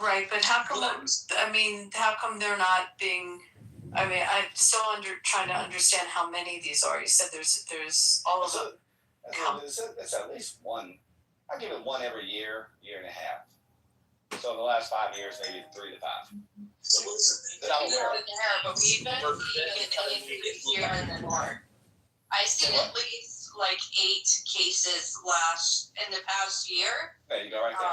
Right, but how come? How come they're not being? I mean, I'm still trying to understand how many of these are. You said there's all of them. It's at least one. I give it one every year and a half. So in the last 5 years, maybe 3 to 5. So but we've been seeing it here in the north. I've seen at least like 8 cases in the past year. There you go, right there.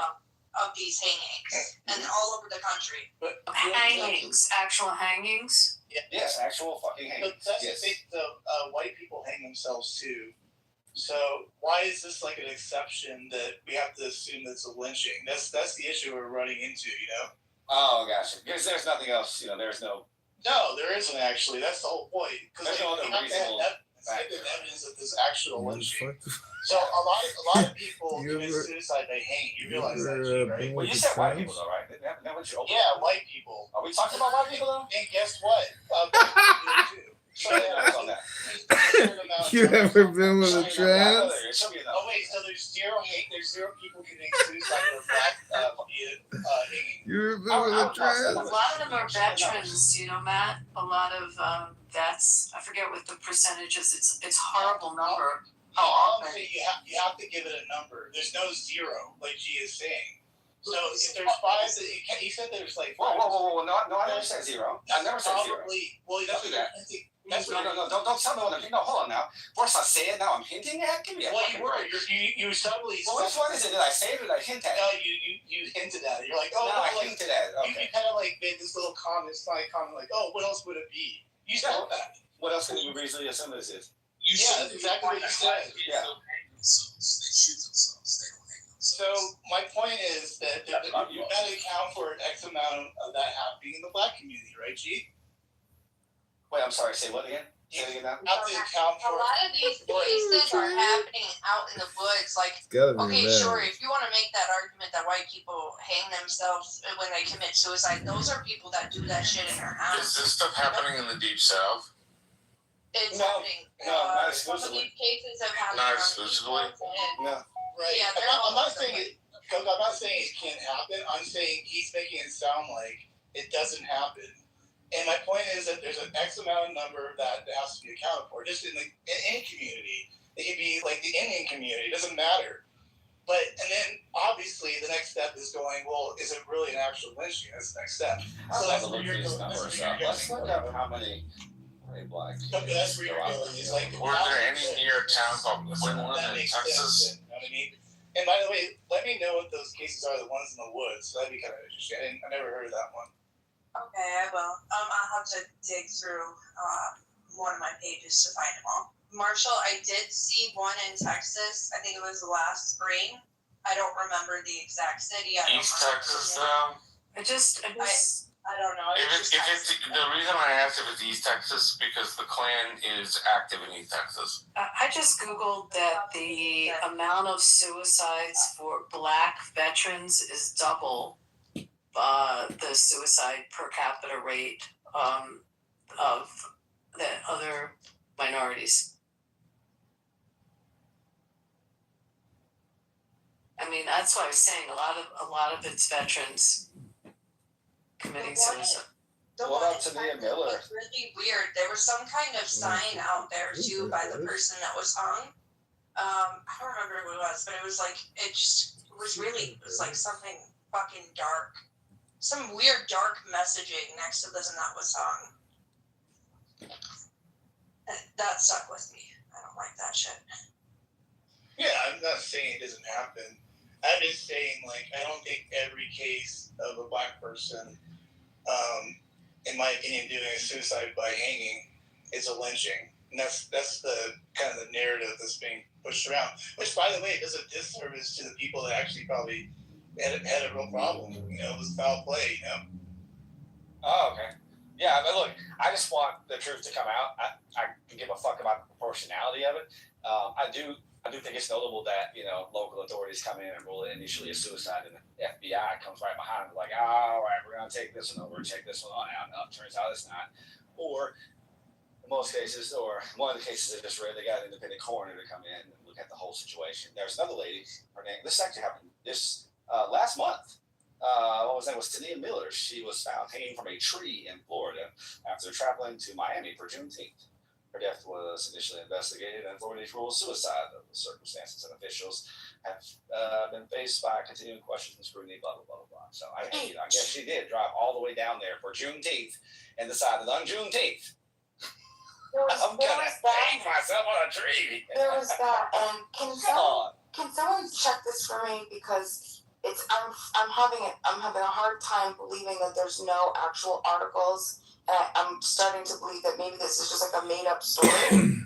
Of these hangings, and all over the country. But hangings, actual hangings. Yeah. Yes, actual fucking hangings. But that's the thing. White people hang themselves too. So why is this like an exception that we have to assume that's a lynching? That's the issue we're running into, you know. Oh, gotcha. Because there's nothing else, you know. There's no. No, there isn't actually. That's the whole point. Because there's no other reasonable evidence that there's actual lynching. So a lot of people commit suicide by hanging. You realize that, right? Well, you said white people, though, right? Yeah, white people. Are we talking about white people, though? And guess what? You ever been with a trans? Oh wait, so there's zero people committing suicide with black hanging. You ever been with a trans? A lot of them are veterans, you know, Matt. A lot of vets. I forget what the percentage is. It's horrible number. How often? You have to give it a number. There's no zero, like G is saying. So if there's 5, he said there's like 5. Whoa! No, I never said 0. I never said 0. Well, don't do that. Don't tell me what I'm hinting. No, hold on now. First I say it, now I'm hinting at. Give me a fucking break. You suddenly. Well, which one is it? Did I say it or did I hint at it? No, you hinted at it. You're like, oh, no, I hinted at it. Okay. You kind of like made this little comment, snide comment, like, oh, what else would it be? You said that. What else can you reasonably assume this is? Yeah, that's exactly what you said. Yeah. They shoot themselves. They don't hang themselves. So my point is that you've got to account for an X amount of that happening in the black community, right, G? Wait, I'm sorry. Say what again? Say it again now. Have to account for. A lot of these cases are happening out in the woods. Like, okay, sure, if you want to make that argument that white people hang themselves when they commit suicide, those are people that do that shit in their house. Is this stuff happening in the Deep South? It's happening. Not some of exclusively. these cases have happened. Not exclusively. No. Right. Yeah, I'm not saying it can't happen. I'm saying he's making it sound like it doesn't happen. And my point is that there's an X amount of number that has to be accounted for. Just in any community, it could be like the Indian community. It doesn't matter. And then obviously the next step is going, well, is it really an actual lynching? That's the next step. So that's where you're going. Let's look up how many black. Okay, that's where you're going. It's like, Were there any near a town called Quinlan in Texas? You know what I mean? And by the way, let me know what those cases are, the ones in the woods. So that'd be kind of interesting. I never heard of that one. Okay, I will. I'll have to dig through one of my pages to find them all. Marshall, I did see one in Texas. I think it was last spring. I don't remember the exact city. East Texas, though? I don't know. The reason I asked if it's East Texas because the Klan is active in East Texas. I just Googled that the amount of suicides for black veterans is double the suicide per capita rate of the other minorities. I mean, that's why I was saying a lot of it's veterans committing suicide. What about Tania Miller? It's really weird. There was some kind of sign out there too by the person that was hung. I don't remember who it was, but it was like it was like something fucking dark. Some weird dark messaging next to the person that was hung. That stuck with me. I don't like that shit. Yeah, I'm not saying it doesn't happen. I'm just saying, like, I don't think every case of a black person, in my opinion, doing a suicide by hanging is a lynching. And that's the kind of the narrative that's being pushed around. Which, by the way, does a disservice to the people that actually probably had a real problem. You know, it was foul play, you know? Oh, okay. Yeah, but look, I just want the truth to come out. I can give a fuck about the proportionality of it. I do think it's notable that, you know, local authorities come in and rule it initially a suicide, and the FBI comes right behind them like, all right, we're going to take this one over, take this one on out. No, it turns out it's not. Or in most cases, or one of the cases I just read, they got an independent coroner to come in and look at the whole situation. There's another lady, her name, this actually happened last month. What was name was Tania Miller. She was found hanging from a tree in Florida after traveling to Miami for Juneteenth. Her death was initially investigated, and authorities ruled suicide. The circumstances and officials have been faced by continuing questions and scrutiny, blah, blah, blah, blah. So I guess she did drive all the way down there for Juneteenth and decided on Juneteenth, I'm going to hang myself on a tree. There was that. Can someone check this for me, because I'm having a hard time believing that there's no actual articles. I'm starting to believe that maybe this is just like a made up story.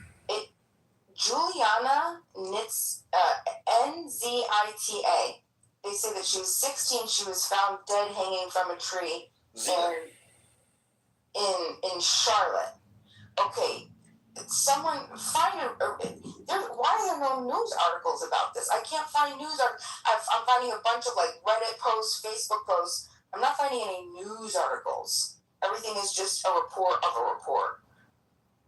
Juliana Nzita. They say that she was 16. She was found dead hanging from a tree in Charlotte. Okay, someone find why are there no news articles about this? I can't find news articles. I'm finding a bunch of like Reddit posts, Facebook posts. I'm not finding any news articles. Everything is just a report of a report.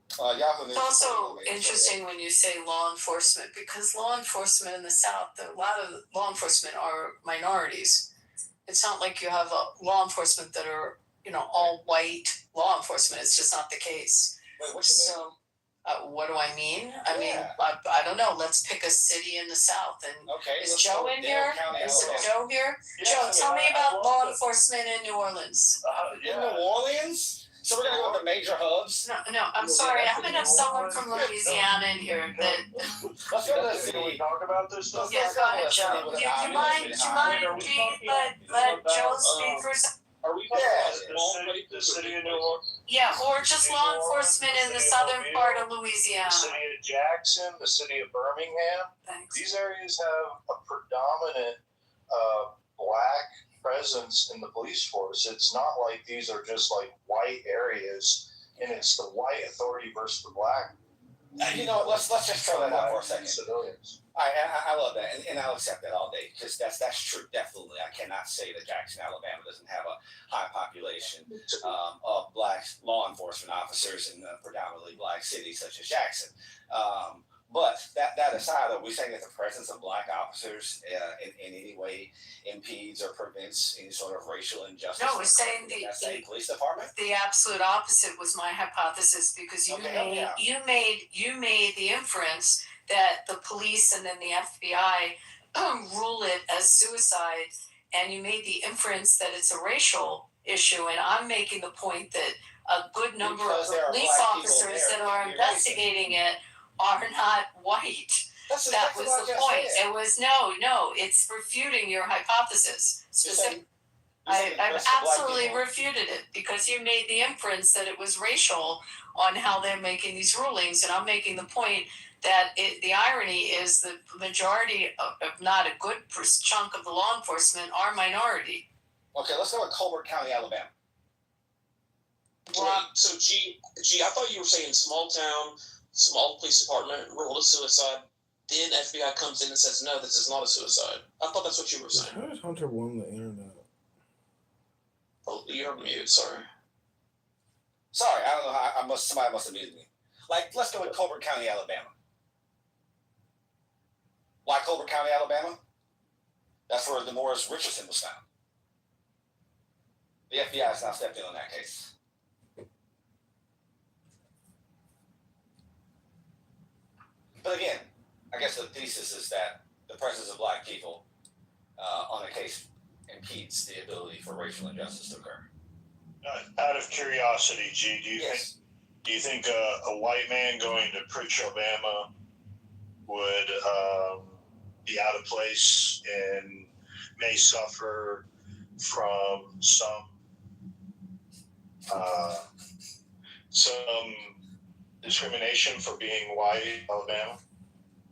It's also interesting when you say law enforcement, because law enforcement in the South, a lot of law enforcement are minorities. It's not like you have law enforcement that are, all white law enforcement. It's just not the case. Wait, what you mean? So, what do I mean? I mean, I don't know. Let's pick a city in the South. And is Joe in here? Is Joe here? Yeah, Joe, tell me about law enforcement in New Orleans. In New Orleans? So we're going to go with the major hubs? No, I'm sorry. I'm going to have someone from Louisiana in here that... Let's go to the city. Can we talk about this stuff? Yeah, go ahead, Joe. Do you mind, let Joe speak for a second? Are we talking about the city of New Orleans? Yeah, or just law enforcement in the southern part of Louisiana. The city of Jackson, the city of Birmingham. Thanks. These areas have a predominant black presence in the police force. It's not like these are just like white areas, and it's the white authority versus the black. Let's just throw that out for a second. Civilians. I love that, and I'll accept that all day, because that's true. Definitely, I cannot say that Jackson, Alabama, doesn't have a high population of black law enforcement officers in a predominantly black cities such as Jackson. But that aside, are we saying that the presence of black officers in any way impedes or prevents any sort of racial injustice? No, we're saying the police department. The absolute opposite was my hypothesis, because you made the inference that the police and then the FBI rule it as suicide, and you made the inference that it's a racial issue. And I'm making the point that a good number of police officers that are investigating it are not white. That was the point. It was no. It's refuting your hypothesis. I've absolutely refuted it, because you made the inference that it was racial on how they're making these rulings, and I'm making the point that the irony is the majority of not a good chunk of the law enforcement are minority. Okay, let's go with Colbert County, Alabama. Right. So, G, I thought you were saying small town, small police department, ruled a suicide. Then FBI comes in and says, no, this is not a suicide. I thought that's what you were saying. How does Hunter warm the internet? Oh, you're on mute, sorry. Sorry, I don't know. Somebody must have muted me. Let's go with Colbert County, Alabama. Why Colbert County, Alabama? That's where DeMorris Richardson was found. The FBI has now stepped in on that case. But again, I guess the thesis is that the presence of black people on a case impedes the ability for racial injustice to occur. Out of curiosity, G, do you think a white man going to preach Alabama would be out of place and may suffer from some discrimination for being white in Alabama?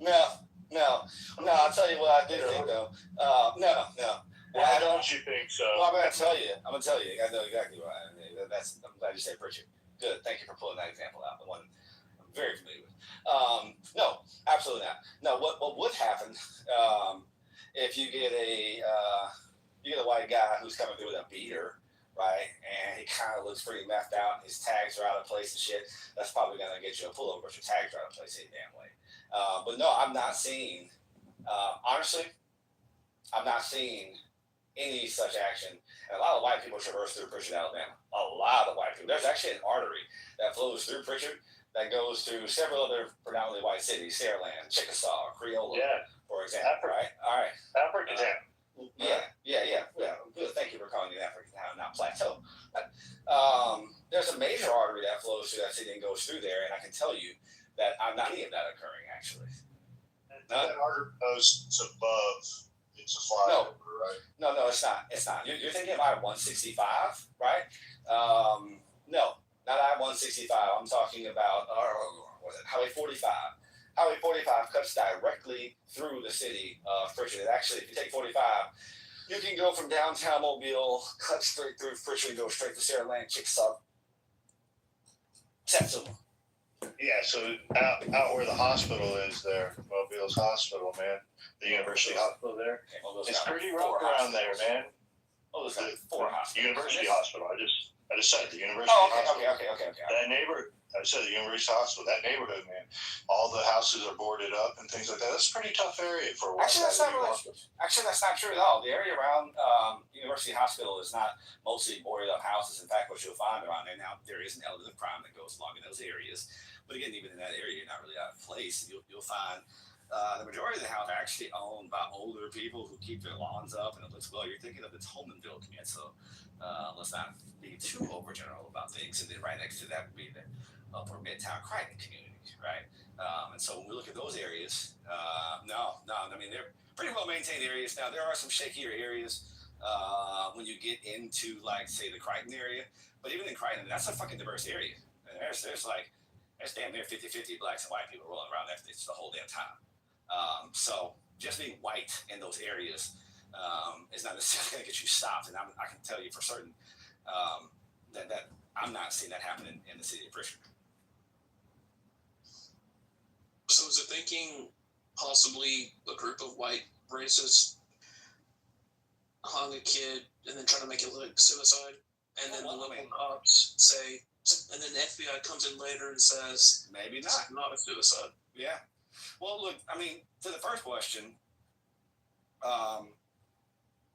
No. I'll tell you what I do think, though. No. Why don't you think so? Well, I'm going to tell you. I know exactly why. I'm glad you said Pritchard. Good. Thank you for pulling that example out. The one I'm very familiar with. No, absolutely not. No, what would happen if you get a white guy who's coming through with a beater, right? And he kind of looks pretty methed out, and his tags are out of place and shit. That's probably going to get you a pullover if your tags are out of place any damn way. But no, I'm not seeing, honestly, I'm not seeing any such action. And a lot of white people traverse through Pritchard, Alabama. A lot of white people. There's actually an artery that flows through Pritchard that goes through several other predominantly white cities: Saraland, Chickasaw, Creola, for example. Right? All right. African town. Yeah. Good. Thank you for calling it African town, not Plateau. There's a major artery that flows through that city and goes through there, and I can tell you that not any of that occurring actually. That artery goes above. It's a flyover, right? No, it's not. It's not. You're thinking of I-165, right? No, not I-165. I'm talking about was it Highway 45? Highway 45 cuts directly through the city of Pritchard. Actually, if you take 45, you can go from downtown Mobile, cut straight through Pritchard, and go straight to Saraland, Chickasaw, Satsuma. Yeah, so out where the hospital is there, Mobile's hospital, man, the University Hospital there. Okay, it's pretty rough around there, man. There's like 4 hospitals. University Hospital. I just said the University Hospital. Okay. That neighborhood. I said the University Hospital, that neighborhood, man, all the houses are boarded up and things like that. That's a pretty tough area for a while. Actually, that's not true at all. The area around University Hospital is not mostly boarded up houses. In fact, what you'll find around there now, there is an element of crime that goes along in those areas. But again, even in that area, you're not really out of place. You'll find the majority of the houses are actually owned by older people who keep their lawns up, and it looks well. You're thinking of the Tolmanville community, so let's not be too overgeneral about things. And then right next to that would be the Upper Midtown Crichton community, right? And so when we look at those areas, no, I mean, they're pretty well maintained areas. Now, there are some shakier areas when you get into, like, say, the Crichton area. But even in Crichton, that's a fucking diverse area. And there's damn near 50-50 blacks and white people rolling around there the whole damn time. So just being white in those areas is not necessarily going to get you stopped. And I can tell you for certain that I'm not seeing that happen in the city of Pritchard. So is it thinking possibly a group of white racists hung a kid and then try to make it look suicide, and then the local cops say, and then the FBI comes in later and says, maybe not a suicide? Yeah. Well, look, I mean, to the first question,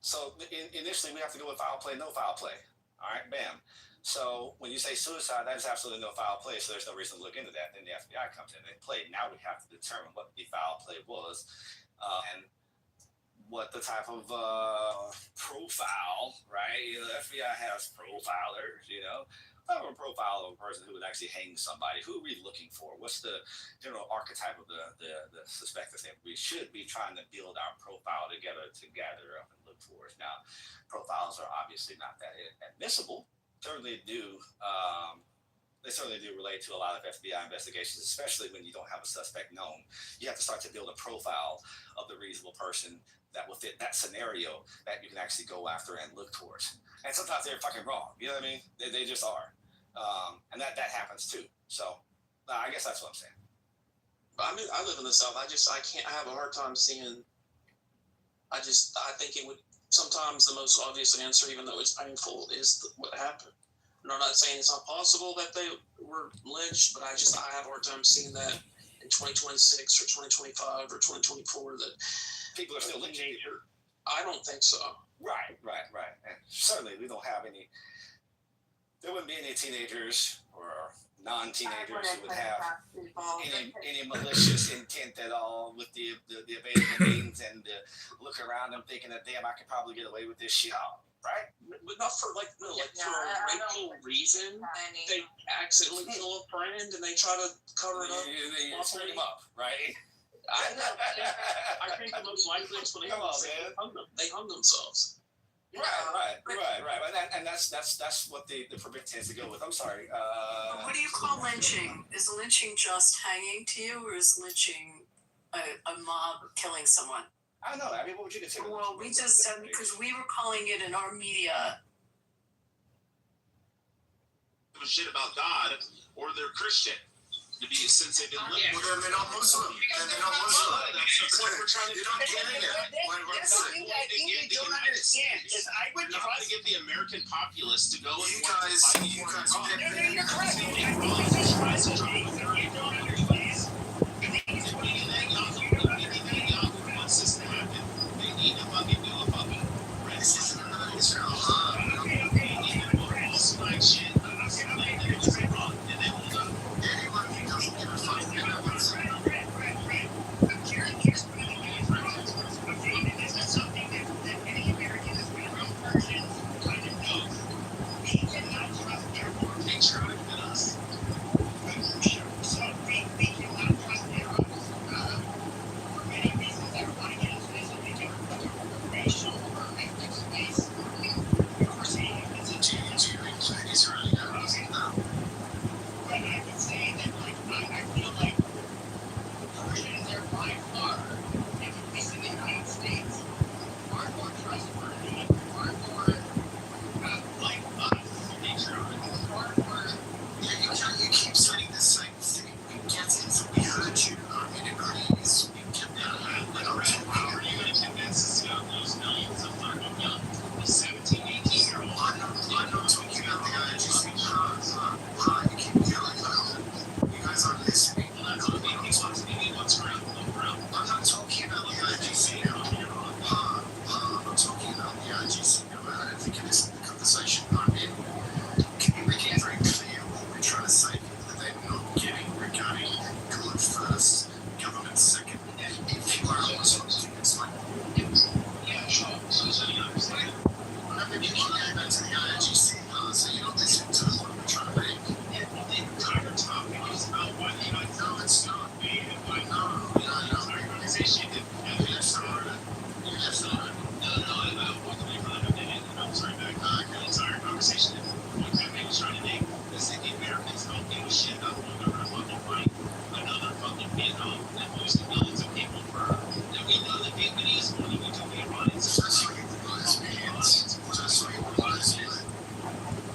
so initially we have to go with foul play, no foul play. All right, bam. So when you say suicide, that is absolutely no foul play, so there's no reason to look into that. Then the FBI comes in and play. Now we have to determine what the foul play was and what the type of profile, right? The FBI has profilers, a profile of a person who would actually hang somebody. Who are we looking for? What's the general archetype of the suspect? We should be trying to build our profile together to gather up and look for it. Now, profiles are obviously not that admissible. Certainly do. They certainly do relate to a lot of FBI investigations, especially when you don't have a suspect known. You have to start to build a profile of the reasonable person that will fit that scenario that you can actually go after and look towards. And sometimes they're fucking wrong. You know what I mean? They just are. And that happens too. So I guess that's what I'm saying. I mean, I live in the South. I have a hard time seeing. I think it would. Sometimes the most obvious answer, even though it's painful, is what happened. And I'm not saying it's not possible that they were lynched, but I have a hard time seeing that in 2026 or 2025 or 2024 that people are still lynching. I don't think so. Right. And certainly we don't have any. There wouldn't be any teenagers or non-teenagers who would have any malicious intent at all with the evading means and look around them thinking that, damn, I could probably get away with this shit, right? But not for for a racial reason. They accidentally kill a friend and they try to cover it up. You scream them up, right? I think the most likely explanation is they hung themselves. Right. And that's what the permit tends to go with. I'm sorry. What do you call lynching? Is lynching just hanging to you, or is lynching a mob killing someone? I don't know. I mean, what would you consider? Well, we just said, because we were calling it in our media. Shit about God, or they're Christian. To be since they've been lynched. Well, then they're not Muslim. That's what we're trying to do. That's the thing I think they don't understand. Is I would try to get the American populace to go and you guys. You're correct. You don't understand. They don't understand. Wants this to happen. They need to fucking do a fucking. This is version kind of knows we cannot trust their more patriotic than us. So we cannot trust their for many reasons. Everybody gets this, and they do racial or ethnic space. Of course, it's a It's really not. but I would say that, like, I feel like Persians are by far, at least in the United States, far more trustworthy, far more like us, far more. You keep saying the same thing. We get it. We heard you. It agrees. We get that. How are you going to convince us about those millions of fucking young 17, 18-year-olds? I'm not talking about the IGC. You keep yelling about it. You guys aren't listening. Well, that's what maybe what's around. I'm not talking about the IGC now. I'm not talking about the IGC now. I don't think it is the conversation I'm in. Can you make it very clear what we're trying to say that they're not getting regarding good first, government second? If you are honest, it's like, Yeah, sure. So you understand. maybe you keep going back to the IGC, so you're not listening to what we're trying to make. The entire topic is about why the United States No, it's not. made and why No. our organization You left somewhere. You left somewhere. I walked away from it and I'm sorry back. The entire conversation is what I was trying to make is that the Americans don't give a shit about another fucking fight, another fucking Vietnam that losing millions of people for. And we know that Vietnamese money we do the Iranians. Just so you understand. Just so you understand.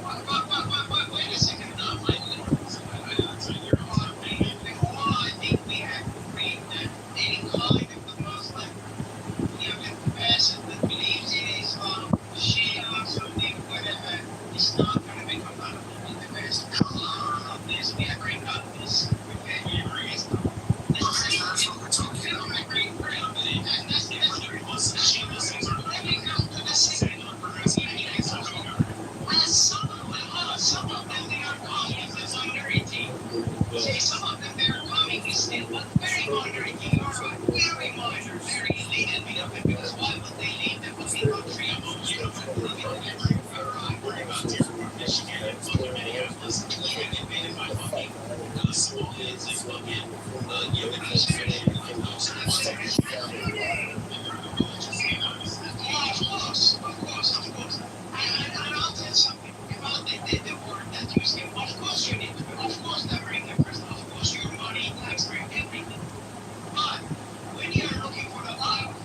Wait a second. No, wait a second. You're on me. I think we have to create that any kind of the Muslim person that believes in Islam, Shia, Sunni, whatever, is not going to be compatible with the best of this. We agree on this. We agree Islam. That's what we're talking about. I agree on it. And that's the history. Shia Muslims are living out to the same some of them, they are communists, a minority. Say some of them, they are communists still, but very minority, or very minor, very elite, and we know it, because why would they leave the fucking country among you? Worry about Dearborn, Michigan, and fucking Minneapolis, even invaded by fucking Somalians and fucking Yemenis, and those Of course. And I'll tell you something. About the word that you say, of course you need to, of course the American person, of course your money, taxpayer, everything. But when you're looking for the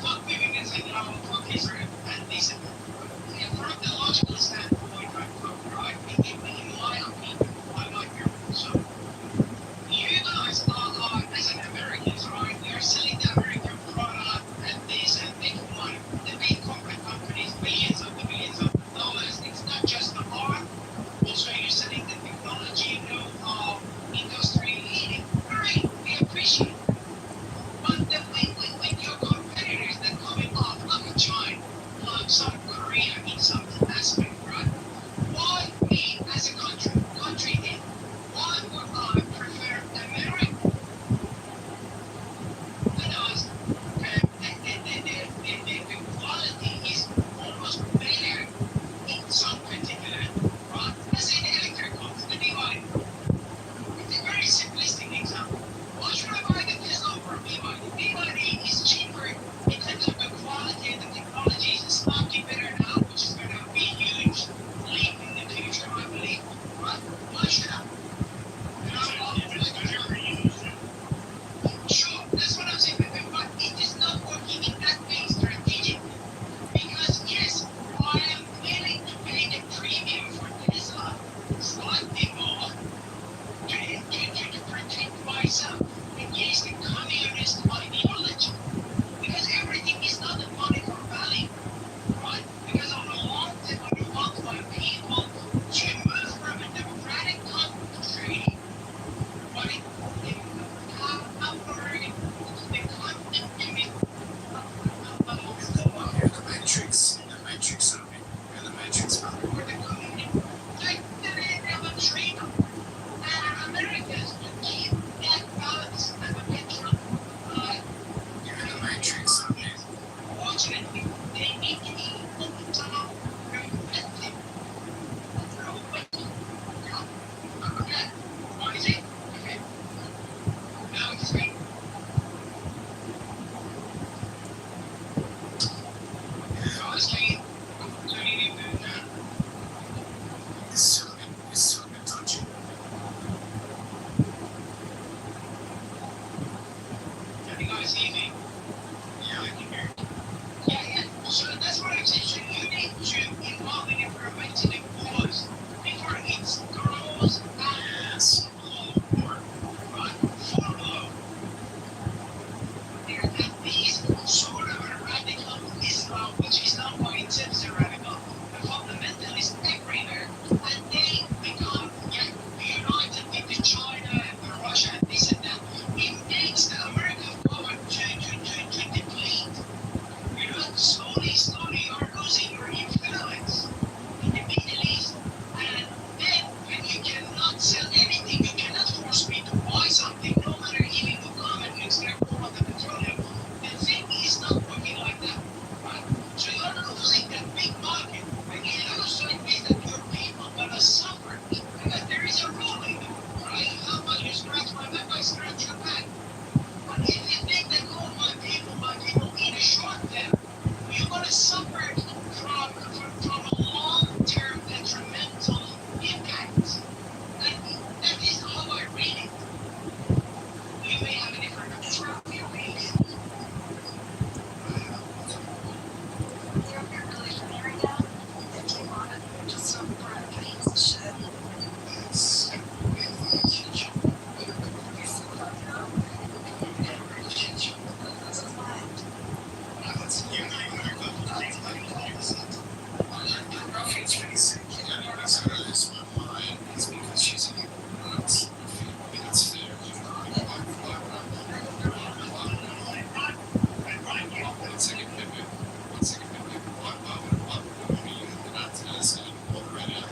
fuck women and saying, fuck Israel, and listen, from the logical standpoint, right, in my opinion, I'm not your so you guys are, as an Americans, right, you're selling the American product and this and making money. The big corporate companies, billions of dollars, it's not just the art. Also, you're selling the technology, know-how, industry, leading. Great, we appreciate it. But then when your competitors that coming off like China, like South Korea in some aspect, right? is everywhere, and they become united with China and Russia and this and that. It makes the American power to deplete. You know, slowly you're losing your influence in the Middle East. And then when you cannot sell anything, you cannot force me to buy something, no matter if you come and extract all of the petroleum. The thing is not working like that, right? So you're losing that big market. And you lose it means that your people gonna suffer. Because there is a rule in it, right? How about you scratch my back, I scratch your back. But if you think that all my people in a short term, you're gonna suffer from a long-term detrimental impact. That is how I read it. You may have a different opinion. You're really funny right now. It came on and you're just so bright. Piece of shit. It's You feel that now? That's what's mine. you're not even gonna go to things like this. It's pretty sick. I mean, that's how it is my mind. It's because she's an ignorant. I mean, it's fair. One second, Pippin. What? I mean, you're not tennis and all the red out.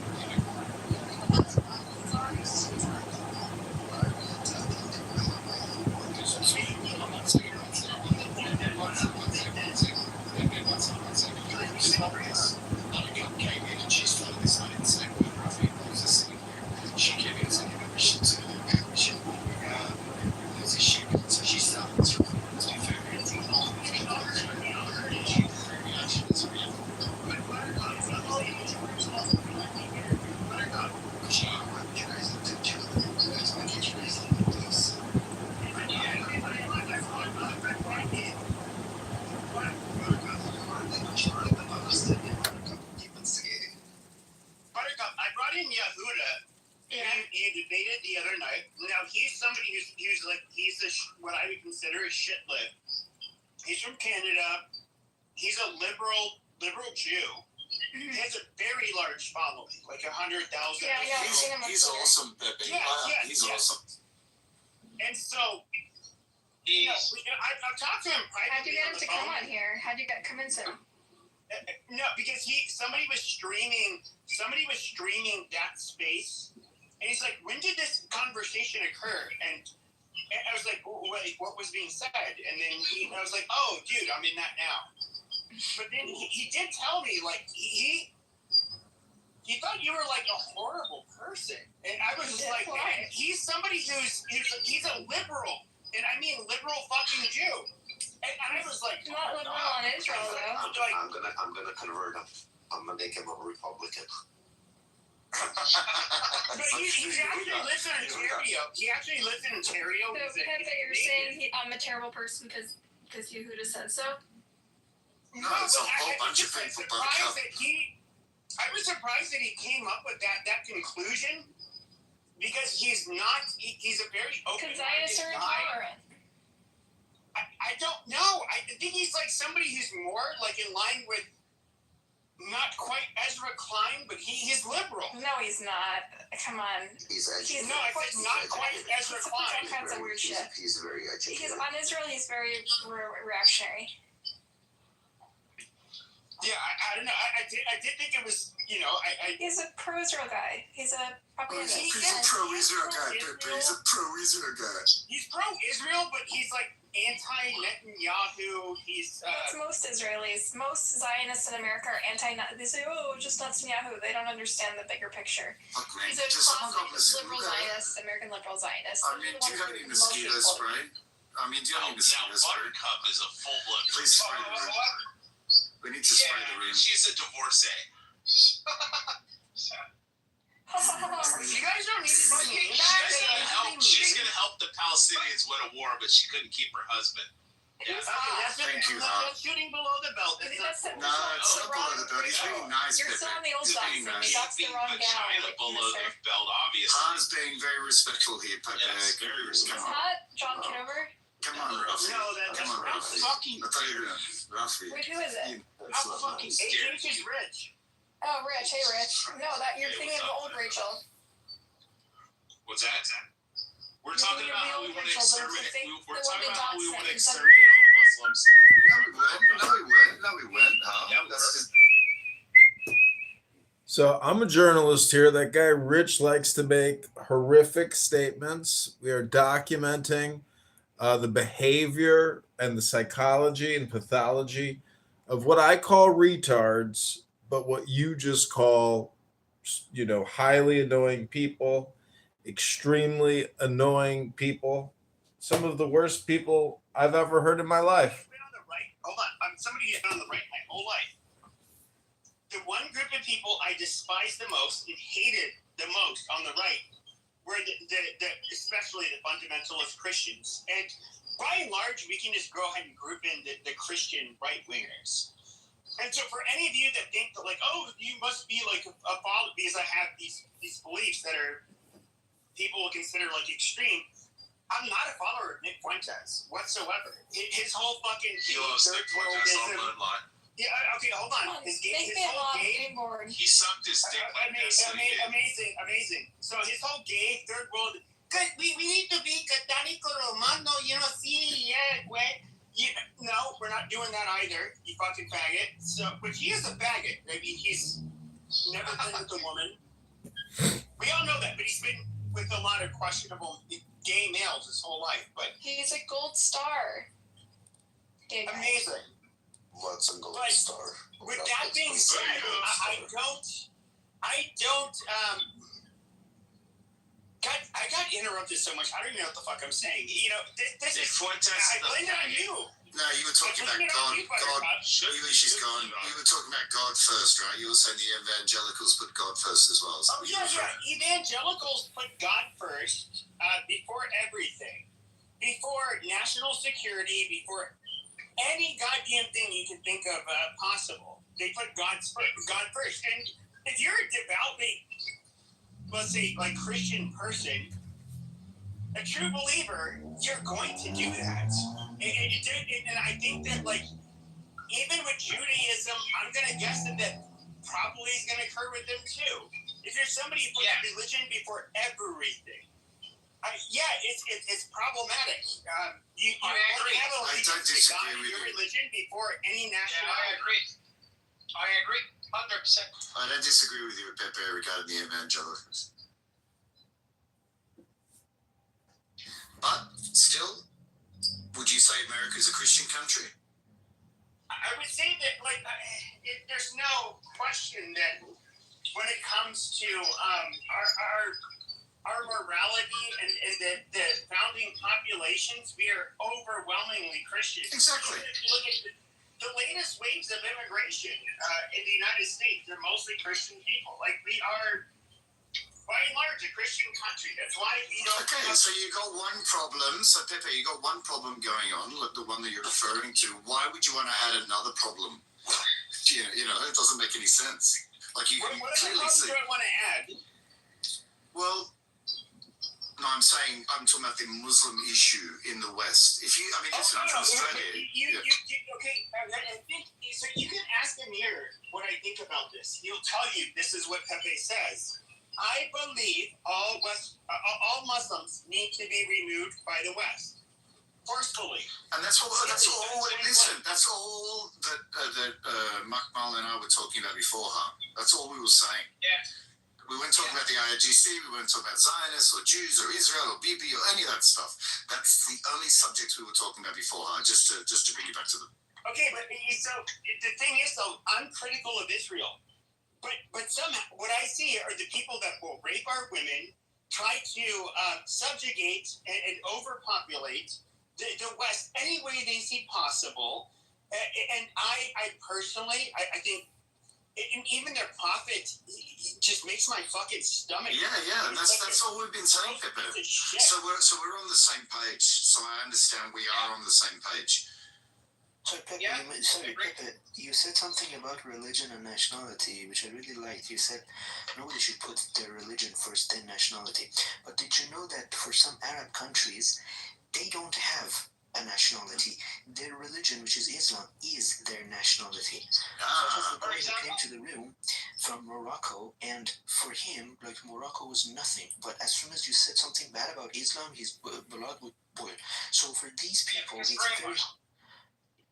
Buttercup, I brought in Yehuda. You debated the other night. Now he's somebody who's like what I would consider a shit lib. He's from Canada. He's a liberal Jew. He has a very large following, like 100,000. Yeah, I've seen him on He's Twitter. awesome, Pepe. He's awesome. And so, I've talked to him privately. How'd you get him on to the come phone. on here? How'd you convince him? No, because somebody was streaming that space, and he's like, "When did this conversation occur?" And I was like, "Wait, what was being said?" And then I was like, "Oh, dude, I'm in that now." But then he did tell me, like, he thought you were like a horrible person, and I was just like, "Man, he's somebody he's a liberal, and I mean liberal fucking Jew." And I was like, Not liberal on Israel, though. I'm gonna convert him. I'm gonna make him a Republican. But he actually lives in Ontario. So, Pepe, you're saying I'm a terrible person because Yehuda said so? No, it's a whole bunch of people, Buttercup. I was surprised that he came up with that conclusion, because he's a very open-minded Because Zionists are guy. intolerant. I don't know. I think he's like somebody who's more like in line with, not quite Ezra Klein, but he's liberal. No, he's not. Come on. He's educated. No, I said not quite Ezra All Klein. kinds of weird shit. He's very educated. He's on Israel. He's very reactionary. Yeah, I don't know. I did think it was, He's a pro-Israel guy. He's a propagandist. He's a pro-Israel guy, Pepe. He's a pro-Israel guy. He's pro-Israel, but he's like anti-Netanyahu. That's most Israelis. Most Zionists in America are they say, just Netanyahu. They don't understand the bigger picture. Look, man, He's a does someone go classic listen liberal to that? Zionist, American liberal Zionist. I mean, do you have any mosquito spray? Do you have any mosquito spray? Buttercup is a full-blood. Please spray the room. We need to spray the room. She's a divorcee. You guys don't need to fucking. She's gonna help the Palestinians win a war, but she couldn't keep her husband. Yeah. Thank you, That's shooting below the belt. No, it's not below the belt. He's being nice, You're Pepe. still on the old He's being doxing. nice. That's the wrong Vagina gal. below the belt, obviously. Han's being very respectful here, Pepe. Yes, very Come Is on. that John Kitover? Come on, Rafi. No, that's Come on, Rafi. fucking. I'll tell you that. Rafi. Wait, who is it? That's How not fucking nice. H is rich. Oh, Rich. Hey, Rich. No, that you're thinking of old Rachel. What's that? We're You're talking thinking about of the how we old want to Rachel, the exterminate. fake- We're the talking one about how that we got want to sick and exterminate all the Muslims. No, we weren't. Huh? Yeah, we That's were. just, So I'm a journalist here. That guy Rich likes to make horrific statements. We are documenting the behavior and the psychology and pathology of what I call retards, but what you just call, highly annoying people, extremely annoying people, some of the worst people I've ever heard in my life. I've been on the right. Hold on. I'm somebody who's been on the right my whole life. The one group of people I despised the most and hated the most on the right were especially the fundamentalist Christians. And by and large, we can just go ahead and group in the Christian right wingers. And so, for any of you that think that, like, oh, you must be like a follower because I have these beliefs that are people will consider like extreme. I'm not a follower of Nick Fuentes whatsoever. His whole fucking He loves Nick Fuentes on bloodline. yeah, okay, hold on. His whole game. He sucked his dick like this. Amazing. So his whole gay third world. Cause we need to be Católico Romano, see, yeah, güey. No, we're not doing that either. You fucking faggot. So, but he is a faggot. I mean, he's never been with a woman. We all know that, but he's been with a lot of questionable gay males his whole life. But He's a gold star. Gay guy. amazing. what's a gold But star? With that being said, I got interrupted so much. I don't even know what the fuck I'm saying. This Nick is. Fuentes. I blame it on you. No, you were talking about God. She's gone. You were talking about God first, right? You were saying the evangelicals put God first as well. Oh, yeah. Evangelicals put God first before everything. Before national security, before any goddamn thing you can think of possible. They put God first. And if you're a devoutly, let's say, like Christian person, a true believer, you're going to do that. And I think that, like, even with Judaism, I'm going to guess that probably is going to occur with them too. If you're somebody who puts religion before everything, it's problematic. You have a allegiance to God and your religion before any nationality. I agree. 100%. I don't disagree with you, Pepe, regarding the evangelicals. But still, would you say America is a Christian country? I would say that, like, there's no question that when it comes to our morality and the founding populations, we are overwhelmingly Christian. Exactly. Look at the latest waves of immigration in the United States. They're mostly Christian people. Like, we are, by and large, a Christian country. That's why we don't. Okay, so you got one problem. So, Pepe, you got one problem going on, like the one that you're referring to. Why would you want to add another problem? It doesn't make any sense. Like, you can What clearly see. do I want to add? Well, no, I'm talking about the Muslim issue in the West. If you, listen, I'm from Australia. Okay, I think so. You can ask Amir what I think about this. He'll tell you this is what Pepe says. I believe all Muslims need to be removed by the West forcefully. And that's all. Listen, that's all that Makmal and I were talking about before, huh? That's all we were saying. Yeah. We weren't talking about the IRGC, we weren't talking about Zionists or Jews or Israel or Bibi or any of that stuff. That's the only subjects we were talking about before, just to bring you back to them. Okay, but so the thing is, though, I'm critical of Israel. But somehow, what I see are the people that will rape our women, try to subjugate and overpopulate the West any way they see possible. And I personally, I think, and even their prophet just makes my fucking stomach. Yeah, that's all we've been saying, Pepe. So we're on the same page. So I understand we are on the same page. So Pepe, Pepe, you said something about religion and nationality, which I really liked. You said nobody should put their religion first, then nationality. But did you know that for some Arab countries, they don't have a nationality. Their religion, which is Islam, is their nationality. Such as the guy who came to the room from Morocco, and for him, like, Morocco was nothing. But as soon as you said something bad about Islam, his blood would boil. So for these people, it's very...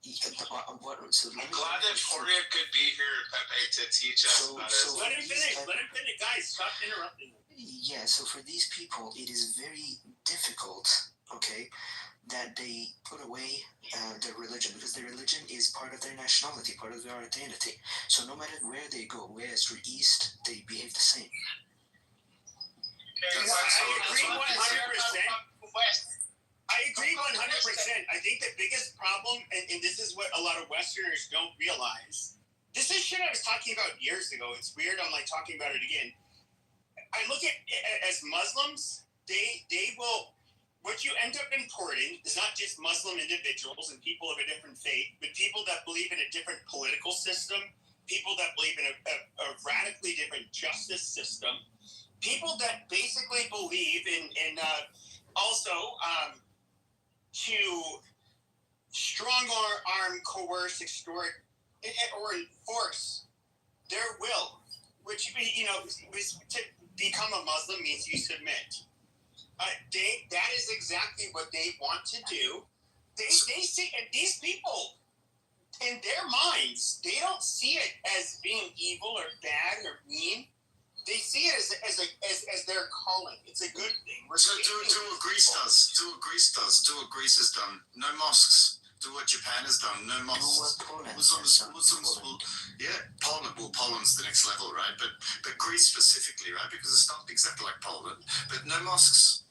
So I'm glad that Foria could be here, Pepe, to teach us about it. Let him finish. Let him finish. Guys, stop interrupting him. Yeah, so for these people, it is very difficult, okay, that they put away their religion, because their religion is part of their nationality, part of their identity. So no matter where they go, west or east, they behave the same. I agree 100%. I agree 100%. I think the biggest problem, and this is what a lot of Westerners don't realize, this is shit I was talking about years ago. It's weird I'm like talking about it again. I look at as Muslims, they will, what you end up importing is not just Muslim individuals and people of a different faith, but people that believe in a different political system, people that believe in a radically different justice system, people that basically believe in also to strong arm, coerce, extort, or enforce their will, which, you know, to become a Muslim means you submit. That is exactly what they want to do. They see, and these people, in their minds, they don't see it as being evil or bad or mean. They see it as their calling. It's a good thing. So do what Greece does. Do what Greece does. Do what Greece has done. No mosques. Do what Japan has done. No mosques. Muslims will, Poland's the next level, right? But Greece specifically, right? Because it's not exactly like Poland. But no mosques.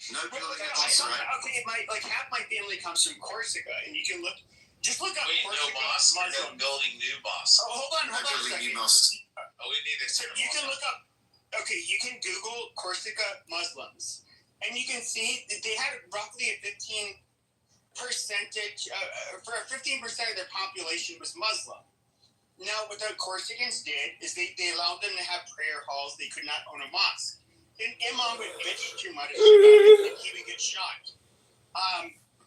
No building of mosques, right? Okay, half my family comes from Corsica, and you can look up Wait, Corsica. no mosques. We're building new mosques. Oh, hold on a second. New mosques. Oh, we need to. You can look up. Okay, you can Google Corsica Muslims, and you can see that they had roughly a 15% for 15% of their population was Muslim. Now, what the Corsicans did is they allowed them to have prayer halls. They could not own a mosque. An imam would bitch too much, he would get shot.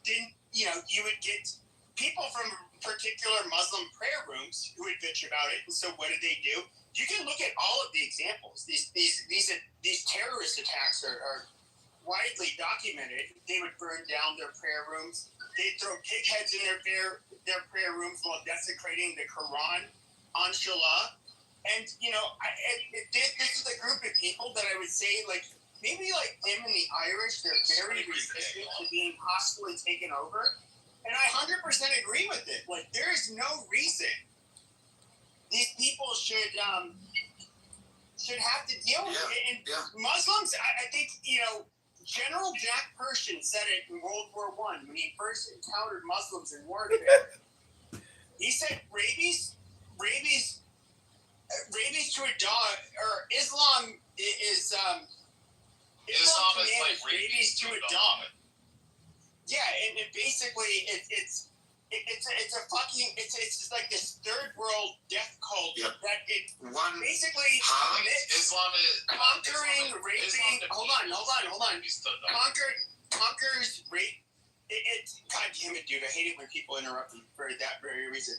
Then you would get people from particular Muslim prayer rooms who would bitch about it. And so, what did they do? You can look at all of the examples. These terrorist attacks are widely documented. They would burn down their prayer rooms. They'd throw pig heads in their prayer rooms while desecrating the Quran on Shalah. And this is a group of people that I would say, like, maybe like them and the Irish, they're very resistant to being hostily taken over. And I 100% agree with it. Like, there is no reason these people should have to deal with it. And Muslims, I think, General Jack Pershing said it in World War I when he first encountered Muslims in warfare. He said rabies to a dog, or Islam is Islam is like rabies to a dog. Yeah, and basically it's like this third world death cult that it basically Islam is conquering, raping. Hold on. Conquers rape. God damn it, dude! I hate it when people interrupt me for that very reason.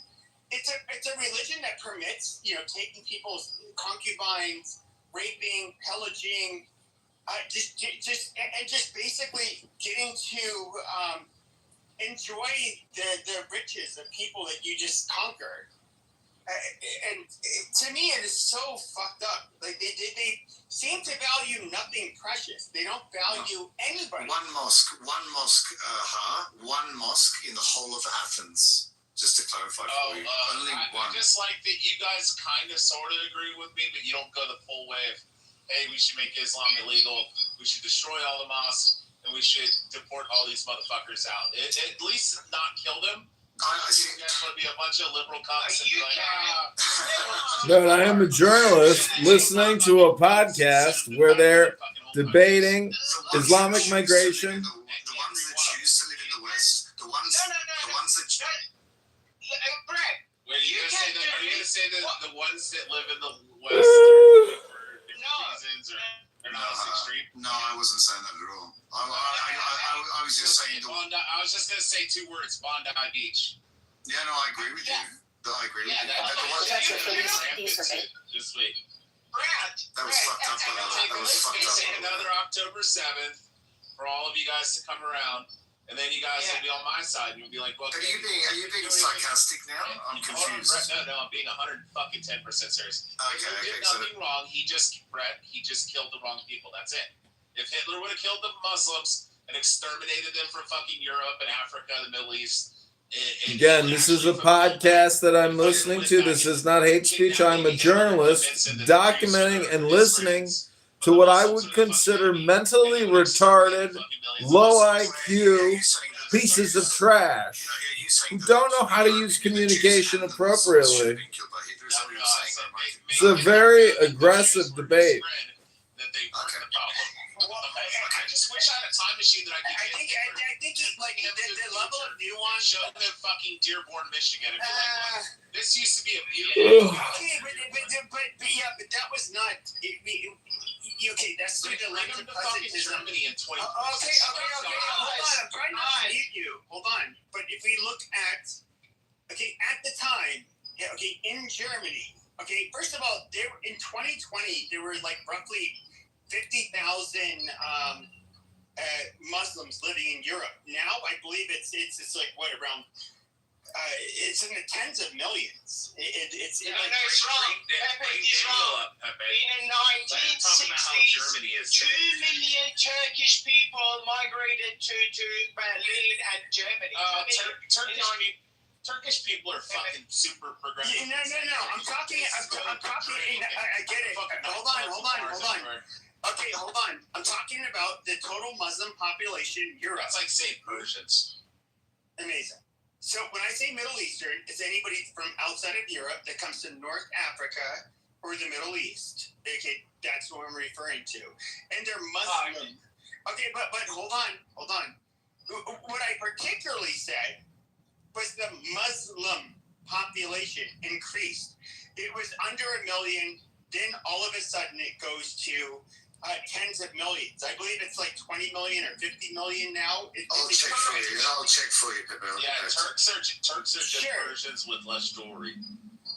It's a religion that permits taking people's concubines, raping, pillaging, just basically getting to enjoy the riches of people that you just conquered. And to me, it is so fucked up. Like they seem to value nothing precious. They don't value anybody. One mosque in the whole of Athens. Just to clarify for you, only one. I just like that you guys kind of sort of agree with me, but you don't go the full way of, hey, we should make Islam illegal, we should destroy all the mosques, and we should deport all these motherfuckers out. At least not kill them. I see. There's going to be a bunch of liberal cunts and be like, But I am a journalist listening to a podcast where they're debating Islamic migration. The ones that choose to live in the West, the ones that. Wait, are you gonna say that the ones that live in the West are for different reasons or they're not as extreme? No, I wasn't saying that at all. I was was just saying. I was just gonna say 2 words: Bondi Beach. Yeah, no, I agree with you. No, I agree with you. This week. That was fucked up. That was fucked up. Take another October 7th for all of you guys to come around, and then you guys will be on my side, and you'll be like, "Well, Are you being sarcastic now? I'm confused. No, I'm being 110% serious. Okay, Hitler did nothing wrong. He just killed the wrong people. That's it. If Hitler would have killed the Muslims and exterminated them from fucking Europe and Africa, the Middle East. Again, this is a podcast that I'm listening to. This is not hate speech. I'm a journalist documenting and listening to what I would consider mentally retarded, low IQ pieces of trash who don't know how to use communication appropriately. It's a very aggressive debate. I just wish I had a time machine that I could. I think like the level of nuance. Show them fucking Dearborn, Michigan. And be like, this used to be a beautiful. Okay, but that was not. Okay, that's through the lens of fucking Germany in 20. Okay. Hold on, I'm trying not to mute you. Hold on, but if we look at, at the time, in Germany. Okay, first of all, in 2020 there were like roughly 50,000 Muslims living in Europe. Now I believe it's like what around it's in the tens of millions. It's wrong. It's wrong. In the 1960s, 2 million Turkish people migrated to Berlin and Germany. Turkish people are fucking super progressive. No. I'm talking. I get it. Hold on. Okay, hold on. I'm talking about the total Muslim population in Europe. That's like saying Persians. Amazing. So when I say Middle Eastern, it's anybody from outside of Europe that comes to North Africa or the Middle East. Okay, that's what I'm referring to. And they're Muslim. Okay, but hold on. What I particularly said was the Muslim population increased. It was under 1 million. Then all of a sudden it goes to tens of millions. I believe it's like 20 million or 50 million now. I'll check for you, Pepe. Yeah, Turks are just Persians with less jewelry.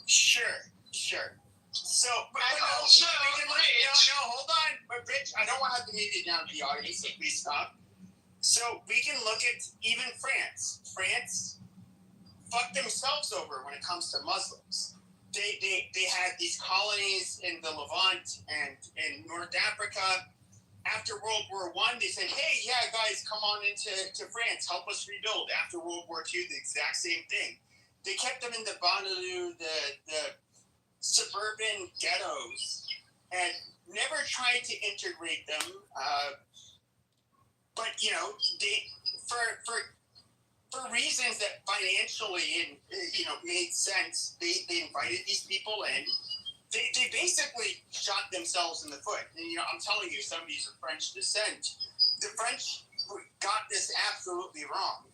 Sure. So, hold on. But Rich, I don't want to have to move you down to the audience, so please stop. So we can look at even France. France fucked themselves over when it comes to Muslims. They had these colonies in the Levant and in North Africa. After World War I, they said, hey, yeah, guys, come on into France. Help us rebuild. After World War II, the exact same thing. They kept them in the banlieue, the suburban ghettos, and never tried to integrate them. But, they for reasons that financially made sense, they invited these people in. They basically shot themselves in the foot. And, I'm telling you, some of these are French descent. The French got this absolutely wrong.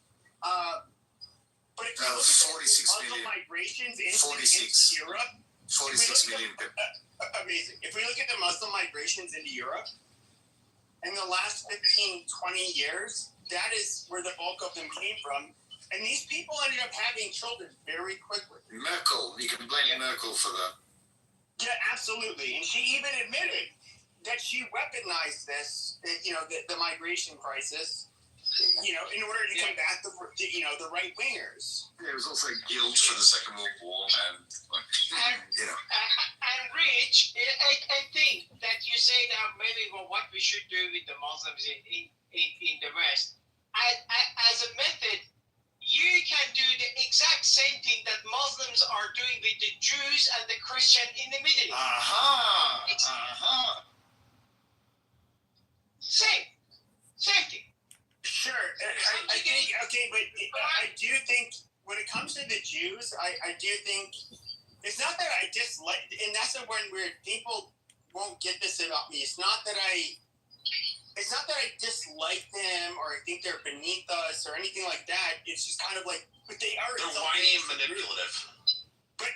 But if you look at the Muslim migrations into Europe, 46 million people. Amazing. If we look at the Muslim migrations into Europe, in the last 15, 20 years, that is where the bulk of them came from. And these people ended up having children very quickly. Merkel, you can blame Merkel for that. Yeah, absolutely. And she even admitted that she weaponized this, the migration crisis, in order to combat the right wingers. Yeah, it was also guilt for the Second World War, man. And Rich, I think that you say that maybe what we should do with the Muslims in the West, as a method, you can do the exact same thing that Muslims are doing with the Jews and the Christian in the Middle East. Same thing. Sure. I think, but I do think when it comes to the Jews, I do think it's not that I dislike, and that's the one where people won't get this about me. It's not that I dislike them or I think they're beneath us or anything like that. It's just kind of like, but they are. They're whiny and manipulative. But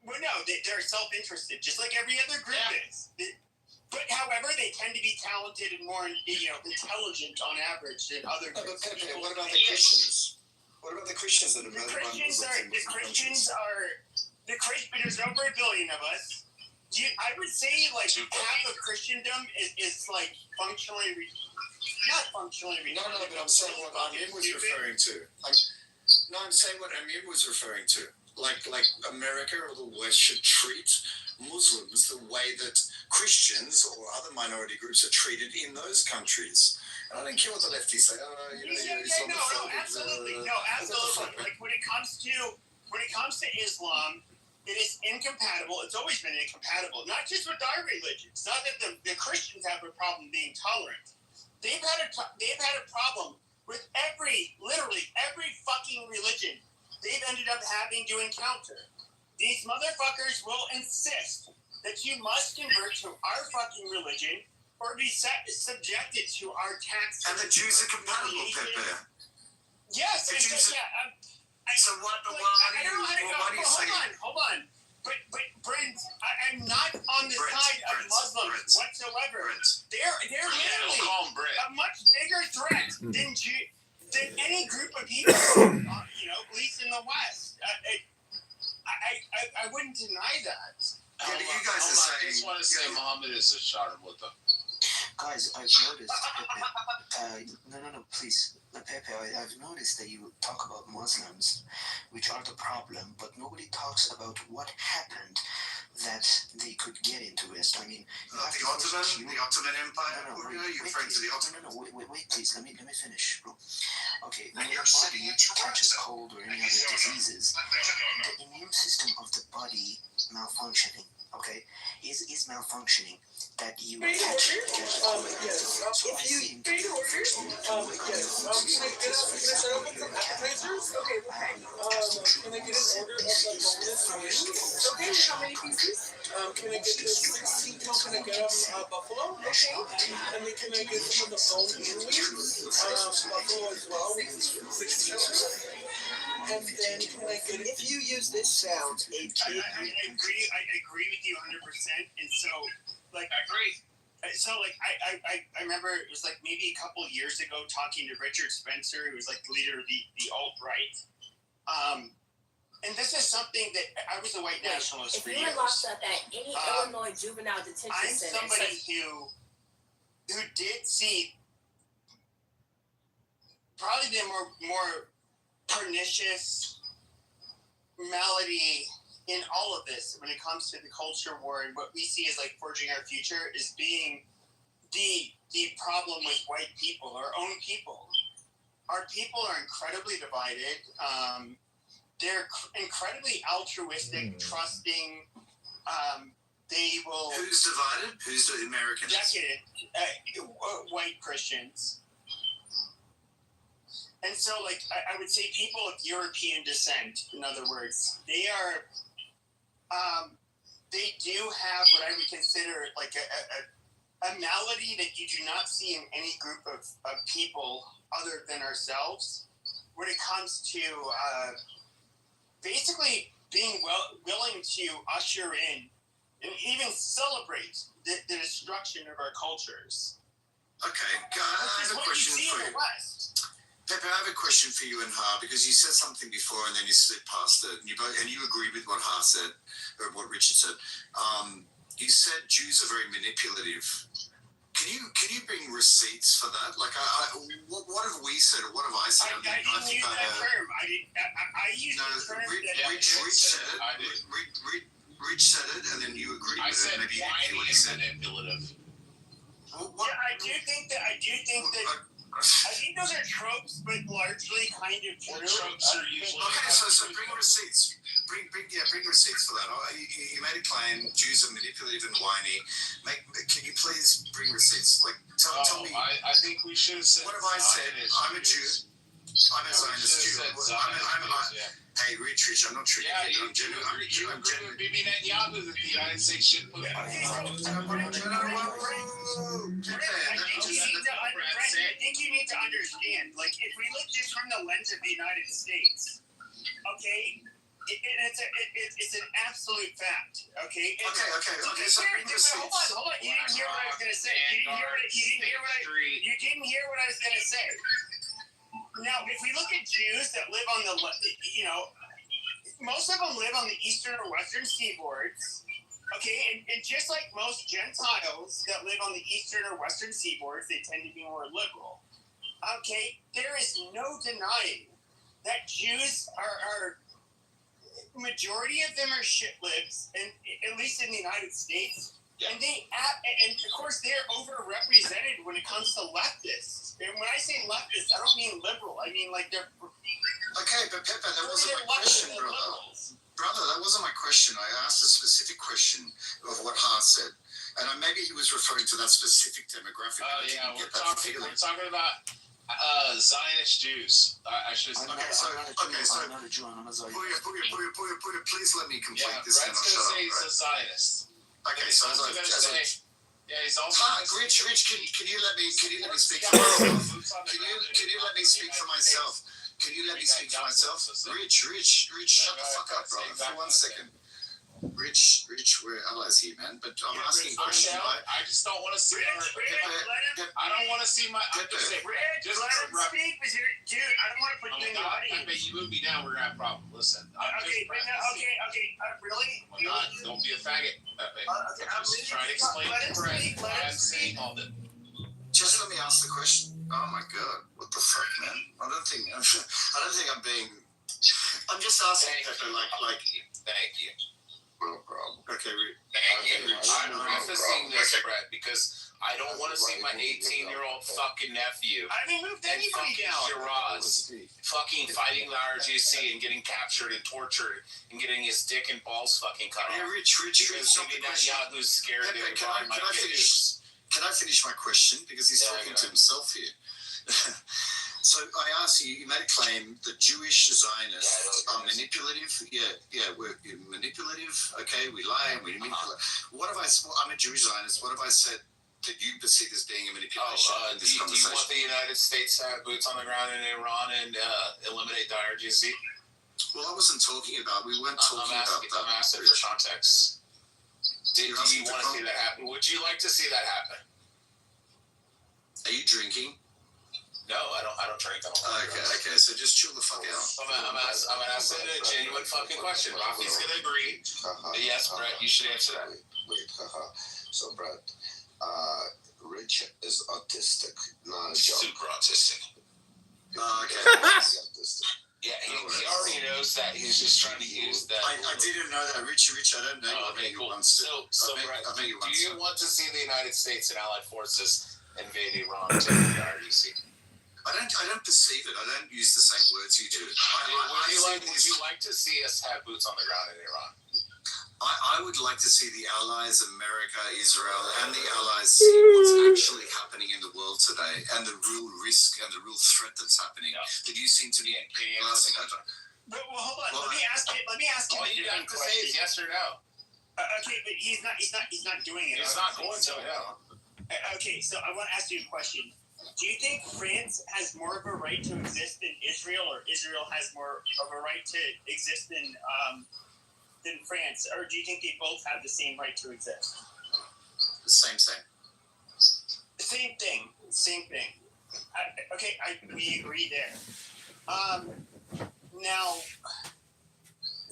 they're self-interested, just like every other group is. But however, they tend to be talented and more, intelligent on average than other No, but groups. Pepe, what about the Christians? What about the Christians that are murdered by Muslims in Muslim countries? There's over 1 billion of us. I would say like half of Christendom is like functionally, not functionally. No, but I'm saying what Amir was referring to. I'm saying what Amir was referring to. Like America or the West should treat Muslims the way that Christians or other minority groups are treated in those countries. And I don't care what the lefties say. Absolutely. Like when it comes to Islam, it is incompatible. It's always been incompatible. Not just with our religion. It's not that the Christians have a problem being tolerant. They've had a problem with literally every fucking religion they've ended up having to encounter. These motherfuckers will insist that you must convert to our fucking religion or be subjected to our tax. And the Jews are compatible, Pepe. Yes, the Jews are, so what? Hold on. But Brent, I'm not on the side of Muslims whatsoever. They're literally a much bigger threat than any group of people, at least in the West. I wouldn't deny that. Yeah, but you guys are saying. I just want to say Muhammad is a shot with them. Guys, I've noticed, Pepe, no, please, Pepe, I've noticed that you talk about Muslims, which are the problem, but nobody talks about what happened that they could get into West. I mean, the Ottoman Empire. Are you referring to the Ottoman? No, wait, please, let me finish, bro. Okay, when your body catches cold or any other diseases, the immune system of the body malfunctioning. Okay, is malfunctioning that you catch it. So I think first you need to work on your immune system. Can I get an order of the boneless wings? Okay, how many pieces? Can I get the 16 pound? Can I get buffalo? Okay. And then can I get some of the bone-in wings? Buffalo as well, 16. And then can I get? If you use this sound, I agree with you 100%. And so, like, I agree. So, like, I remember it was like maybe a couple of years ago talking to Richard Spencer, who was like the leader of the alt-right. And this is something that I was a white nationalist for years. If you were locked up at any Illinois juvenile detention center, I'm somebody who did see probably the more pernicious malady in all of this when it comes to the culture war, and what we see as like forging our future is being the problem with white people, our own people. Our people are incredibly divided. They're incredibly altruistic, trusting. They will. Who's divided? Who's the Americans? White Christians. And so, like, I would say people of European descent, in other words, they do have what I would consider like a malady that you do not see in any group of people other than ourselves when it comes to basically being willing to usher in and even celebrate the destruction of our cultures. Okay, I have a question for you. Pepe, I have a question for you and Ha, because you said something before and then you slid past it, and you agree with what Ha said, or what Richard said. You said Jews are very manipulative. Can you bring receipts for that? Like, what have we said, or what have I said? I didn't use that term. I used the term Rich said it. Rich said it, and then you agreed with it. Maybe you hear what he said. Manipulative. I do think that. I think those are tropes, but largely kind of true. Tropes are usually. Okay, so bring receipts. Bring receipts for that. You made a claim. Jews are manipulative and whiny. Can you please bring receipts? Like, tell me. I think we should have said. What have I said? I'm a Jew. I'm a Zionist Jew. Hey, Rich, I'm not treating you. I'm genuine. I'm genuine. Bibi Netanyahu that the United States should put. I think you need to understand, like, if we look just from the lens of the United States, okay, It's an absolute fact. Okay. Okay. So hold on. You didn't hear what I was gonna say. You didn't hear what I was gonna say. Now, if we look at Jews that live on the, most of them live on the eastern or western seaboards. Okay, and just like most Gentiles that live on the eastern or western seaboards, they tend to be more liberal. Okay, there is no denying that Jews are majority of them are shit libs, and at least in the United States. Yeah. And and of course they're overrepresented when it comes to leftists. And when I say leftists, I don't mean liberal. I mean like they're. Okay, but Pepe, that wasn't my question, brother. Brother, that wasn't my question. I asked a specific question of what Hart said, and maybe he was referring to that specific demographic. We're talking about Zionist Jews. I should. I'm not a Jew. I'm a Zionist. Please let me complete this. Brett's going to say he's a Zionist. Okay, so he's also. Rich, can you let me speak for myself? Can you let me speak for myself? Can you let me speak for myself? Rich, shut the fuck up, bro. For 1 second. Rich, we're allies here, man. But I'm asking a question. I just don't want to see I don't want to see my. Just let him speak, dude. I don't want to put you in the audience. I bet you move me down, we're gonna have a problem. Listen. Okay. Really? I'm not. Don't be a faggot, Pepe. I'm just trying to explain why I'm saying all that. Just let me ask the question. Oh my god, what the fuck, man? I don't think I'm being. I'm just asking Pepe, like. Thank you. No problem. Okay, I'm prefacing this, Brett, because I don't want to see my 18-year-old fucking nephew. I haven't moved anybody down. Shiraz fucking fighting the RGC and getting captured and tortured and getting his dick and balls fucking cut off. Yeah, Rich. Because Netanyahu's scared Pepe, can I finish my question? Because he's talking to himself here. So I asked you made a claim that Jewish Zionists are manipulative. We're manipulative. Okay, we lie and we manipulate. What have I'm a Jewish Zionist. What have I said that you perceive as being a manipulation in this conversation? Do you want the United States to have boots on the ground in Iran and eliminate the IRGC? Well, I wasn't talking about. We weren't talking about that. I'm asking for context. Do you want to see that happen? Would you like to see that happen? Are you drinking? No, I don't drink. Okay. So just chill the fuck out. I'm asking a genuine fucking question. Rafi's gonna agree. Yes, Brett, you should answer that. Wait. So Brett, Rich is autistic, not a joke. Super autistic. Okay. Yeah, he already knows that. He's just trying to use that. I didn't know that. Rich, I don't know. Okay, cool. So Brett, do you want to see the United States and Allied forces invade Iran to the RDC? I don't perceive it. I don't use the same words you do. Would you like to see us have boots on the ground in Iran? I would like to see the Allies, America, Israel, and the Allies see what's actually happening in the world today and the real risk and the real threat that's happening that you seem to be glassing over. Well, hold on. Let me ask you. All you have to say is yes or no. Okay, but he's not doing it. He's not going to. No. Okay, so I want to ask you a question. Do you think France has more of a right to exist than Israel, or Israel has more of a right to exist than France, or do you think they both have the same right to exist? The same. Same thing. We agree there. Now,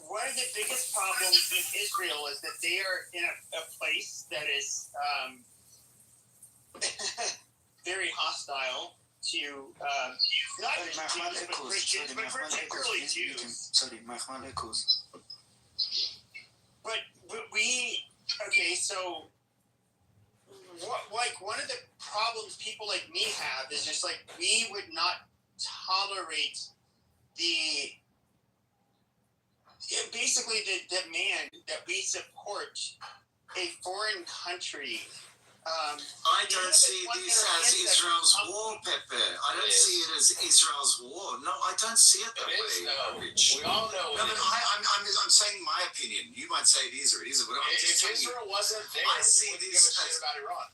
one of the biggest problems with Israel is that they are in a place that is very hostile to not just Jews, but Christians, but particularly Jews. But so one of the problems people like me have is just like we would not tolerate basically the demand that we support a foreign country. I don't see this as Israel's war, Pepe. I don't see it as Israel's war. No, I don't see it that way, Rich. We all know. No, but I'm saying my opinion. You might say it is or it isn't. But if Israel wasn't there, I see we wouldn't give a shit about Iran.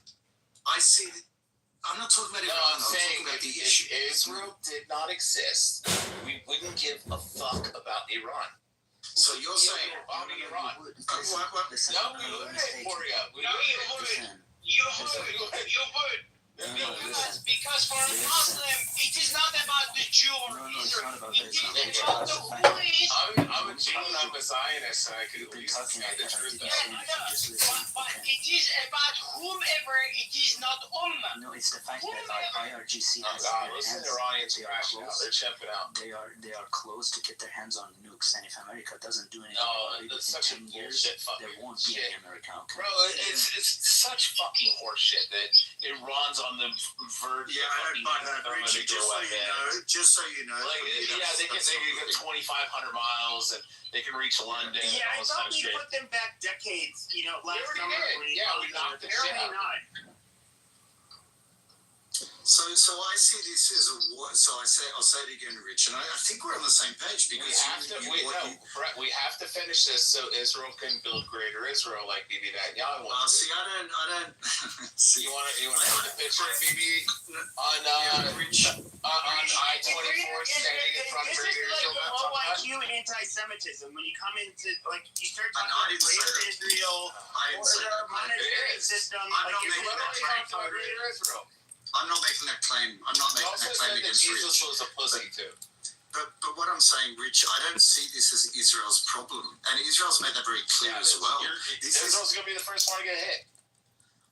I'm not talking about Iran. I'm saying about the issue. Israel did not exist, we wouldn't give a fuck about Iran. So you're saying bombing Iran? what? No, we would, Korea. We No, you would. You would. Because for a Muslim, it is not about the Jew or Israel. It is about the police. I'm a Zionist, and I could at least say the truth. But it is about whomever, it is not Ummah. No, it's the fact that IRGC Oh has God, their listen hands. to Iranians They are crashing out. close. They're chimping out. They are close to get their hands on nukes, and if America doesn't do anything Oh, about it, that's in such a 10 years, bullshit fucking there won't be shit. any America. Okay? Bro, it's such fucking horseshit that Iran's on the verge Yeah, I don't buy that, Richie. Just so you know. Like, yeah, they can go 2,500 miles and they can reach London. Yeah, and I all this thought kind of we shit. put them back decades, last already summer. did. Yeah, we knocked the shit out. Apparently not. So I see this as a war. So I'll say it again, Rich, and I think we're on the same page because Brett, we have to finish this so Israel can build greater Israel like Bibi Netanyahu wants. See, I don't. See, you want to take a picture of Bibi on I-24 standing in front of This is greater like Israel? the low IQ anti-Semitism when you come into you start talking about greater Israel or their monetary system. I'm not making that claim. I'm not making that claim against Jesus Rich. was a pussy too. But what I'm saying, Rich, I don't see this as Israel's problem, and Israel's made that very clear as well. Israel's going to be the first one to get hit.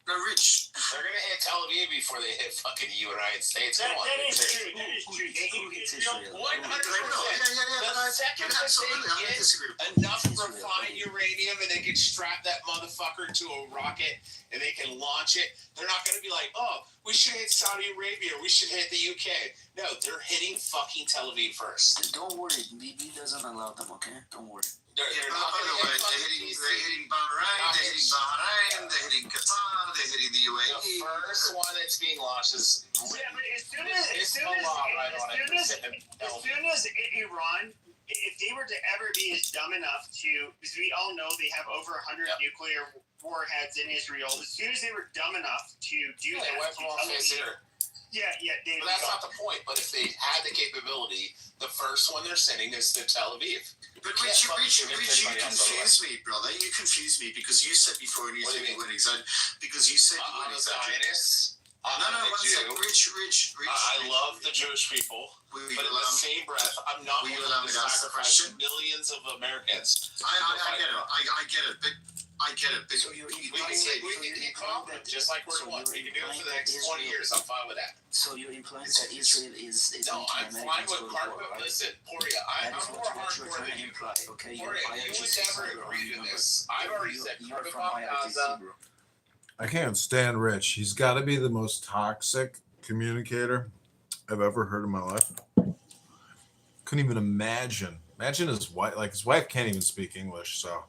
No, Rich. They're going to hit Tel Aviv before they hit fucking United States. That is true. That is true. Who hits Israel? 100%. The second that they get enough refined uranium and they can strap that motherfucker to a rocket and they can launch it, they're not going to be like, oh, we should hit Saudi Arabia, we should hit the UK. No, they're hitting fucking Tel Aviv first. Don't worry, BB doesn't allow them, okay? Don't worry. They're not By the way, they're hitting Bahrain, they're hitting Qatar, they're hitting the UAE. The first one that's being launched is but as soon as Iran, if they were to ever be as dumb enough to, because we all know they have over 100 nuclear warheads in Israel, as soon as they were dumb enough to do that, But that's not the point. But if they had the capability, the first one they're sending is to Tel Aviv. But Rich, you confuse me, brother. You confuse me because you said before in your weddings, because you said I'm a Zionist. Rich. I love the Jewish people, but in the same breath, I'm not willing to sacrifice millions of Americans. I get it, but I get it. But we can keep calm, just like we're doing. We can do it for the next 20 years. I'm fine with that. So you're implying that Israel is no, I'm fine with hardcore. Right? Listen, Poria, I'm more hardcore than you. Okay, Poria, you would never agree to this. I've already said Kitover, Gaza. I can't stand Rich. He's got to be the most toxic communicator I've ever heard in my life. Couldn't even imagine. Imagine his wife. Like, his wife can't even speak English, so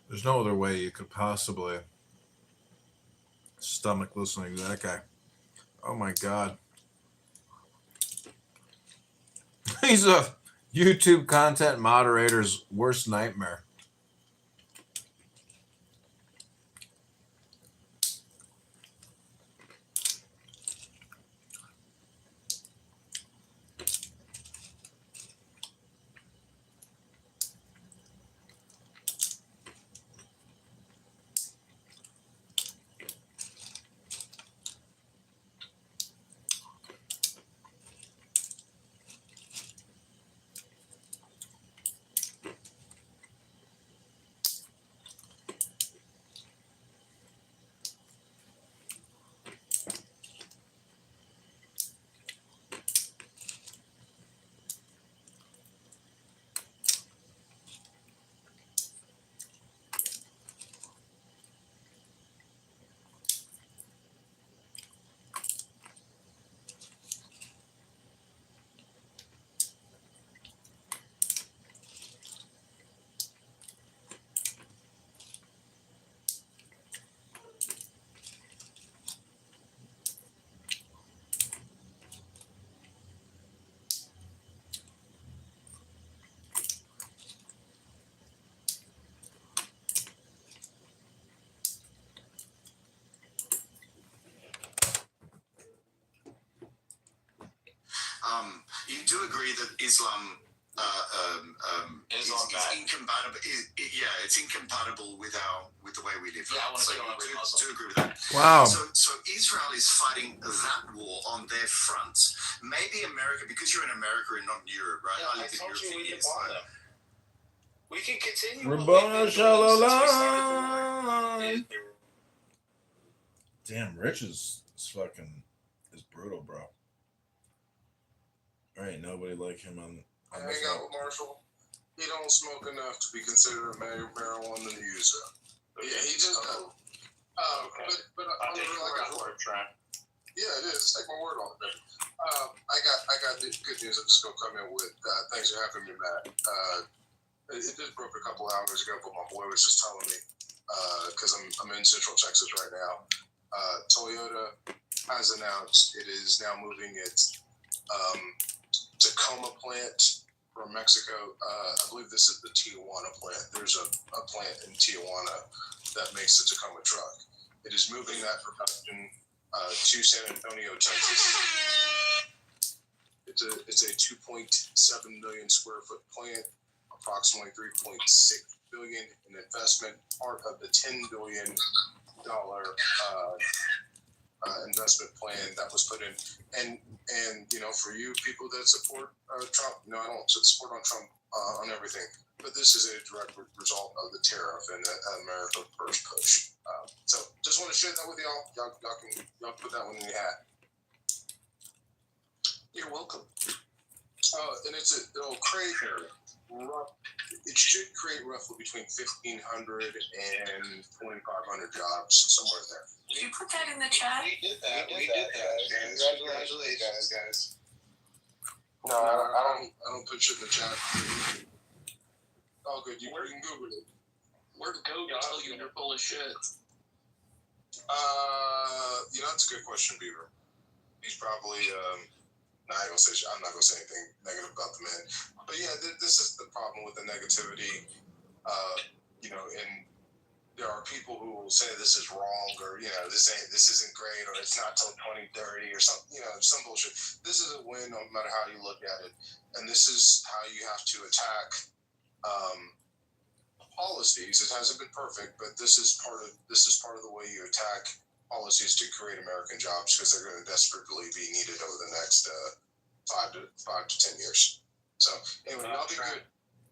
there's no other way you could possibly stomach listening to that guy. Oh my God. He's a YouTube content moderator's worst nightmare. You do agree that Islam is incompatible. It's incompatible with the way we live. Yeah, I want to do agree with that. Wow. So Israel is fighting that war on their front. Maybe America, because you're in America and not in Europe, right? Yeah, I lived in Europe for years. We can continue. Rabbona Shalom. Damn, Rich is fucking is brutal, bro. There ain't nobody like him on I hang out with Marshall. He don't smoke enough to be considered a marijuana user. Yeah, he just doesn't. But on the real, yeah, it is. Take my word on it, baby. I got good news. I'm just gonna come in with. Thanks for having me, Matt. It just broke a couple hours ago, but my boy was just telling me because I'm in Central Texas right now. Toyota has announced it is now moving its Tacoma plant from Mexico. I believe this is the Tijuana plant. There's a plant in Tijuana that makes the Tacoma truck. It is moving that production to San Antonio, Texas. It's a 2.7 million square foot plant, approximately 3.6 billion in investment, part of the $10 billion investment plan that was put in. And for you people that support Trump, I don't support on Trump on everything, but this is a direct result of the tariff and the America First push. So just want to share that with y'all. Y'all can put that one in your hat. You're welcome. And it'll create it should create roughly between 1,500 and 2,500 jobs, somewhere there. Did you put that in the chat? We did that. Congratulations, guys. No, I don't put shit in the chat. Oh, good. You can Google it. Where'd it go? Tell you you're full of shit. That's a good question, Beaver. He's probably I'm not gonna say anything negative about the man. But yeah, this is the problem with the negativity. And there are people who will say this is wrong, or this isn't great, or it's not till 2030 or something. Some bullshit. This is a win, no matter how you look at it, and this is how you have to attack policies. It hasn't been perfect, but this is part of the way you attack policies to create American jobs, because they're going to desperately be needed over the next 5 to 10 years. So anyway, y'all be good.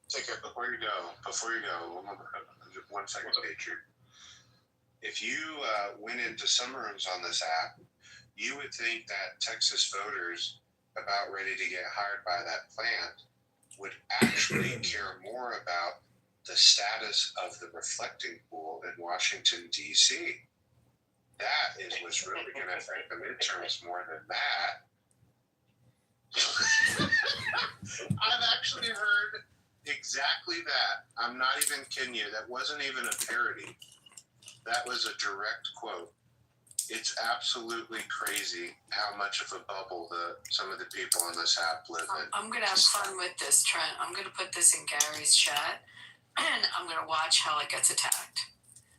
Take care. Before you go, one second, Patriot. If you went into some rooms on this app, you would think that Texas voters about ready to get hired by that plant would actually care more about the status of the reflecting pool in Washington, D.C. That is what's really going to affect the midterms more than that. I've actually heard exactly that. I'm not even kidding you. That wasn't even a parody. That was a direct quote. It's absolutely crazy how much of a bubble some of the people on this app live in. I'm going to have fun with this, Trent. I'm going to put this in Gary's chat, and I'm going to watch how it gets attacked.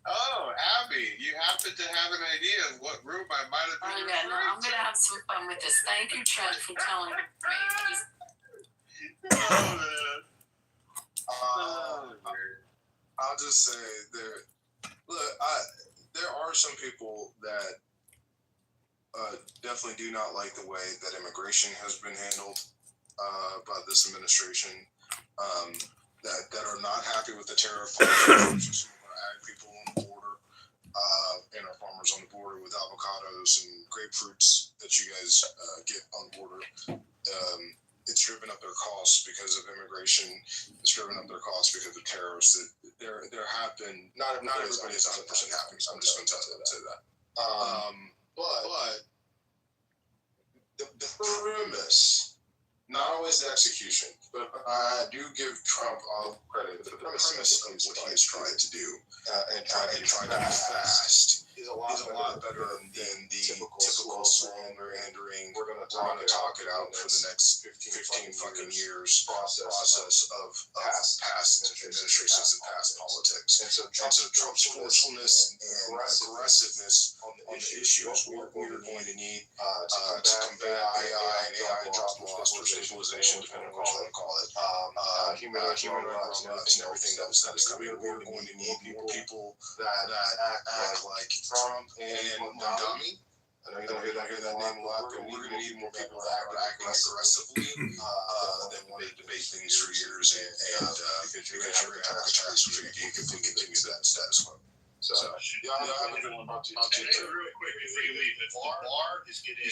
Oh, Abby, you happen to have an idea of what room I might have been referring to. I'm going to have some fun with this. Thank you, Trent, for telling me. I'll just say there are some people that definitely do not like the way that immigration has been handled by this administration. That are not happy with the tariff policies. Ag people on the border and our farmers on the border with avocados and grapefruits that you guys get on the border. It's driven up their costs because of immigration. It's driven up their costs because of tariffs. There have been not everybody is 100% happy. So I'm just going to say that. But the premise, not always the execution, but I do give Trump all credit. The premise of what he is trying to do and trying to be fast is a lot better than the typical surrendering. We're going to talk it out for the next 15 fucking years process of past administrations and past politics. And so Trump's forcefulness and aggressiveness issues, we are going to need to combat AI and AI job loss or stabilization, depending on what you want to call it. Human rights and everything that is coming. We are going to need more people that act like Trump and Mondami. I know you don't hear that name a lot, but we're going to need more people that act less aggressively than want to debate things for years and because you're going to have a catastrophe if we continue that status quo. So, yeah, I have a good one. Real quick before you leave, if the bar is getting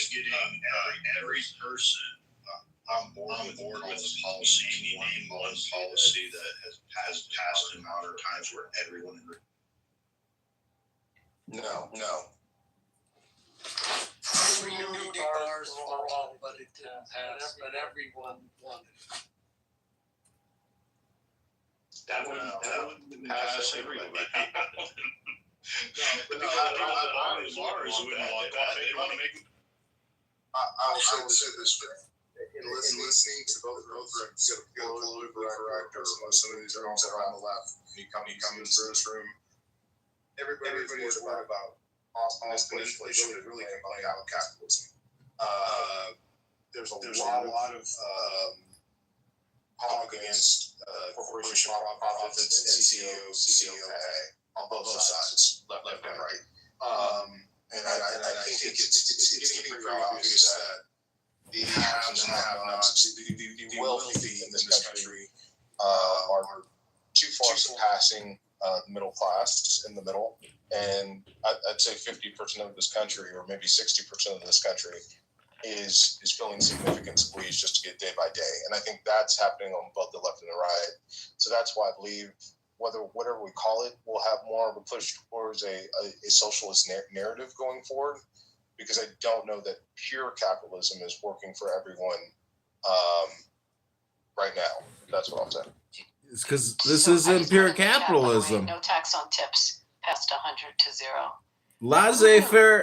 every person on board with a policy, and you name one policy that has passed in modern times where everyone agrees. No. We knew the bars for all, but it didn't pass, but everyone wanted it. That wouldn't pass everybody. Bars wouldn't want that. They'd want to make them. I will say this way. In listening to both get a political director or some of these rooms that are on the left, you come into this room, everybody is worried about inflation is really coming out of capitalism. There's a lot of talk against corporation profits and CEO pay on both sides, left and right. And I think it's getting very obvious that the haves and have-nots, the wealthy in this country, are too far surpassing the middle class in the middle. And I'd say 50% of this country, or maybe 60% of this country, is feeling significant squeeze just to get day by day. And I think that's happening on both the left and the right. So that's why I believe whatever we call it, we'll have more of a push towards a socialist narrative going forward, because I don't know that pure capitalism is working for everyone right now. That's what I'm saying. It's because this isn't pure capitalism. No tax on tips past 100 to 0.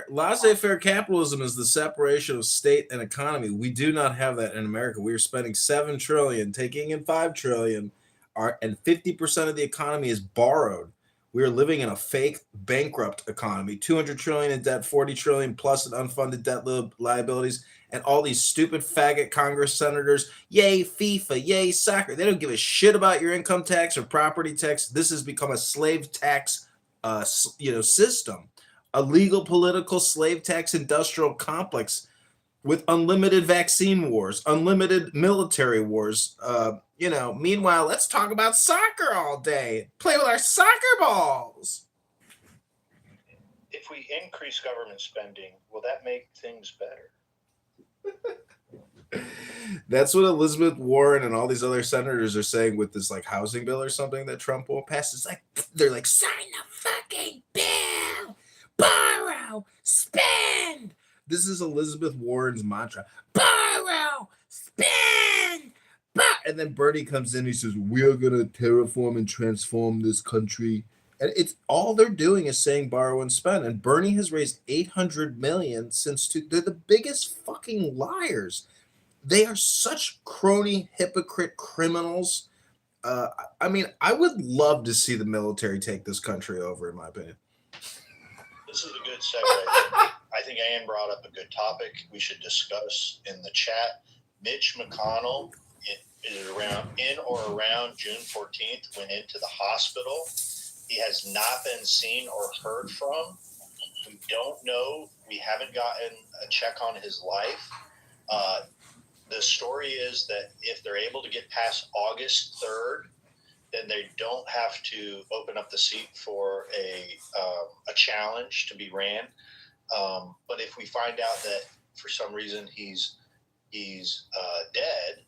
Laissez-faire capitalism is the separation of state and economy. We do not have that in America. We are spending $7 trillion, taking in $5 trillion, and 50% of the economy is borrowed. We are living in a fake bankrupt economy. $200 trillion in debt, $40 trillion plus in unfunded debt liabilities, and all these stupid faggot Congress senators. Yay FIFA, yay soccer. They don't give a shit about your income tax or property tax. This has become a slave tax, system. A legal political slave tax industrial complex with unlimited vaccine wars, unlimited military wars. Meanwhile, let's talk about soccer all day. Play with our soccer balls. If we increase government spending, will that make things better? That's what Elizabeth Warren and all these other senators are saying with this housing bill or something that Trump won't pass. It's they're sign the fucking bill. Borrow, spend. This is Elizabeth Warren's mantra. Borrow, spend, and then Bernie comes in. He says, "We're gonna terraform and transform this country." And it's all they're doing is saying borrow and spend. And Bernie has raised $800 million they're the biggest fucking liars. They are such crony, hypocrite criminals. I would love to see the military take this country over, in my opinion. This is a good segue. I think Ann brought up a good topic we should discuss in the chat. Mitch McConnell is in or around June 14th went into the hospital. He has not been seen or heard from. We don't know. We haven't gotten a check on his life. The story is that if they're able to get past August 3rd, then they don't have to open up the seat for a challenge to be ran. But if we find out that for some reason he's dead,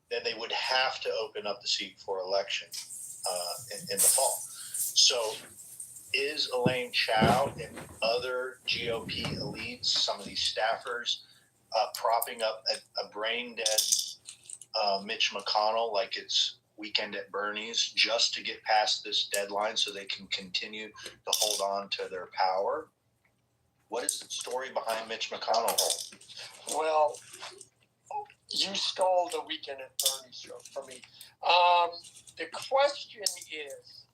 then they would have to open up the seat for election in the fall. So is Elaine Chao and other GOP elites, some of these staffers, propping up a brain-dead Mitch McConnell like it's Weekend at Bernie's just to get past this deadline so they can continue to hold on to their power? What is the story behind Mitch McConnell? Well, you stole the Weekend at Bernie's show from me. The question is,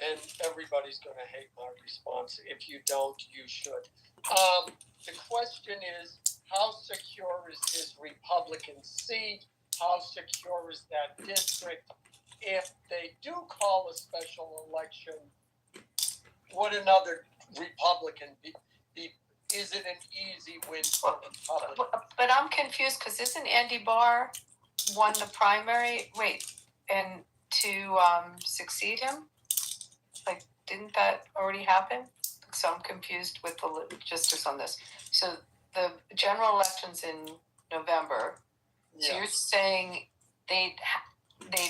and everybody's going to hate my response. If you don't, you should. The question is, how secure is his Republican seat? How secure is that district? If they do call a special election, would another Republican be is it an easy win for Republicans? But I'm confused because isn't Andy Barr won the primary? Wait, and to succeed him? Like, didn't that already happen? So I'm confused with the logistics on this. So the general election's in November. Yeah. So you're saying they'd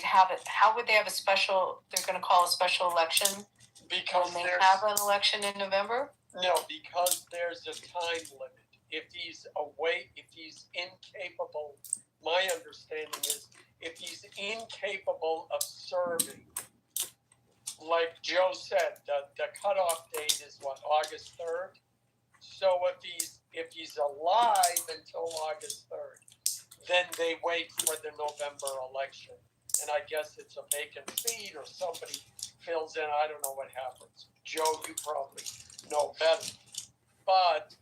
have it. How would they have a special? They're going to call a special election Because when they have an election in November. No, because there's a time limit. If he's away, if he's incapable, my understanding is if he's incapable of serving, like Joe said, the cutoff date is what, August 3rd? So if he's alive until August 3rd, then they wait for the November election. And I guess it's a vacant seat or somebody fills in. I don't know what happens. Joe, you probably know better. But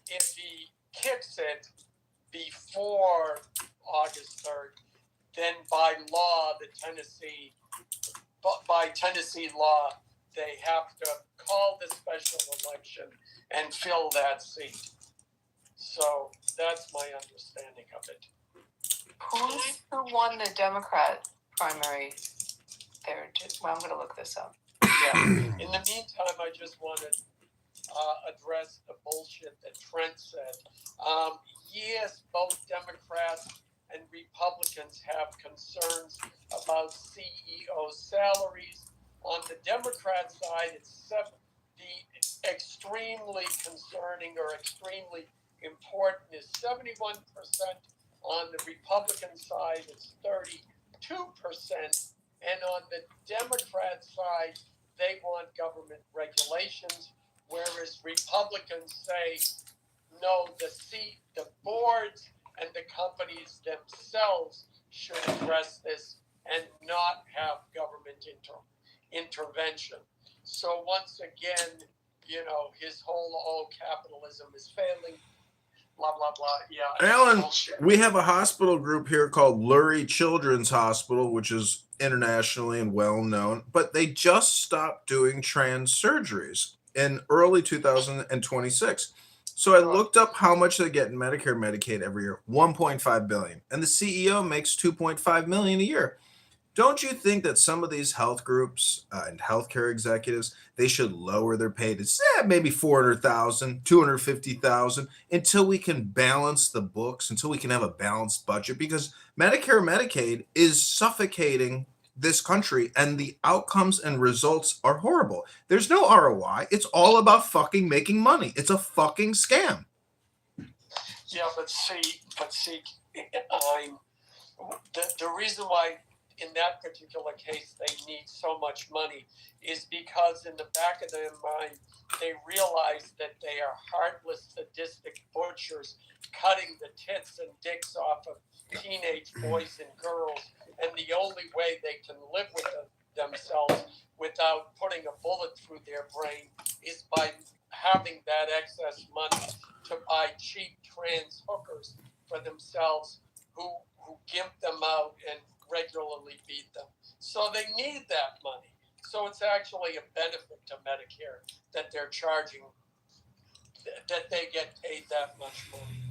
if he kicks it before August 3rd, then by Tennessee law, they have to call the special election and fill that seat. So that's my understanding of it. Who won the Democrat primary there? Well, I'm going to look this up. Yeah. In the meantime, I just want to address the bullshit that Trent said. Yes, both Democrats and Republicans have concerns about CEO salaries. On the Democrat side, it's the extremely concerning or extremely important is 71%. On the Republican side, it's 32%. And on the Democrat side, they want government regulations, whereas Republicans say, no, the boards and the companies themselves should address this and not have government intervention. So once again, his whole capitalism is failing. Blah, blah, blah. Yeah. Alan, we have a hospital group here called Lurie Children's Hospital, which is internationally and well known, but they just stopped doing trans surgeries in early 2026. So I looked up how much they get in Medicare and Medicaid every year, $1.5 billion, and the CEO makes $2.5 million a year. Don't you think that some of these health groups and healthcare executives, they should lower their pay to maybe $400,000, $250,000 until we can balance the books, until we can have a balanced budget? Because Medicare and Medicaid is suffocating this country, and the outcomes and results are horrible. There's no ROI. It's all about fucking making money. It's a fucking scam. Yeah, but see, the reason why in that particular case they need so much money is because in the back of their mind they realize that they are heartless, sadistic butchers cutting the tits and dicks off of teenage boys and girls, and the only way they can live with themselves without putting a bullet through their brain is by having that excess money to buy cheap trans hookers for themselves who gimp them out and regularly beat them. So they need that money. So it's actually a benefit to Medicare that they're charging, that they get paid that much money.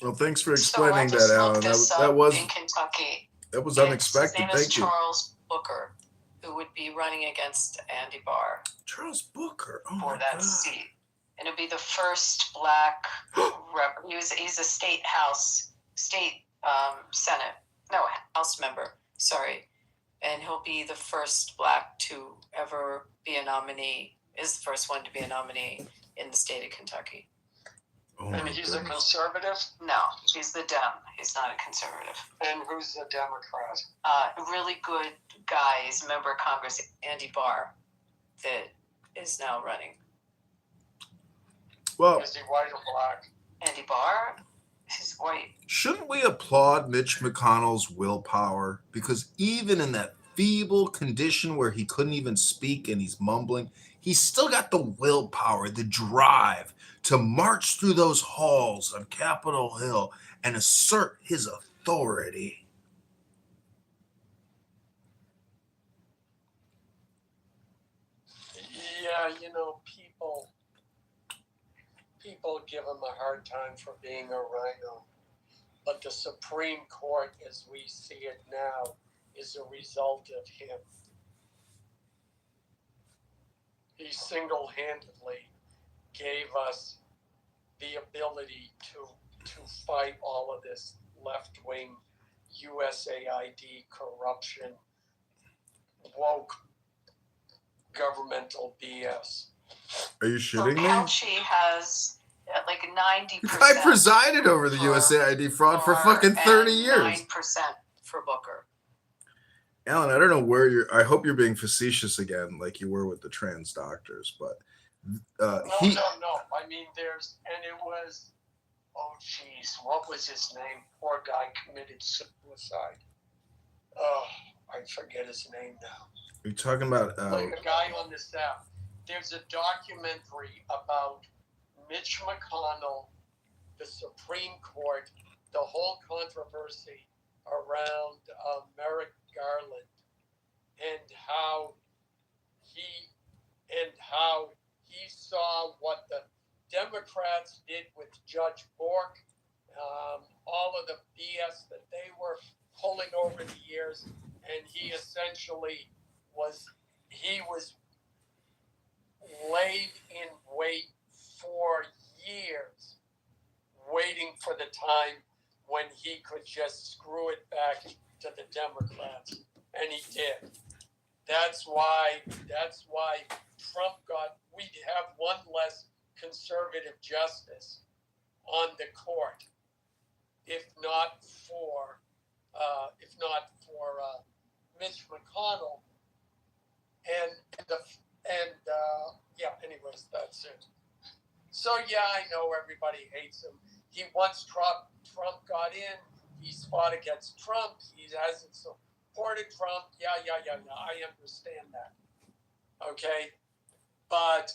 Well, thanks for explaining that, Alan. That was in Kentucky. That was unexpected. His name Thank is you. Charles Booker, who would be running against Andy Barr. Charles Booker. Oh for my that God. seat. And it'll be the first black he's a House member, sorry. And he'll be the first black to ever be a nominee, is the first one to be a nominee in the state of Kentucky. Oh And he's a conservative? No, he's the Dem. He's not a conservative. And who's the Democrat? A really good guy. He's a member of Congress, Andy Barr, that is now running. Well, is he white or black? Andy Barr? He's white. Shouldn't we applaud Mitch McConnell's willpower? Because even in that feeble condition where he couldn't even speak and he's mumbling, He's still got the willpower, the drive to march through those halls on Capitol Hill and assert his authority. Yeah, people give him a hard time for being a rhino, but the Supreme Court, as we see it now, is a result of him. He single-handedly gave us the ability to fight all of this left-wing USAID corruption, woke governmental BS. Are you shitting me? Fauci has like 90%. I presided over the USAID fraud for fucking 30 years. 9% for Booker. Alan, I don't know where I hope you're being facetious again, like you were with the trans doctors, but No. I mean, it was, oh geez, what was his name? Poor guy committed suicide. Oh, I forget his name now. Are you talking about Like a guy on this app. There's a documentary about Mitch McConnell, the Supreme Court, the whole controversy around Merrick Garland, and how he saw what the Democrats did with Judge Bork, all of the BS that they were pulling over the years, and he essentially was laid in wait for years, waiting for the time when he could just screw it back to the Democrats, and he did. That's why Trump we'd have one less conservative justice on the court, if not for Mitch McConnell, anyways, that's it. So yeah, I know everybody hates him. Once Trump got in, he's fought against Trump. He hasn't supported Trump. Yeah. I understand that. Okay, but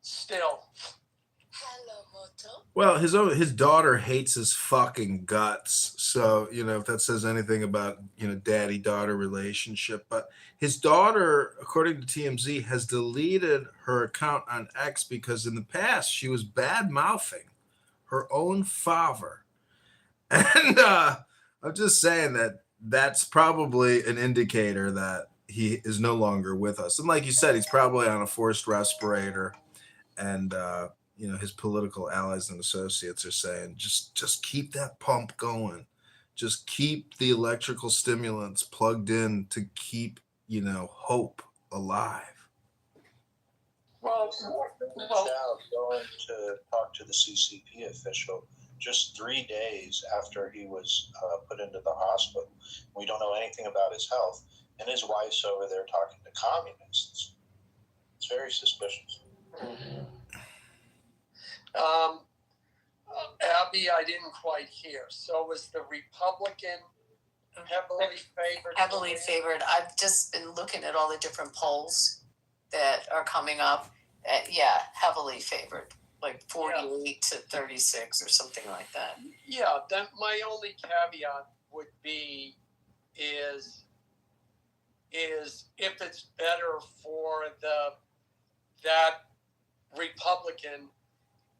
still. Hello, Moto. Well, his daughter hates his fucking guts. So, if that says anything about, daddy-daughter relationship. But his daughter, according to TMZ, has deleted her account on X because in the past she was bad-mouthing her own father. And I'm just saying that's probably an indicator that he is no longer with us. And like you said, he's probably on a forced respirator. And, his political allies and associates are saying, just keep that pump going. Just keep the electrical stimulants plugged in to keep, hope alive. Well, now going to talk to the CCP official just 3 days after he was put into the hospital. We don't know anything about his health, and his wife's over there talking to communists. It's very suspicious. Mm-hmm. Abby, I didn't quite hear. So was the Republican heavily favored? Heavily favored. I've just been looking at all the different polls that are coming up. Heavily favored, like 48 to 36 or something like that. Yeah, then my only caveat would be is if it's better for that Republican,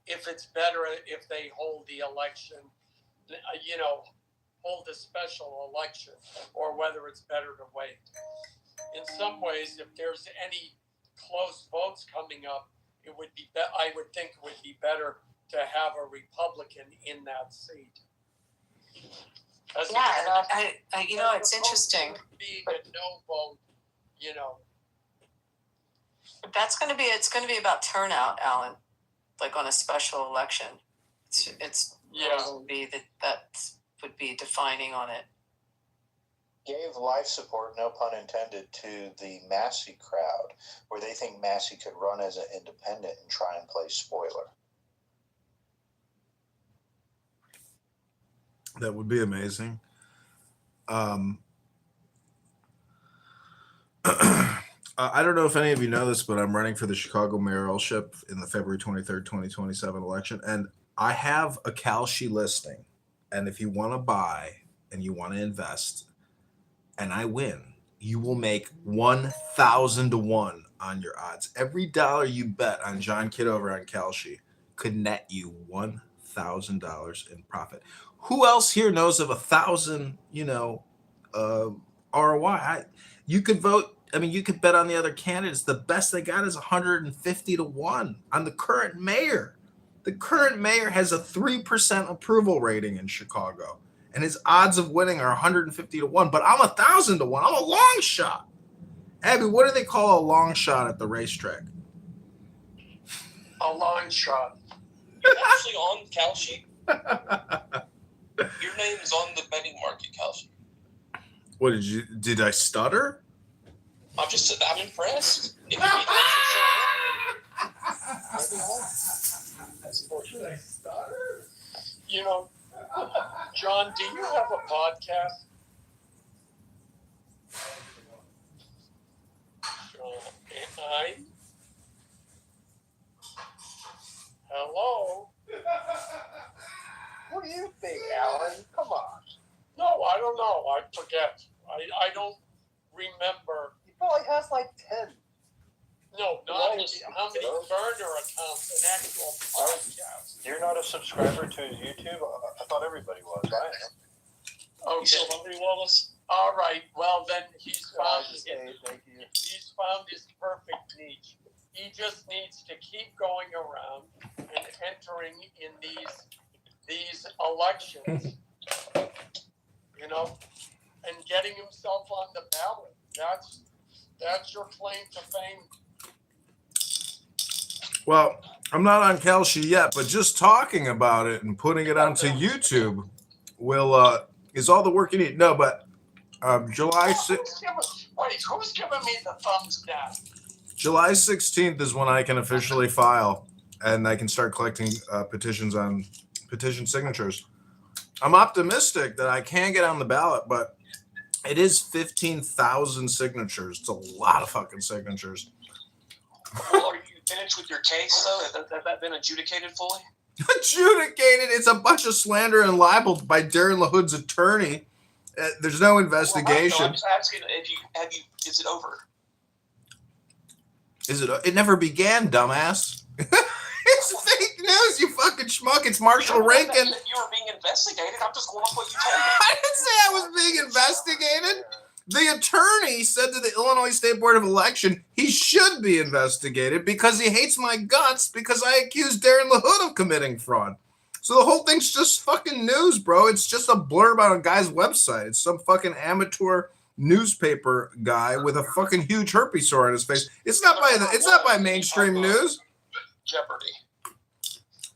if it's better if they hold the election, hold a special election, or whether it's better to wait. In some ways, if there's any close votes coming up, it would be. I would think it would be better to have a Republican in that seat. It's interesting. Being a no vote, It's going to be about turnout, Alan. Like on a special election, that would be defining on it. Gave life support, no pun intended, to the Massey crowd, where they think Massey could run as an independent and try and play spoiler. That would be amazing. I don't know if any of you know this, but I'm running for the Chicago mayoralship in the February 23rd, 2027 election. And I have a Kalshi listing. And if you want to buy and you want to invest and I win, you will make 1,000 to 1 on your odds. Every dollar you bet on John Kitover on Kalshi could net you $1,000 in profit. Who else here knows of 1,000, ROI? You could vote. I mean, you could bet on the other candidates. The best they got is 150 to 1 on the current mayor. The current mayor has a 3% approval rating in Chicago, and his odds of winning are 150 to 1. But I'm 1,000 to 1. I'm a long shot. Abby, what do they call a long shot at the racetrack? A long shot. You're actually on Kalshi. Your name's on the betting market, Kalshi. What did I stutter? I'm impressed. If you Did I stutter? John, do you have a podcast? Hello? What do you think, Alan? Come on. No, I don't know. I forget. I don't remember. He probably has like 10. No, not how many burner accounts and actual podcasts. You're not a subscriber to his YouTube? I thought everybody was. I am. Okay. You still hungry, Wallace? All right. Well, then he's found Thank you. he's found his perfect niche. He just needs to keep going around and entering in these elections, and getting himself on the ballot. That's your claim to fame. Well, I'm not on Kalshi yet, but just talking about it and putting it onto YouTube is all the work you need. No, but July 6th. Wait, who's giving me the thumbs down? July 16th is when I can officially file and I can start collecting petition signatures. I'm optimistic that I can get on the ballot, but it is 15,000 signatures. It's a lot of fucking signatures. Well, are you finished with your case, though? Has that been adjudicated fully? Adjudicated? It's a bunch of slander and libel by Darren LaHood's attorney. There's no investigation. I'm just asking, is it over? It never began, dumbass. It's fake news, you fucking schmuck. It's Marshall Rankin. You were being investigated. I'm just going off what you told me. I didn't say I was being investigated. The attorney said to the Illinois State Board of Election he should be investigated because he hates my guts because I accused Darren LaHood of committing fraud. So the whole thing's just fucking news, bro. It's just a blurb on a guy's website. It's some fucking amateur newspaper guy with a fucking huge herpes sore on his face. It's not by mainstream news. Jeopardy.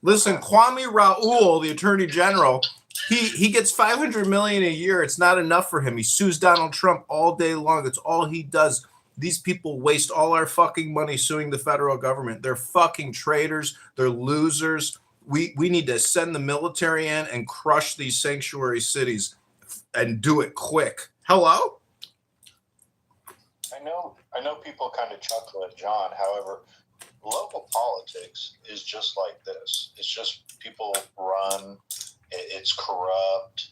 Listen, Kwame Raoul, the Attorney General, he gets $500 million a year. It's not enough for him. He sues Donald Trump all day long. That's all he does. These people waste all our fucking money suing the federal government. They're fucking traitors. They're losers. We need to send the military in and crush these sanctuary cities and do it quick. Hello? I know people kind of chuckle at John. However, local politics is just like this. It's just people run. It's corrupt.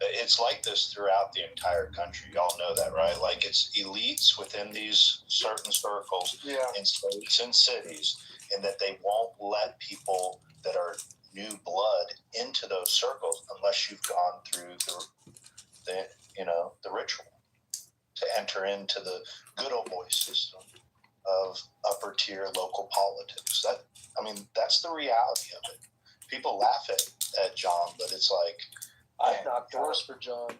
It's like this throughout the entire country. Y'all know that, right? Like it's elites within these certain circles in states and cities, and that they won't let people that are new blood into those circles unless you've gone through the ritual to enter into the good old boy system of upper tier local politics. That's the reality of it. People laugh at John, but it's like I've knocked doors for John.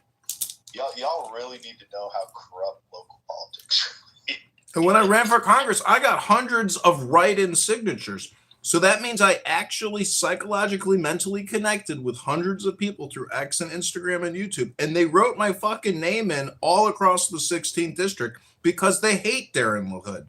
Y'all really need to know how corrupt local politics is. And when I ran for Congress, I got hundreds of write-in signatures. So that means I actually psychologically, mentally connected with hundreds of people through X and Instagram and YouTube. And they wrote my fucking name in all across the 16th district because they hate Darren LaHood.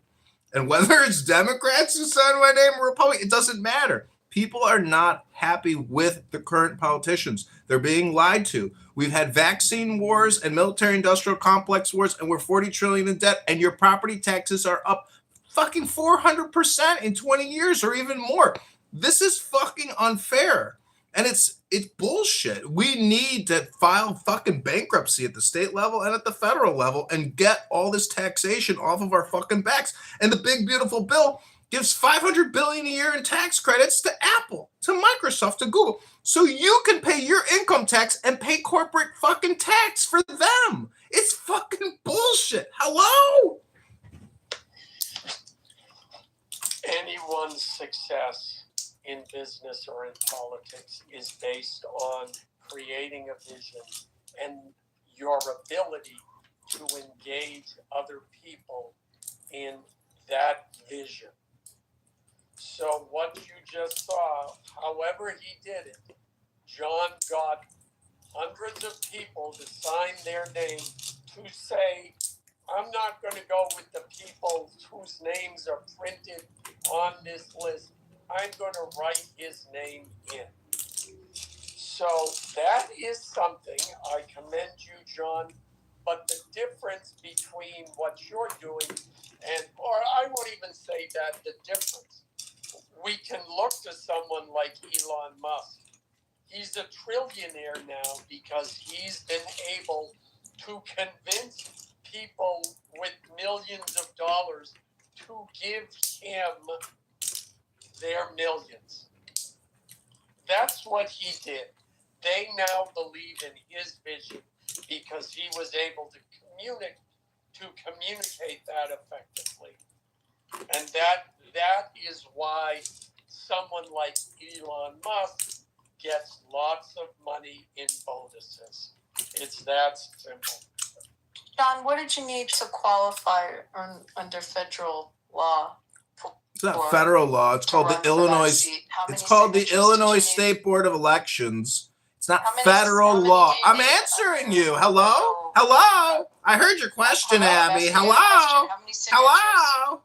And whether it's Democrats who sign my name or Republicans, it doesn't matter. People are not happy with the current politicians. They're being lied to. We've had vaccine wars and military-industrial complex wars, and we're 40 trillion in debt, and your property taxes are up fucking 400% in 20 years or even more. This is fucking unfair. And it's bullshit. We need to file fucking bankruptcy at the state level and at the federal level and get all this taxation off of our fucking backs. And the big beautiful bill gives $500 billion a year in tax credits to Apple, to Microsoft, to Google, so you can pay your income tax and pay corporate fucking tax for them. It's fucking bullshit. Hello? Anyone's success in business or in politics is based on creating a vision and your ability to engage other people in that vision. So what you just saw, however he did it, John got hundreds of people to sign their name to say, I'm not going to go with the people whose names are printed on this list. I'm going to write his name in. So that is something. I commend you, John. But the difference between what you're doing and, or I won't even say that, the difference. We can look to someone like Elon Musk. He's a trillionaire now because he's been able to convince people with millions of dollars to give him their millions. That's what he did. They now believe in his vision because he was able to communicate that effectively. And that is why someone like Elon Musk gets lots of money in bonuses. It's that simple. John, what did you need to qualify under federal law? It's not federal law. It's called the Illinois. It's called the Illinois State Board of Elections. It's not federal law. I'm answering you. Hello? Hello? I heard your question, Abby. Hello? Hello?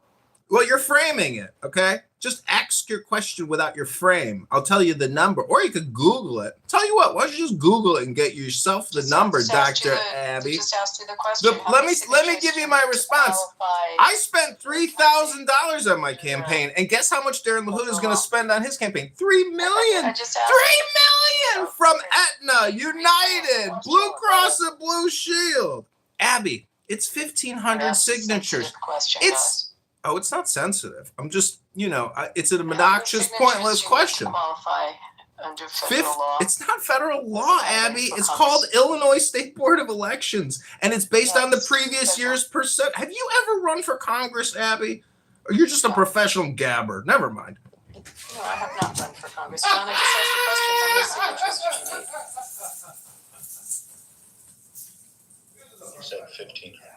Well, you're framing it, okay? Just ask your question without your frame. I'll tell you the number, or you could Google it. Tell you what, why don't you just Google it and get yourself the number, Dr. Abby? Just asked you the question. Let me give you my response. I spent $3,000 on my campaign, and guess how much Darren LaHood is going to spend on his campaign? $3 million. $3 million from Aetna, United, Blue Cross and Blue Shield. Abby, it's 1,500 signatures. It's not sensitive. I'm just, it's an obnoxious, pointless question. Under federal law. It's not federal law, Abby. It's called Illinois State Board of Elections, and it's based on the previous year's percent. Have you ever run for Congress, Abby? Or you're just a professional gabber? Never mind. No, I have not run for Congress. John, I just asked the question. How many signatures do you need? You said 1,500.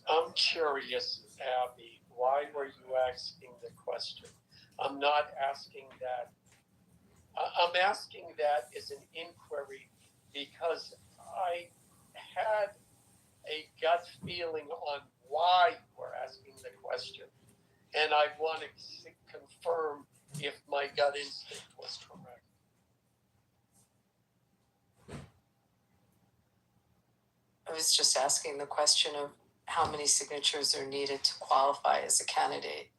I'm curious, Abby, why were you asking the question? I'm not asking that. I'm asking that as an inquiry because I had a gut feeling on why you were asking the question. And I want to confirm if my gut instinct was correct. I was just asking the question of how many signatures are needed to qualify as a candidate.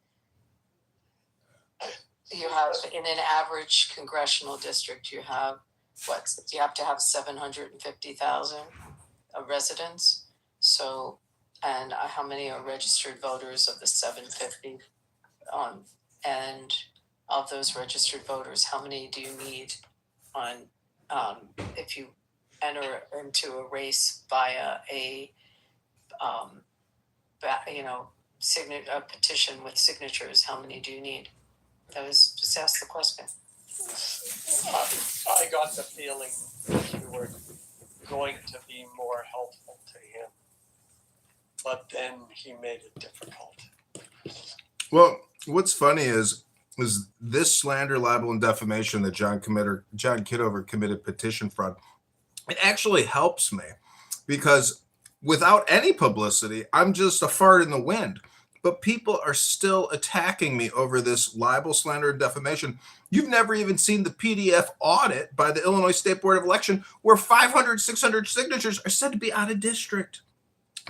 You have, in an average congressional district, you have you have to have 750,000 residents. So, and how many are registered voters of the 750? And of those registered voters, how many do you need if you enter into a race via a petition with signatures? How many do you need? That was just ask the question. I got the feeling that you were going to be more helpful to him, but then he made it difficult. Well, what's funny is this slander, libel, and defamation that John Kitover committed petition fraud. It actually helps me because without any publicity, I'm just a fart in the wind. but people are still attacking me over this libel, slander, and defamation. You've never even seen the PDF audit by the Illinois State Board of Election where 500, 600 signatures are said to be out of district.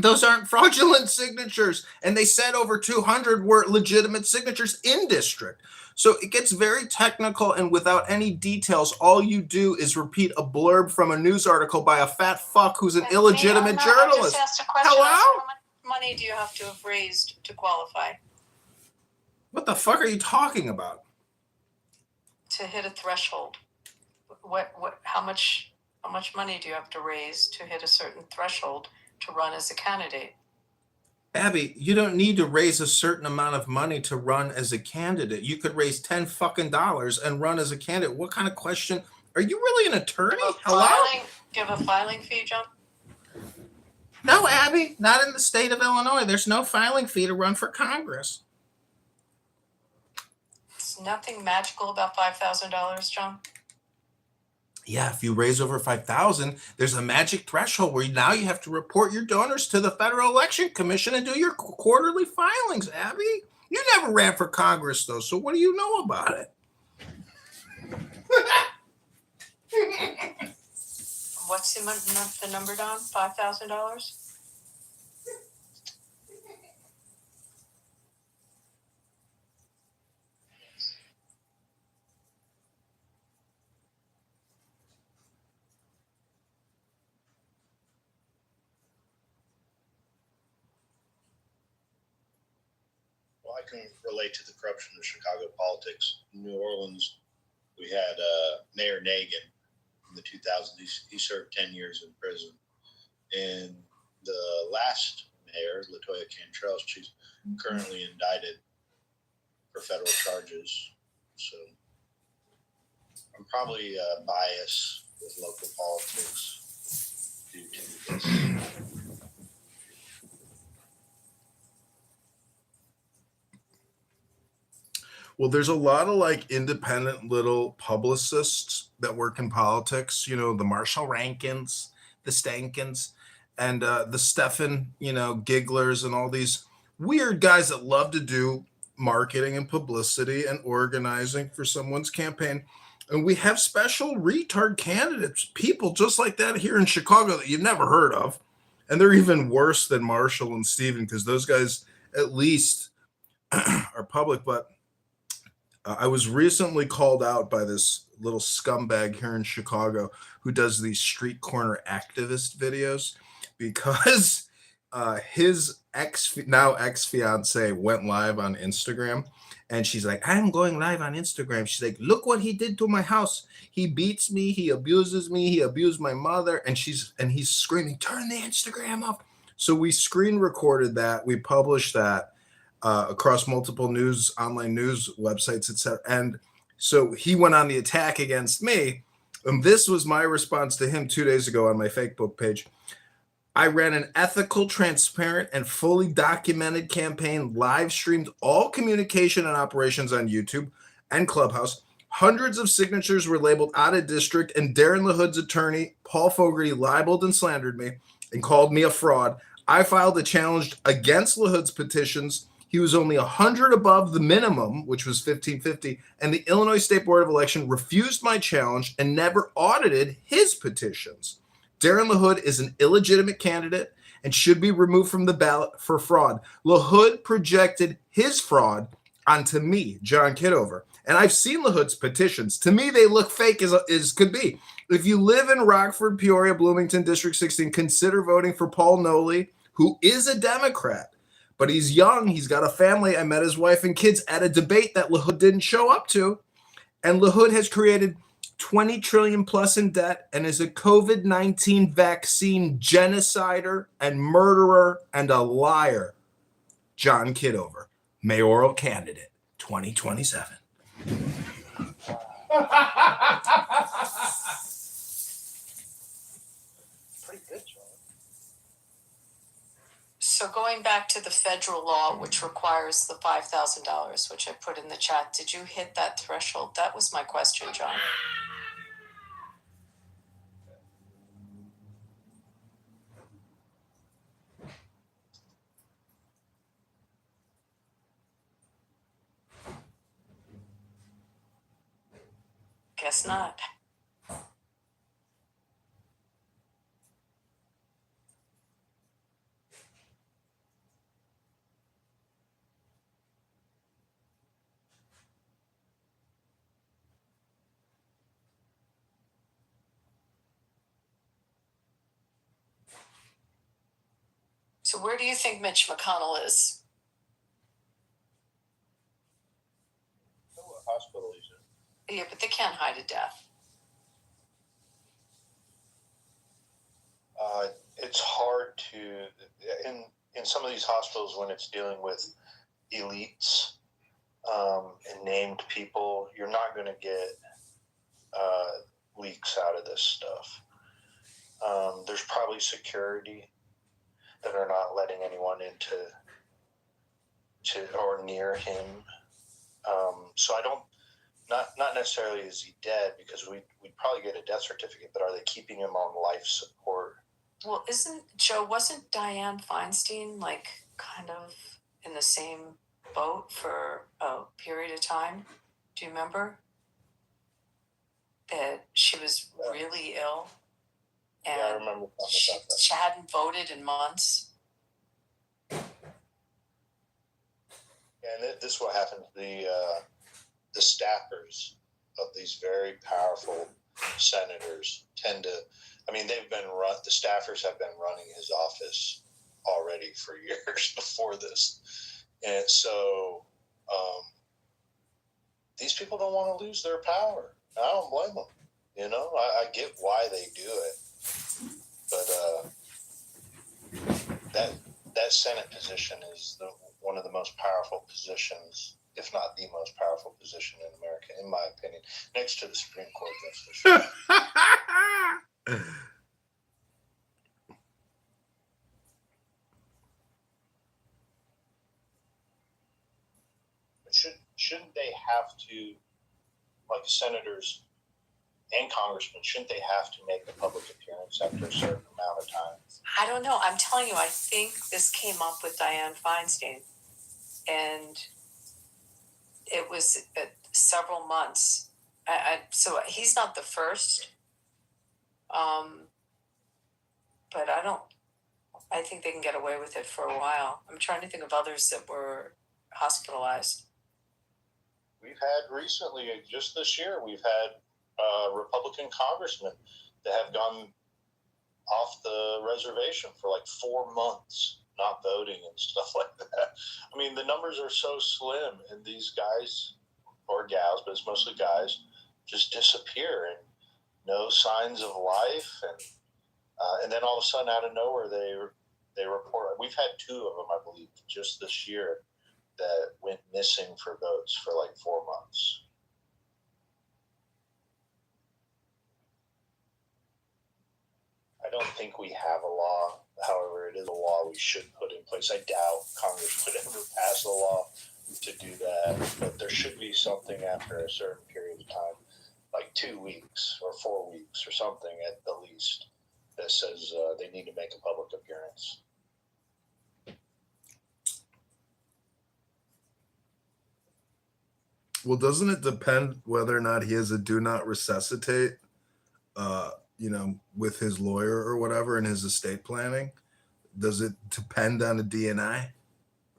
Those aren't fraudulent signatures. And they said over 200 were legitimate signatures in district. So it gets very technical, and without any details, all you do is repeat a blurb from a news article by a fat fuck who's an illegitimate journalist. I just asked a question. Hello? How much money do you have to have raised to qualify? What the fuck are you talking about? To hit a threshold. How much money do you have to raise to hit a certain threshold to run as a candidate? Abby, you don't need to raise a certain amount of money to run as a candidate. You could raise $10 fucking and run as a candidate. What kind of question? Are you really an attorney? Hello? Do you have a filing fee, John? No, Abby, not in the state of Illinois. There's no filing fee to run for Congress. There's nothing magical about $5,000, John. Yeah, if you raise over 5,000, there's a magic threshold where now you have to report your donors to the Federal Election Commission and do your quarterly filings, Abby. You never ran for Congress, though, so what do you know about it? What's the number, Don? $5,000? I can relate to the corruption of Chicago politics. In New Orleans, we had Mayor Nagin in the 2000s. He served 10 years in prison. And the last mayor, LaToya Cantrell, she's currently indicted for federal charges. So I'm probably biased with local politics due to this. Well, there's a lot of like independent little publicists that work in politics, the Marshall Rankins, the Stankins, and the Stefan, Gigglers, and all these weird guys that love to do marketing and publicity and organizing for someone's campaign. And we have special retard candidates, people just like that here in Chicago that you've never heard of. And they're even worse than Marshall and Steven because those guys at least are public, but I was recently called out by this little scumbag here in Chicago who does these street corner activist videos because his now ex-fiance went live on Instagram, and she's like, I'm going live on Instagram. She's like, look what he did to my house. He beats me. He abuses me. He abused my mother. And he's screaming, turn the Instagram off. So we screen recorded that. We published that. Across multiple online news websites, etc. And so he went on the attack against me. And this was my response to him 2 days ago on my Facebook page. I ran an ethical, transparent, and fully documented campaign, live streamed all communication and operations on YouTube and Clubhouse. Hundreds of signatures were labeled out of district, and Darren LaHood's attorney, Paul Fogarty, libeled and slandered me and called me a fraud. I filed a challenge against LaHood's petitions. He was only 100 above the minimum, which was 1,550, and the Illinois State Board of Election refused my challenge and never audited his petitions. Darren LaHood is an illegitimate candidate and should be removed from the ballot for fraud. LaHood projected his fraud onto me, John Kitover, and I've seen LaHood's petitions. To me, they look fake as could be. If you live in Rockford, Peoria, Bloomington, District 16, consider voting for Paul Noley, who is a Democrat. But he's young. He's got a family. I met his wife and kids at a debate that LaHood didn't show up to. And LaHood has created $20 trillion plus in debt and is a COVID-19 vaccine genocider and murderer and a liar. John Kitover, mayoral candidate, 2027. Pretty good, John. So going back to the federal law, which requires the $5,000, which I put in the chat, did you hit that threshold? That was my question, John. guess not. So where do you think Mitch McConnell is? What hospital he's in. Yeah, but they can't hide a death. It's hard to in some of these hospitals when it's dealing with elites and named people, you're not going to get leaks out of this stuff. There's probably security that are not letting anyone into or near him. So I don't. Not necessarily is he dead, because we'd probably get a death certificate, but are they keeping him on life support? Well, wasn't Dianne Feinstein like kind of in the same boat for a period of time? Do you remember? That she was really ill and I remember she hadn't voted in months. And this is what happened to the staffers of these very powerful senators tend to. I mean, the staffers have been running his office already for years before this. And so these people don't want to lose their power. I don't blame them. You know, I get why they do it. But that Senate position is one of the most powerful positions, if not the most powerful position in America, in my opinion, next to the Supreme Court justice. Shouldn't they have to, like senators and congressmen, shouldn't they have to make a public appearance after a certain amount of time? I don't know. I'm telling you, I think this came up with Dianne Feinstein, and it was several months. So he's not the first, but I think they can get away with it for a while. I'm trying to think of others that were hospitalized. We've had recently, just this year, we've had Republican congressmen that have gone off the reservation for like 4 months, not voting and stuff like that. I mean, the numbers are so slim, and these guys, or gals, but it's mostly guys, just disappear, and no signs of life, and then all of a sudden, out of nowhere, they report. We've had 2 of them, I believe, just this year, that went missing for votes for like 4 months. I don't think we have a law. However, it is a law we should put in place. I doubt Congress would ever pass a law to do that, but there should be something after a certain period of time, like 2 weeks or 4 weeks or something at the least, that says they need to make a public appearance. Well, doesn't it depend whether or not he has a do not resuscitate, with his lawyer or whatever in his estate planning? Does it depend on a DNI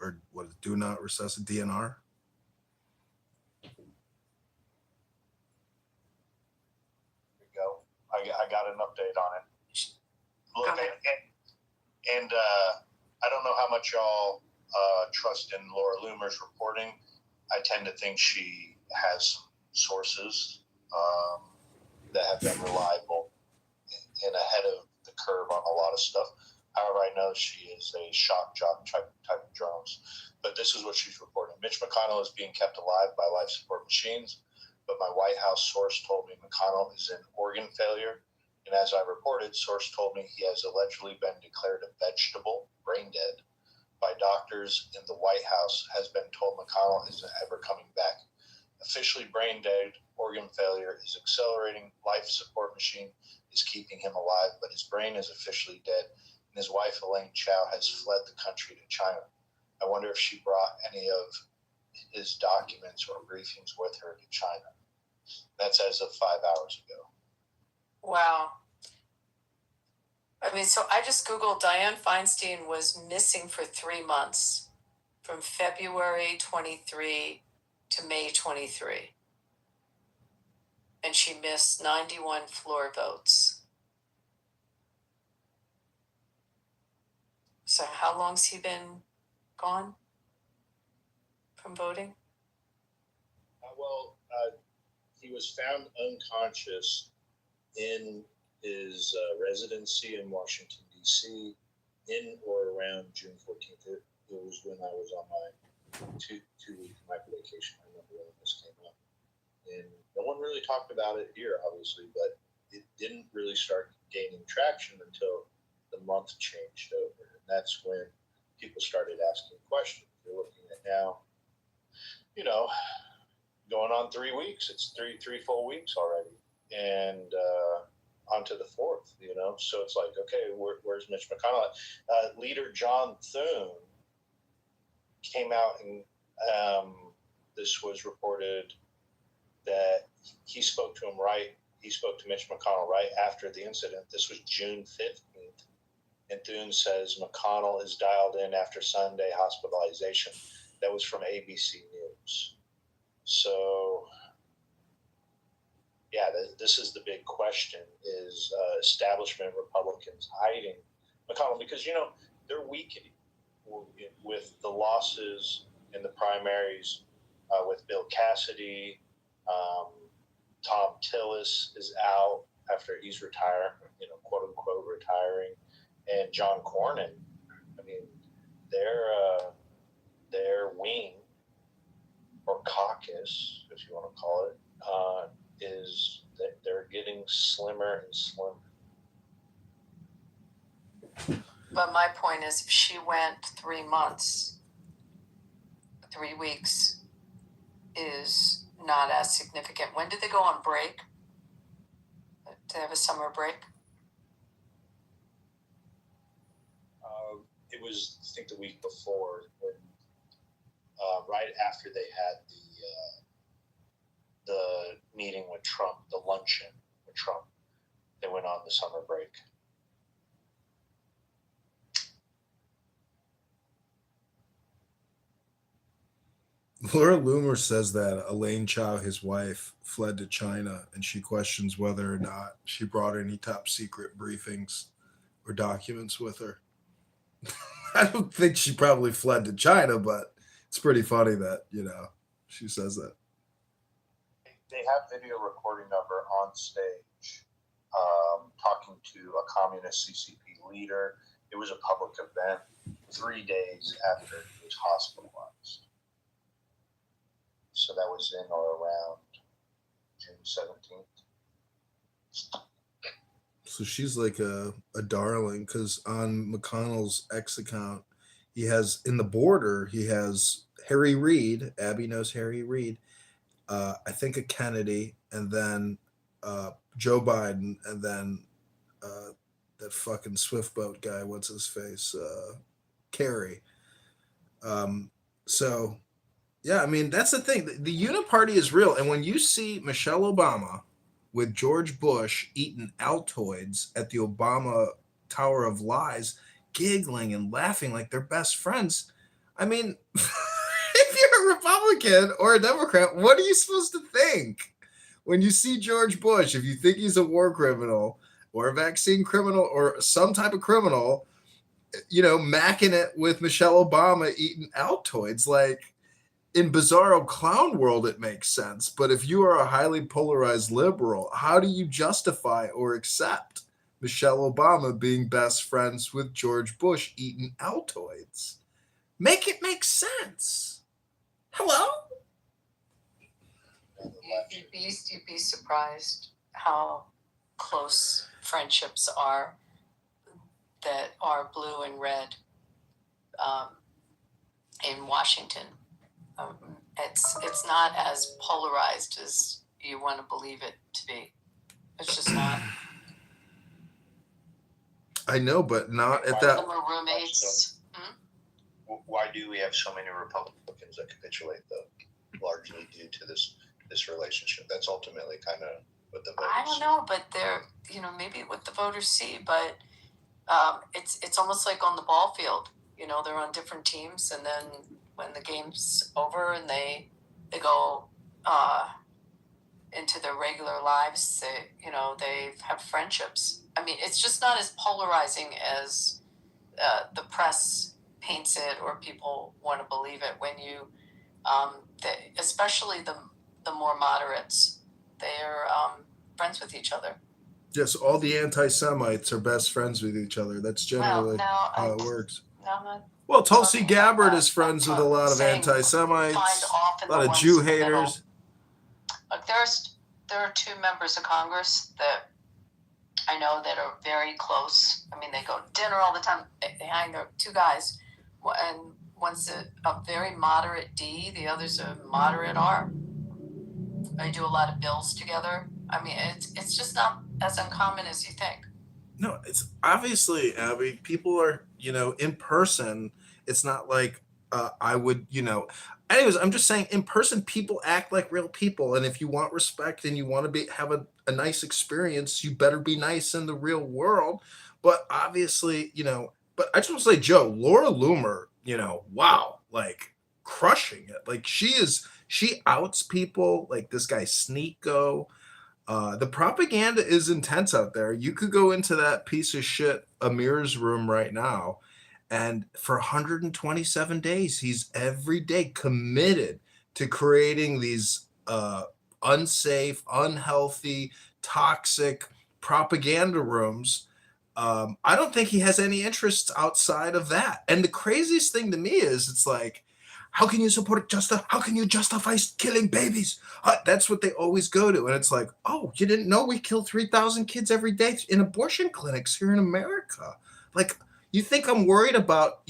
or what? Do not resuscitate DNR? There you go. I got an update on it. Look, and I don't know how much y'all trust in Laura Loomer's reporting. I tend to think she has sources that have been reliable and ahead of the curve on a lot of stuff. However, I know she is a shock jock type of journalist. But this is what she's reporting. Mitch McConnell is being kept alive by life support machines, but my White House source told me McConnell is in organ failure. And as I reported, source told me he has allegedly been declared a vegetable, brain dead, by doctors in the White House, has been told McConnell isn't ever coming back. Officially brain dead, organ failure is accelerating, life support machine is keeping him alive, but his brain is officially dead, and his wife Elaine Chao has fled the country to China. I wonder if she brought any of his documents or briefings with her to China. That's as of 5 hours ago. Wow. I mean, so I just Googled Dianne Feinstein was missing for 3 months, from February 23 to May 23. And she missed 91 floor votes. So how long's he been gone from voting? He was found unconscious in his residency in Washington, D.C. in or around June 14th. It was when I was on my two-week vacation. I remember when this came up. And no one really talked about it here, obviously, but it didn't really start gaining traction until the month changed over. And that's when people started asking questions. You're looking at now, going on 3 weeks. It's three full weeks already. And on to the fourth, So it's like, okay, where's Mitch McConnell? Leader John Thune came out and this was reported that he spoke to Mitch McConnell right after the incident. This was June 15th. And Thune says McConnell is dialed in after Sunday hospitalization. That was from ABC News. So, yeah, this is the big question, is establishment Republicans hiding McConnell? Because, they're weakening with the losses in the primaries with Bill Cassidy. Tom Tillis is out after he's retired, quote unquote retiring, and John Cornyn. I mean, their wing or caucus, if you want to call it, is that they're getting slimmer and slimmer. But my point is, if she went 3 months, 3 weeks is not as significant. When did they go on break? Did they have a summer break? It was, I think, the week before, when right after they had the meeting with Trump, the luncheon with Trump, they went on the summer break. Laura Loomer says that Elaine Chao, his wife, fled to China, and she questions whether or not she brought any top secret briefings or documents with her. I don't think she probably fled to China, but it's pretty funny that, she says that. They have video recording of her on stage talking to a communist CCP leader. It was a public event 3 days after he was hospitalized. So that was in or around June 17th. So she's like a darling, because on McConnell's X account, he has, in the border, he has Harry Reid. Abby knows Harry Reid. I think a Kennedy, and then Joe Biden, and then that fucking Swift boat guy, what's his face? Kerry. So, yeah, I mean, that's the thing. The uniparty is real. And when you see Michelle Obama with George Bush eating Altoids at the Obama Tower of Lies, giggling and laughing like they're best friends, I mean, if you're a Republican or a Democrat, what are you supposed to think when you see George Bush? If you think he's a war criminal or a vaccine criminal or some type of criminal, macking it with Michelle Obama eating Altoids, like, in bizarro clown world, it makes sense. But if you are a highly polarized liberal, how do you justify or accept Michelle Obama being best friends with George Bush eating Altoids? Make it make sense. Hello? You'd be surprised how close friendships are that are blue and red in Washington. It's not as polarized as you want to believe it to be. It's just not. I know, but not at Some that. of them are roommates. Why do we have so many Republicans that capitulate, though? Largely due to this this relationship. That's ultimately kind of what the voters I don't know, but they're, you know, maybe what the voters see, but it's almost like on the ball field. You know, they're on different teams, and then when the game's over and they go into their regular lives, they have friendships. I mean, it's just not as polarizing as the press paints it, or people want to believe it. When you, especially the more moderates, they're friends with each other. Yes, all the anti-Semites are best friends with each other. That's generally how it works. Well, Tulsi Gabbard is friends with a lot of anti-Semites, a lot of Jew haters. Like there are two members of Congress that I know that are very close. I mean, they go to dinner all the time. They hang there, two guys, and one's a very moderate D, the other's a moderate R. They do a lot of bills together. I mean, it's just not as uncommon as you think. No, it's obviously, Abby, people are, in person. It's not like I would, anyways, I'm just saying in person, people act like real people. And if you want respect and you want to have a nice experience, you better be nice in the real world. But obviously, but I just want to say, Joe, Laura Loomer, wow, like crushing it. Like she outs people like this guy Sneeko. The propaganda is intense out there. You could go into that piece of shit Amir's room right now, and for 127 days, he's every day committed to creating these unsafe, unhealthy, toxic propaganda rooms. I don't think he has any interests outside of that. And the craziest thing to me is, it's like, how can you support how can you justify killing babies? That's what they always go to. And it's like, oh, you didn't know we kill 3,000 kids every day in abortion clinics here in America? Like, you think I'm worried about,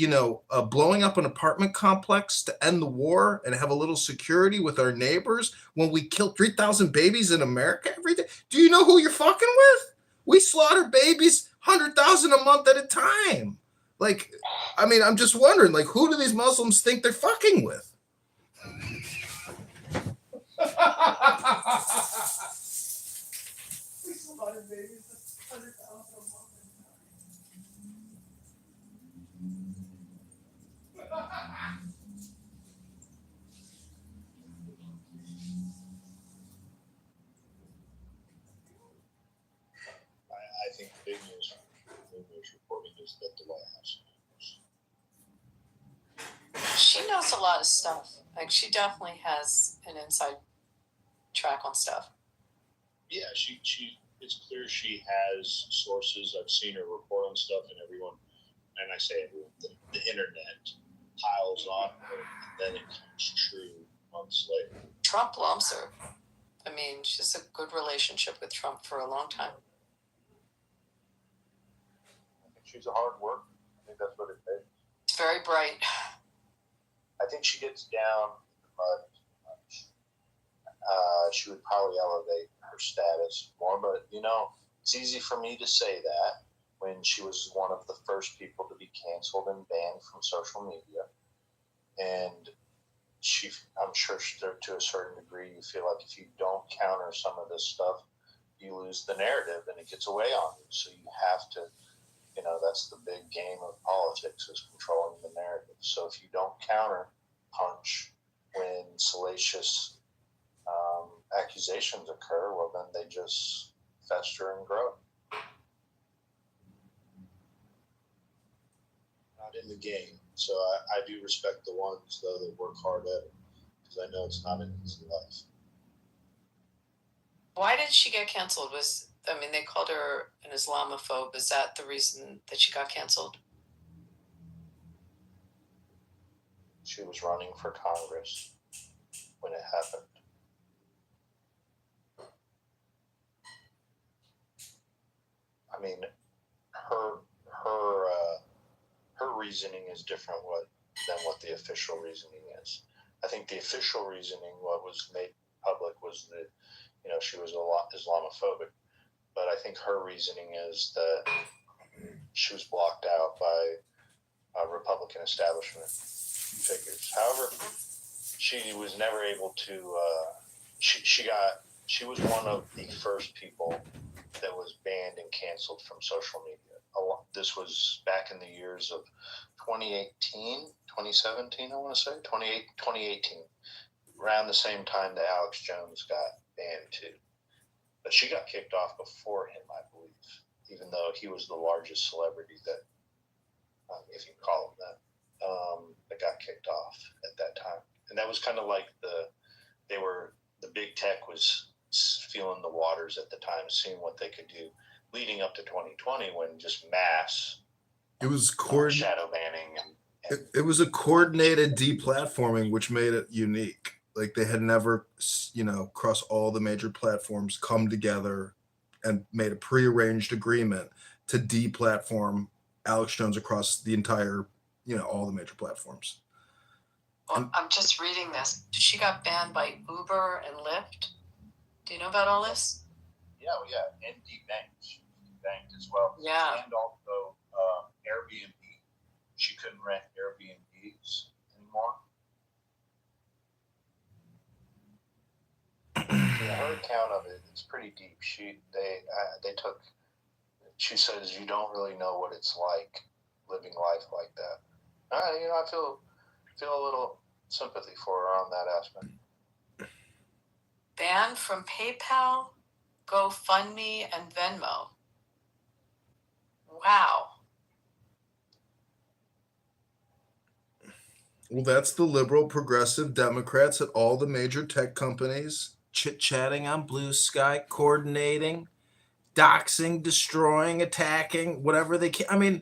blowing up an apartment complex to end the war and have a little security with our neighbors when we kill 3,000 babies in America every day? Do you know who you're fucking with? We slaughter babies 100,000 a month at a time. Like, I mean, I'm just wondering, like, who do these Muslims think they're fucking with? We slaughter babies 100,000 a month. I think the big news reporting is that the White House knows. She knows a lot of stuff. Like, she definitely has an inside track on stuff. Yeah, she it's clear she has sources. I've seen her report on stuff, and everyone, and I say everyone, the internet piles on her, and then it comes true months later. Trump loves her. I mean, she's a good relationship with Trump for a long time. I think she's a hard worker. I think that's what it takes. She's very bright. I think she gets down in the mud too much. She would probably elevate her status more, but it's easy for me to say that when she was one of the first people to be canceled and banned from social media. And I'm sure to a certain degree, you feel like if you don't counter some of this stuff, you lose the narrative and it gets away on you. So you have to, that's the big game of politics, is controlling the narrative. So if you don't counter punch when salacious accusations occur, well, then they just fester and grow. Not in the game. So I do respect the ones, though, that work hard at it, because I know it's not an easy life. Why did she get canceled? They called her an Islamophobe. Is that the reason that she got canceled? She was running for Congress when it happened. I mean, her reasoning is different than what the official reasoning is. I think the official reasoning, what was made public, was that she was a lot Islamophobic, but I think her reasoning is that she was blocked out by Republican establishment figures. However, she was never able to she was one of the first people that was banned and canceled from social media. This was back in the years of 2018, 2017, I want to say, 2018, around the same time that Alex Jones got banned too. But she got kicked off before him, I believe, even though he was the largest celebrity that, if you call him that got kicked off at that time. And that was kind of like the big tech was feeling the waters at the time, seeing what they could do leading up to 2020 when just mass shadow banning and it was a coordinated deplatforming, which made it unique. Like they had never, across all the major platforms, come together and made a prearranged agreement to deplatform Alex Jones across the entire, all the major platforms. Well, I'm just reading this. She got banned by Uber and Lyft. Do you know about all this? Yeah, and debanked as well. Yeah. And also Airbnb. She couldn't rent Airbnbs anymore. Her account of it's pretty deep. She says you don't really know what it's like living life like that. I feel a little sympathy for her on that aspect. Banned from PayPal, GoFundMe, and Venmo. Wow. Well, that's the liberal progressive Democrats at all the major tech companies chit-chatting on Blue Sky, coordinating, doxing, destroying, attacking, whatever they can. I mean,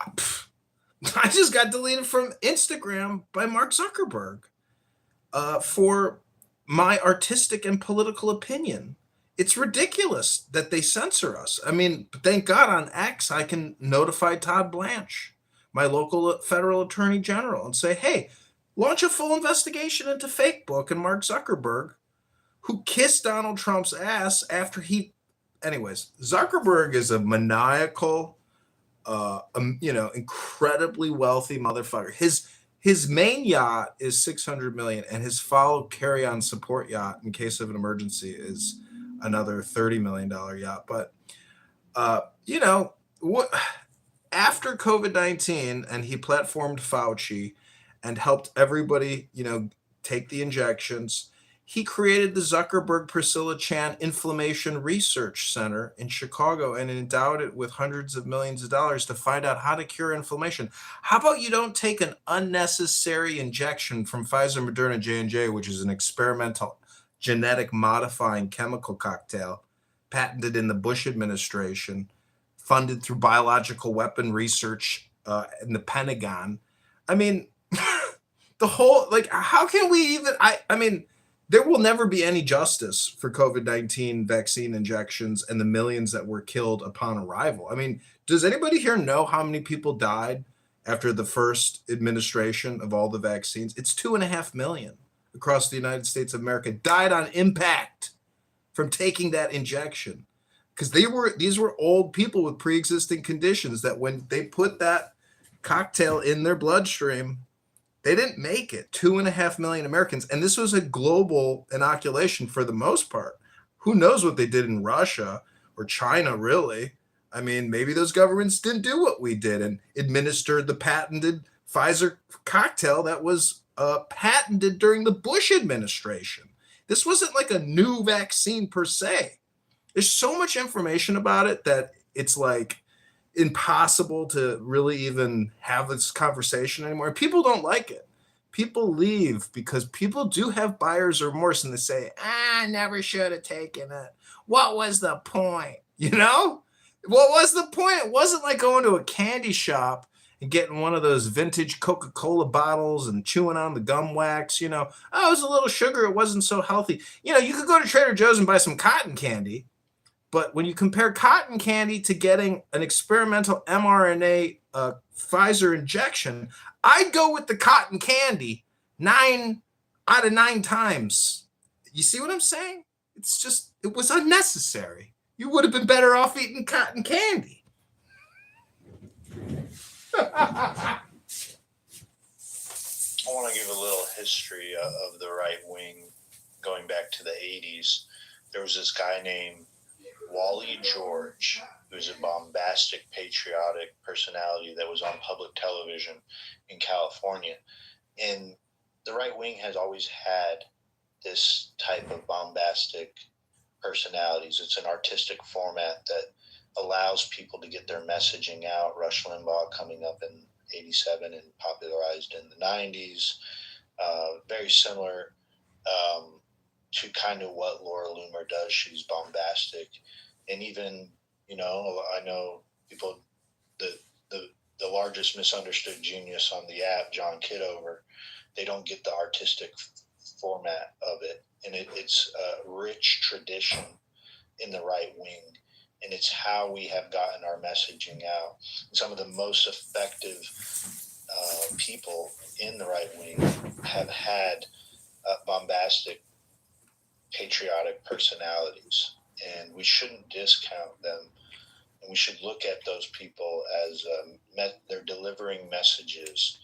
I just got deleted from Instagram by Mark Zuckerberg for my artistic and political opinion. It's ridiculous that they censor us. I mean, thank God on X I can notify Todd Blanche, my local federal attorney general, and say, hey, launch a full investigation into Facebook and Mark Zuckerberg, who kissed Donald Trump's ass after he... Anyways, Zuckerberg is a maniacal, incredibly wealthy motherfucker. His main yacht is $600 million, and his follow carry-on support yacht in case of an emergency is another $30 million yacht. But what after COVID-19, and he platformed Fauci and helped everybody, take the injections. He created the Zuckerberg Priscilla Chan Inflammation Research Center in Chicago and endowed it with hundreds of millions of dollars to find out how to cure inflammation. How about you don't take an unnecessary injection from Pfizer, Moderna, J&J, which is an experimental genetic modifying chemical cocktail patented in the Bush administration, funded through biological weapon research in the Pentagon. I mean, how can we even... I mean, there will never be any justice for COVID-19 vaccine injections and the millions that were killed upon arrival. I mean, does anybody here know how many people died after the first administration of all the vaccines? It's 2.5 million across the United States of America died on impact from taking that injection. Because these were old people with pre-existing conditions that when they put that cocktail in their bloodstream, they didn't make it. 2.5 million Americans. And this was a global inoculation for the most part. Who knows what they did in Russia or China, really? I mean, maybe those governments didn't do what we did and administered the patented Pfizer cocktail that was patented during the Bush administration. This wasn't like a new vaccine per se. There's so much information about it that it's like impossible to really even have this conversation anymore. People don't like it. People leave because people do have buyer's remorse and they say, I never should have taken it. What was the point? What was the point? It wasn't like going to a candy shop and getting one of those vintage Coca-Cola bottles and chewing on the gum wax. It was a little sugar. It wasn't so healthy. You could go to Trader Joe's and buy some cotton candy. But when you compare cotton candy to getting an experimental mRNA Pfizer injection, I'd go with the cotton candy 9 out of 9 times. You see what I'm saying? It was unnecessary. You would have been better off eating cotton candy. I want to give a little history of the right wing going back to the 80s, there was this guy named Wally George, who's a bombastic, patriotic personality that was on public television in California. And the right wing has always had this type of bombastic personalities. It's an artistic format that allows people to get their messaging out. Rush Limbaugh coming up in 87 and popularized in the 90s. Very similar to kind of what Laura Loomer does. She's bombastic. And even, you know, I know people, the largest misunderstood genius on the app, John Kitover, they don't get the artistic format of it. And it's a rich tradition in the right wing. And it's how we have gotten our messaging out. Some of the most effective people in the right wing have had bombastic, patriotic personalities. And we shouldn't discount them. And we should look at those people as they're delivering messages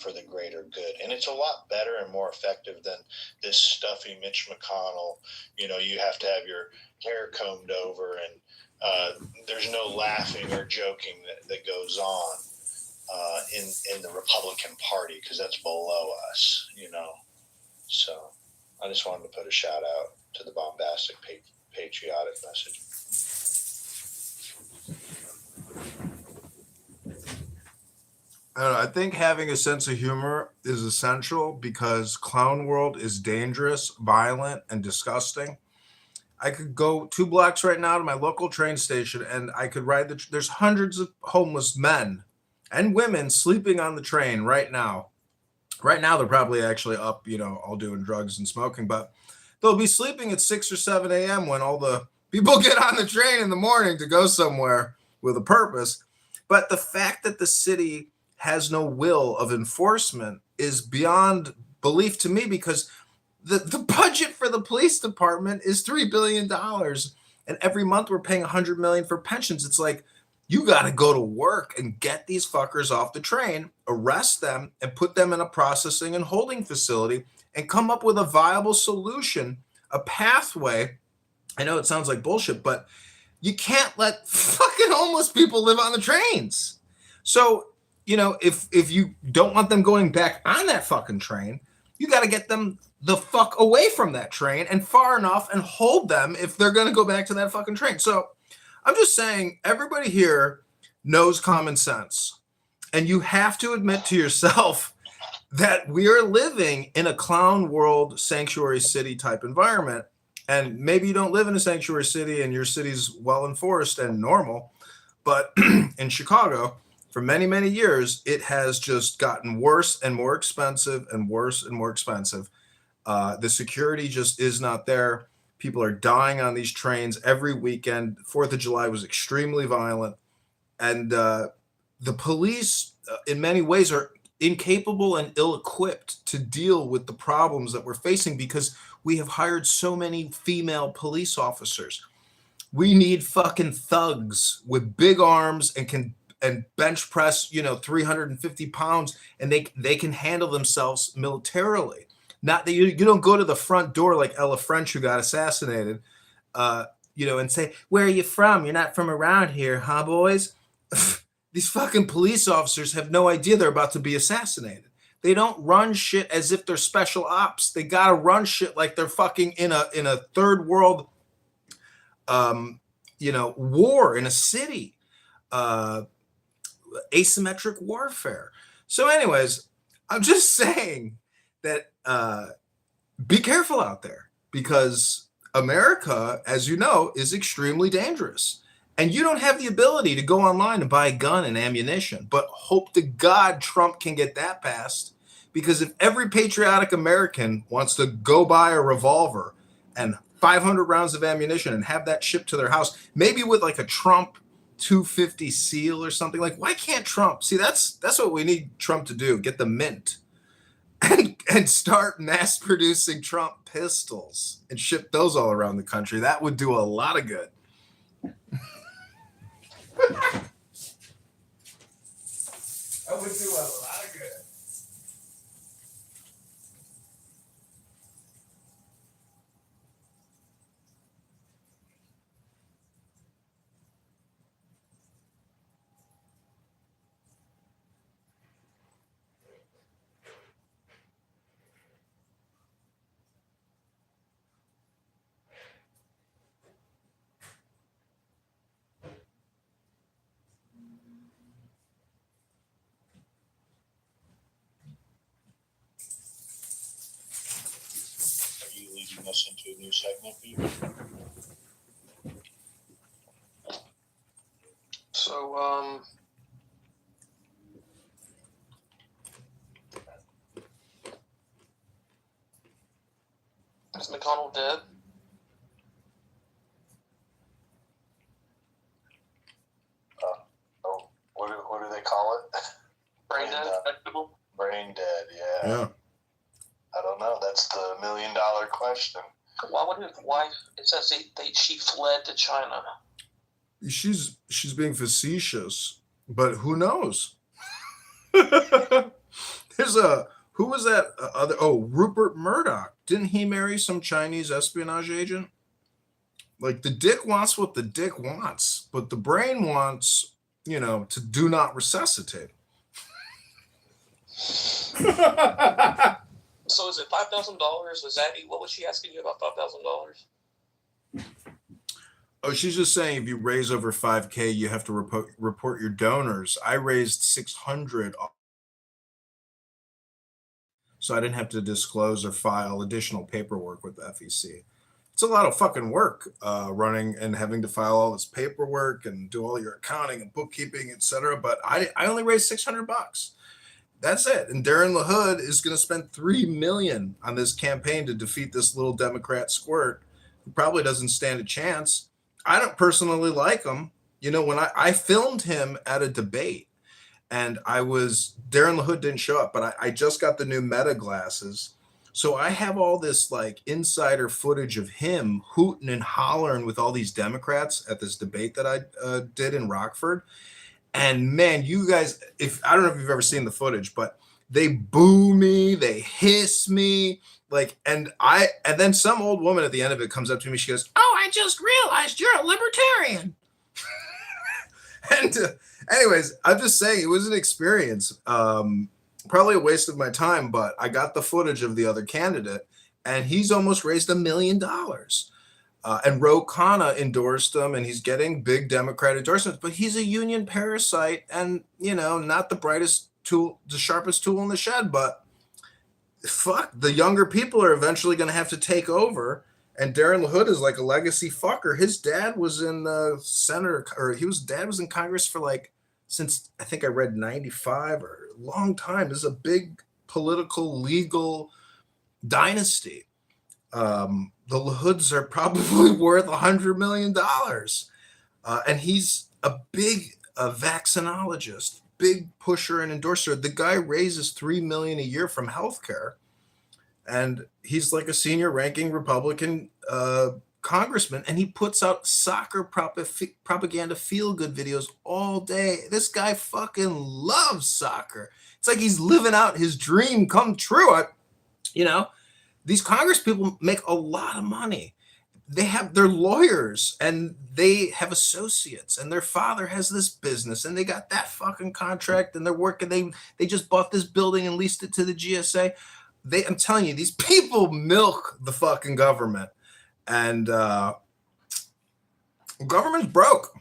for the greater good. And it's a lot better and more effective than this stuffy Mitch McConnell. You know, you have to have your hair combed over, and there's no laughing or joking that goes on in the Republican Party, because that's below us, you know. So I just wanted to put a shout out to the bombastic, patriotic message. I don't know. I think having a sense of humor is essential because clown world is dangerous, violent, and disgusting. I could go 2 blocks right now to my local train station and I could ride there's hundreds of homeless men and women sleeping on the train right now. Right now, they're probably actually up, you know, all doing drugs and smoking, but they'll be sleeping at 6 or 7 a.m. when all the people get on the train in the morning to go somewhere with a purpose. But the fact that the city has no will of enforcement is beyond belief to me, because the budget for the police department is $3 billion. And every month we're paying $100 million for pensions. It's like, you got to go to work and get these fuckers off the train, arrest them, and put them in a processing and holding facility and come up with a viable solution, a pathway. I know it sounds like bullshit, but you can't let fucking homeless people live on the trains. So, you know, if you don't want them going back on that fucking train, you got to get them the fuck away from that train and far enough and hold them if they're going to go back to that fucking train. So I'm just saying, everybody here knows common sense. And you have to admit to yourself that we are living in a clown world, sanctuary city type environment. And maybe you don't live in a sanctuary city and your city's well enforced and normal. But in Chicago, for many, many years, it has just gotten worse and more expensive and worse and more expensive. The security just is not there. People are dying on these trains every weekend. 4th of July was extremely violent. And the police, in many ways, are incapable and ill-equipped to deal with the problems that we're facing because we have hired so many female police officers. We need fucking thugs with big arms and can bench press, 350 pounds, and they can handle themselves militarily. Not that you don't go to the front door like Ella French, who got assassinated, and say, "Where are you from? You're not from around here, huh, boys?" These fucking police officers have no idea they're about to be assassinated. They don't run shit as if they're special ops. They gotta run shit like they're fucking in a third world, war in a city, asymmetric warfare. So, anyways, I'm just saying that be careful out there, because America, as you know, is extremely dangerous. And you don't have the ability to go online and buy a gun and ammunition, but hope to God Trump can get that passed. Because if every patriotic American wants to go buy a revolver and 500 rounds of ammunition and have that shipped to their house, maybe with like a Trump 250 seal or something, like, why can't Trump? See, that's what we need Trump to do, get the mint and start mass producing Trump pistols and ship those all around the country. That would do a lot of good. That would do a lot of good. leading us into a new segment, Beaver? So, is McConnell dead? What do they call it? Brain dead? Vegetable? Brain dead, yeah. Yeah. I don't know. That's the $1 million question. Why would his wife, it says she fled to China. She's being facetious, but who knows? There's who was that other? Oh, Rupert Murdoch. Didn't he marry some Chinese espionage agent? Like the dick wants what the dick wants, but the brain wants, to do not resuscitate. So is it $5,000? Was that what was she asking you about $5,000? Oh, she's just saying if you raise over 5K, you have to report your donors. I raised 600, so I didn't have to disclose or file additional paperwork with the FEC. It's a lot of fucking work running and having to file all this paperwork and do all your accounting and bookkeeping, etc. But I only raised $600. That's it. And Darren LaHood is going to spend $3 million on this campaign to defeat this little Democrat squirt who probably doesn't stand a chance. I don't personally like him. When I filmed him at a debate, and Darren LaHood didn't show up, but I just got the new Meta glasses. So I have all this like insider footage of him hooting and hollering with all these Democrats at this debate that I did in Rockford. And man, you guys, I don't know if you've ever seen the footage, but they boo me, they hiss me, and then some old woman at the end of it comes up to me. She goes, "Oh, I just realized you're a libertarian." And anyways, I'm just saying it was an experience. Probably a waste of my time, but I got the footage of the other candidate, and he's almost raised $1 million. And Ro Khanna endorsed him, and he's getting big Democrat endorsements, but he's a union parasite and, not the brightest tool, the sharpest tool in the shed. But fuck, the younger people are eventually going to have to take over. And Darren LaHood is like a legacy fucker. His dad was in the Senate, or dad was in Congress for since I think I read 95 or a long time. This is a big political, legal dynasty. The LaHoods are probably worth $100 million. And he's a big vaccinologist, big pusher and endorser. The guy raises $3 million a year from healthcare. And he's like a senior ranking Republican congressman. And he puts out soccer propaganda feel-good videos all day. This guy fucking loves soccer. It's like he's living out his dream come true. These Congress people make a lot of money. They have their lawyers and they have associates, and their father has this business and they got that fucking contract and they're working. They just bought this building and leased it to the GSA. I'm telling you, these people milk the fucking government, and government's broke.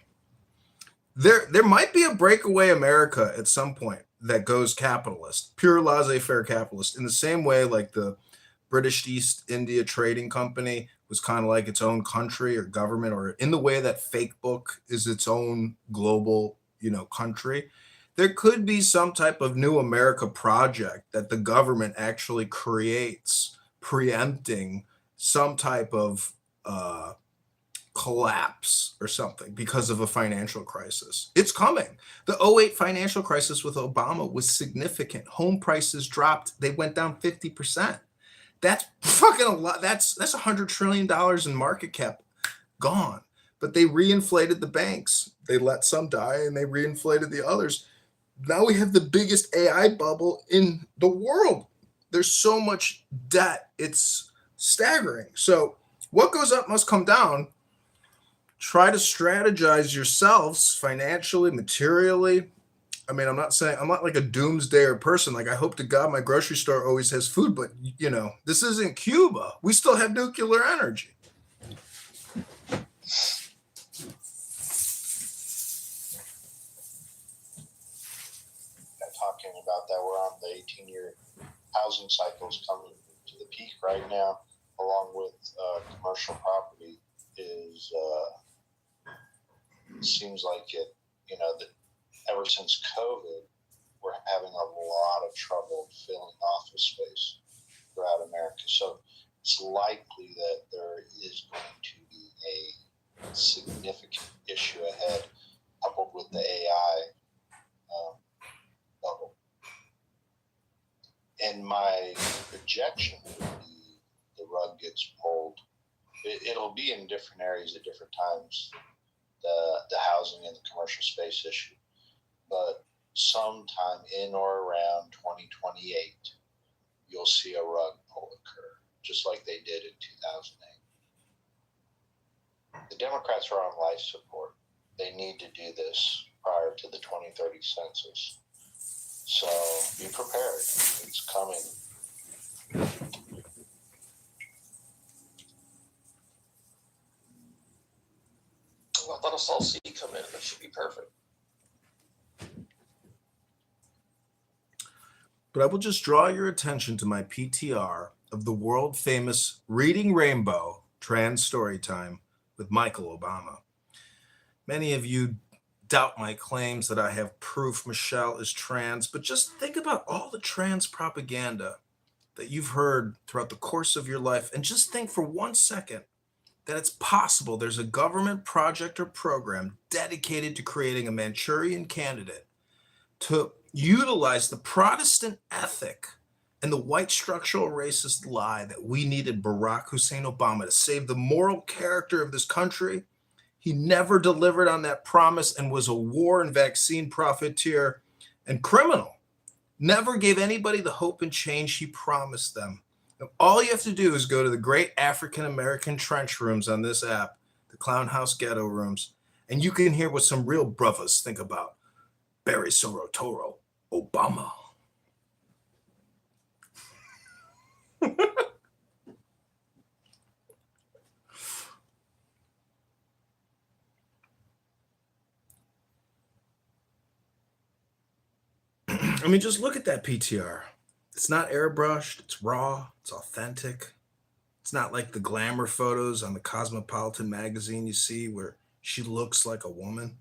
There might be a breakaway America at some point that goes capitalist, pure laissez-faire capitalist, in the same way like the British East India Trading Company was kind of like its own country or government, or in the way that Facebook is its own global, country. There could be some type of new America project that the government actually creates, preempting some type of collapse or something because of a financial crisis. It's coming. The 2008 financial crisis with Obama was significant. Home prices dropped. They went down 50%. That's fucking a lot. That's $100 trillion in market cap gone. But they reinflated the banks. They let some die and they reinflated the others. Now we have the biggest AI bubble in the world. There's so much debt. It's staggering. So what goes up must come down. Try to strategize yourselves financially, materially. I mean, I'm not like a doomsdayer person. Like, I hope to God my grocery store always has food, but this isn't Cuba. We still have nuclear energy. Talking about that, we're on the 18-year housing cycles coming to the peak right now. along with commercial property, is seems like it. That ever since COVID, we're having a lot of trouble filling office space throughout America. So it's likely that there is going to be a significant issue ahead, coupled with the AI bubble. And my projection would be the rug gets pulled. It'll be in different areas at different times, the housing and the commercial space issue. But sometime in or around 2028, you'll see a rug pull occur, just like they did in 2008. The Democrats are on life support. They need to do this prior to the 2030 census. So be prepared. It's coming. Well, I thought I saw C come in. That should be perfect. But I will just draw your attention to my PTR of the world famous Reading Rainbow Trans Story Time with Michael Obama. Many of you doubt my claims that I have proof Michelle is trans, but just think about all the trans propaganda that you've heard throughout the course of your life, and just think for 1 second that it's possible there's a government project or program dedicated to creating a Manchurian candidate to utilize the Protestant ethic and the white structural racist lie that we needed Barack Hussein Obama to save the moral character of this country. He never delivered on that promise and was a war and vaccine profiteer and criminal. Never gave anybody the hope and change he promised them. And all you have to do is go to the great African American trench rooms on this app, the Clown House Ghetto Rooms, and you can hear what some real brothers think about Barry Sorotoro Obama. I mean, just look at that PTR. It's not airbrushed, it's raw, it's authentic. It's not like the glamour photos on the Cosmopolitan magazine you see where she looks like a woman.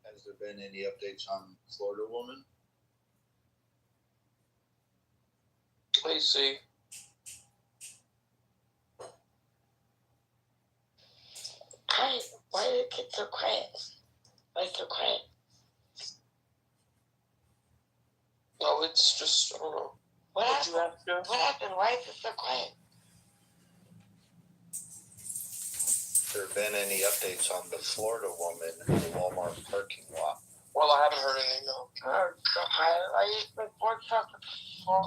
Has there been any updates on Florida woman? Let me see. Why did it get so quiet? Why so quiet? Oh, it's just, I don't know. What happened? What happened? Why is it so quiet? There been any updates on the Florida woman in the Walmart parking lot? Well, I haven't heard anything, no. I used to report something for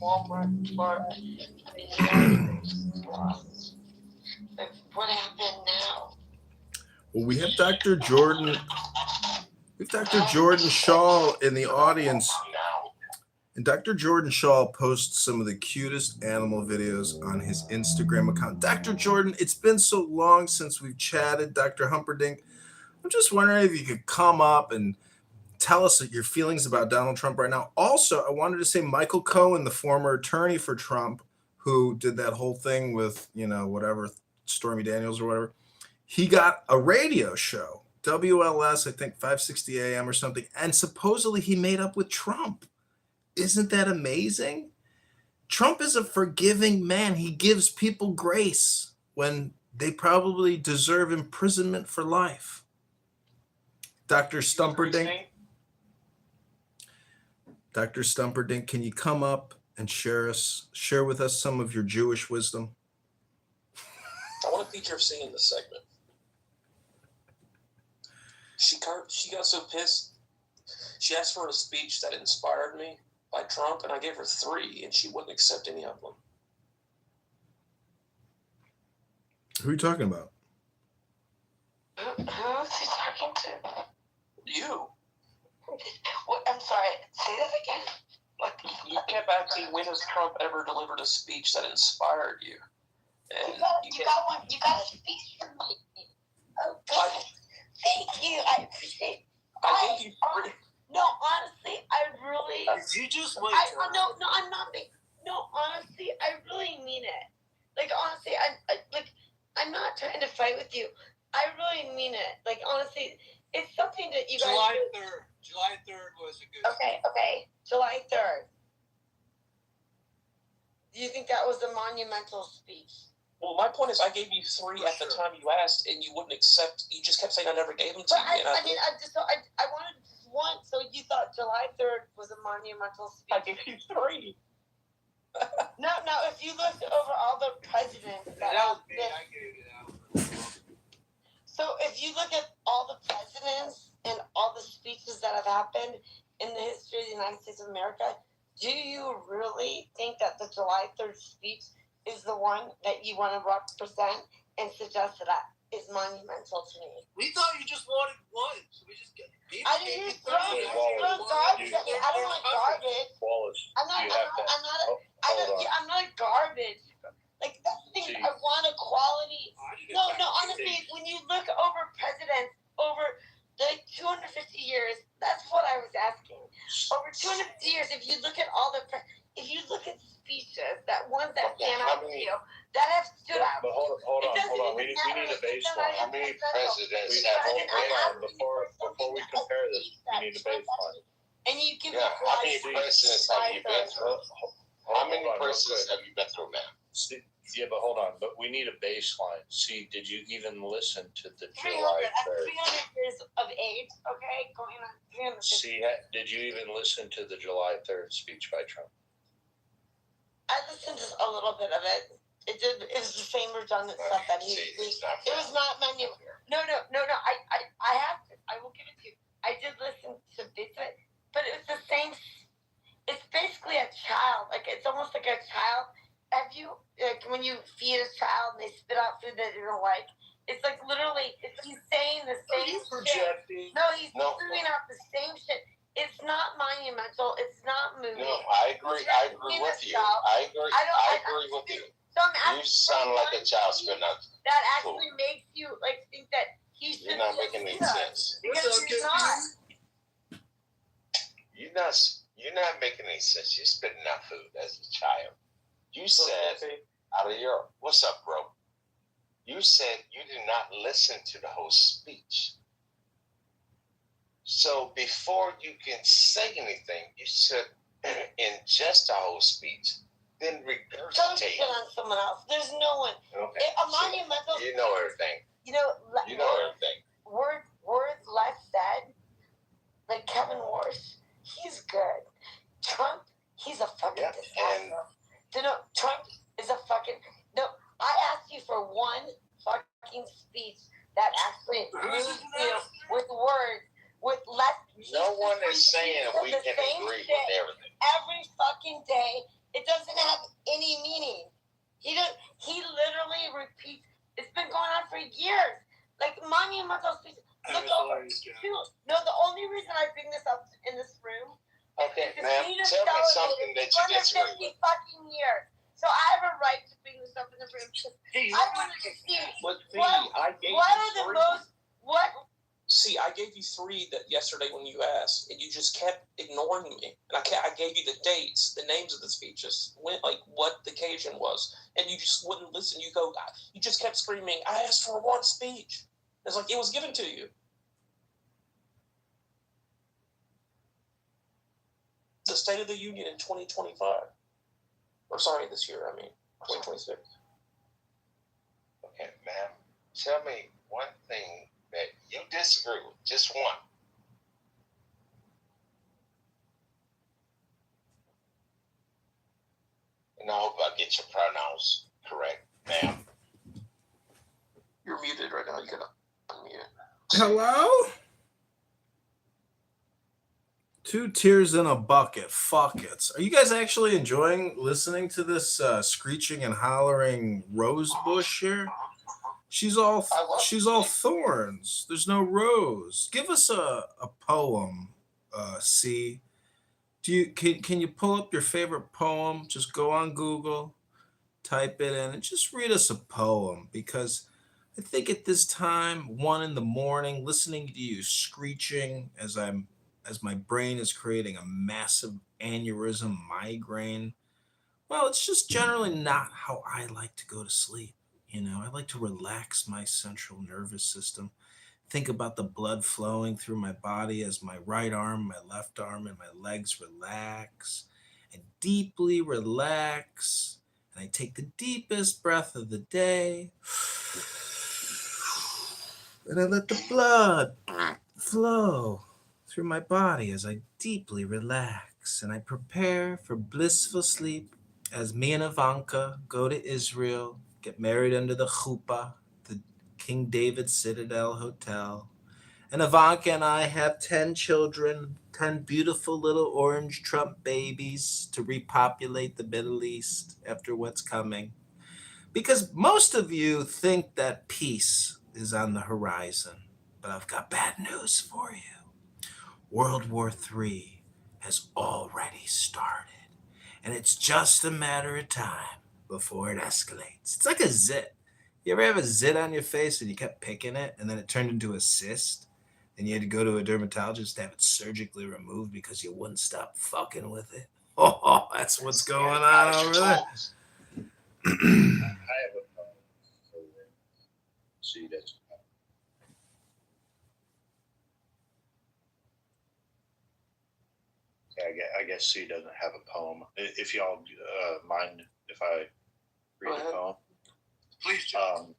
Walmart, what happened now? Well, we have Dr. Jordan. We have Dr. Jordan Shaw in the audience. And Dr. Jordan Shaw posts some of the cutest animal videos on his Instagram account. Dr. Jordan, it's been so long since we've chatted, Dr. Humperdinck. I'm just wondering if you could come up and tell us your feelings about Donald Trump right now. Also, I wanted to say Michael Cohen, the former attorney for Trump, who did that whole thing with, whatever, Stormy Daniels or whatever, he got a radio show, WLS, I think 560 AM or something, and supposedly he made up with Trump. Isn't that amazing? Trump is a forgiving man. He gives people grace when they probably deserve imprisonment for life. Dr. Stumperdink, can you come up and share with us some of your Jewish wisdom? I want a feature of seeing this segment. She got so pissed. She asked for a speech that inspired me by Trump, and I gave her 3, and she wouldn't accept any of them. Who are you talking about? Who is he talking to? You. What? I'm sorry. Say that again. What? You kept asking, when has Trump ever delivered a speech that inspired you? And You got one. You got a speech for me. Oh, good. Thank you. I appreciate. I gave you 3. No, honestly, I really. Did you just wait? No, I'm not being. No, honestly, I really mean it. Like honestly, I'm not trying to fight with you. I really mean it. Like honestly, it's something that you guys. July 3rd was a good. Okay. July 3rd. Do you think that was a monumental speech? Well, my point is, I gave you 3 at the time you asked, and you wouldn't accept. You just kept saying I never gave them to you. I wanted just one, so you thought July 3rd was a monumental speech. I gave you 3. No, if you looked over all the presidents that was me. I gave it out. So if you look at all the presidents and all the speeches that have happened in the history of the United States of America, do you really think that the July 3rd speech is the one that you want to represent and suggest that is monumental to me? We thought you just wanted one, so we just get. I didn't throw garbage at you. I don't want garbage. Wallace, I'm not a garbage. Like that's the thing. I want equality. No. Honestly, when you look over presidents over the 250 years, that's what I was asking. Over 250 years, if you look at all if you look at speeches, that ones that stand out to you, that have stood out. But hold on. We need a baseline. How many presidents have Before we compare this, we need a baseline. And you can. How many presidents have you been through? How many presidents have you been through, man? Yeah, but hold on. But we need a baseline. See, did you even listen to the 300. July I'm 3rd? 300 years of age. Okay, going on 300. See, did you even listen to the July 3rd speech by Trump? I listened to a little bit of it. It was the same redundant stuff that he. It was not menu. No. I will give it to you. I did listen to bits of it, but it was the same. It's basically a child. Like it's almost like a child. Have you when you feed a child and they spit out food that you don't like? It's like literally. He's saying the same shit. No, he's spewing out the same shit. It's not monumental. It's not moving. No, I agree. I agree with you. I agree with you. So you sound like a child spitting out. That actually makes you like think that he should. You're not making any sense. Because you're not. You're not making any sense. You're spitting out food as a child. You said out of your what's up, bro? You said you did not listen to the whole speech. So before you can say anything, you should ingest the whole speech, then regurgitate. Don't shit on someone else. There's no one. Okay. A monumental. You know everything. You know everything. Words less said. Like Kevin Warsh, he's good. Trump, he's a fucking disaster. Trump is a fucking. No, I asked you for one fucking speech that actually moves you with words, with less. No one is saying we can agree with everything. Every fucking day, it doesn't have any meaning. He literally repeats. It's been going on for years. Like monumental speeches. Look over. No, the only reason I bring this up in this room. Okay, ma'am, tell me something that you disagree with. 50 fucking years. So I have a right to bring this up in the room. I wanted to see what are the most. See, I gave you 3 yesterday when you asked, and you just kept ignoring me. And I gave you the dates, the names of the speeches, what the occasion was, and you just wouldn't listen. You just kept screaming, "I asked for one speech." It's like it was given to you. The State of the Union in 2025. Or sorry, this year, 2026. Okay, ma'am, tell me one thing that you disagree with, just one. And I hope I get your pronouns correct, ma'am. You're muted right now. You gotta unmute. Hello? 2 tears in a bucket. Fuck it. Are you guys actually enjoying listening to this screeching and hollering rose bush here? She's all thorns. There's no rose. Give us a poem, C. Can you pull up your favorite poem? Just go on Google, type it in, and just read us a poem, because I think at this time, 1 a.m, listening to you screeching as my brain is creating a massive aneurysm migraine, well, it's just generally not how I like to go to sleep. I like to relax my central nervous system, think about the blood flowing through my body as my right arm, my left arm, and my legs relax and deeply relax. And I take the deepest breath of the day. And I let the blood flow through my body as I deeply relax. And I prepare for blissful sleep as me and Ivanka go to Israel, get married under the chuppah, the King David Citadel Hotel. And Ivanka and I have 10 children, 10 beautiful little orange Trump babies to repopulate the Middle East after what's coming. Because most of you think that peace is on the horizon, but I've got bad news for you. World War III has already started, and it's just a matter of time before it escalates. It's like a zit. You ever have a zit on your face and you kept picking it, and then it turned into a cyst, and you had to go to a dermatologist to have it surgically removed because you wouldn't stop fucking with it? Oh, that's what's going on over there. I have a poem for C. That's I guess C doesn't have a poem. If y'all mind if I read the poem? Please, John.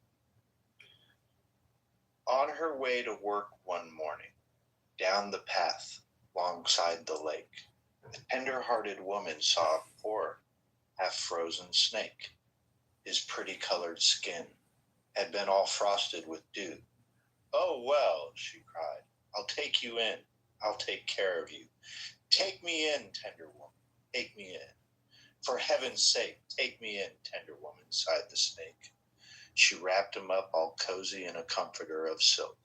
On her way to work one morning, down the path alongside the lake, a tender-hearted woman saw a poor, half-frozen snake. His pretty-colored skin had been all frosted with dew. "Oh, well," she cried, "I'll take you in. I'll take care of you. Take me in, tender woman, take me in. For heaven's sake, take me in, tender woman," sighed the snake. She wrapped him up all cozy in a comforter of silk,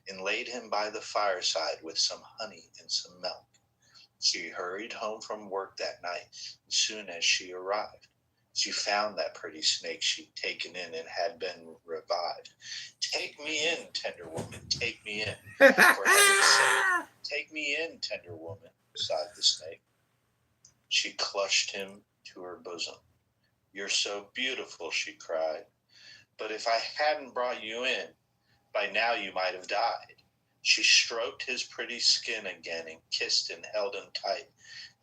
and laid him by the fireside with some honey and some milk. She hurried home from work that night, and soon as she arrived, she found that pretty snake she'd taken in and had been revived. "Take me in, tender woman, take me in. For heaven's sake, take me in, tender woman," sighed the snake. She clutched him to her bosom. "You're so beautiful," she cried. "But if I hadn't brought you in, by now you might have died." She stroked his pretty skin again and kissed and held him tight.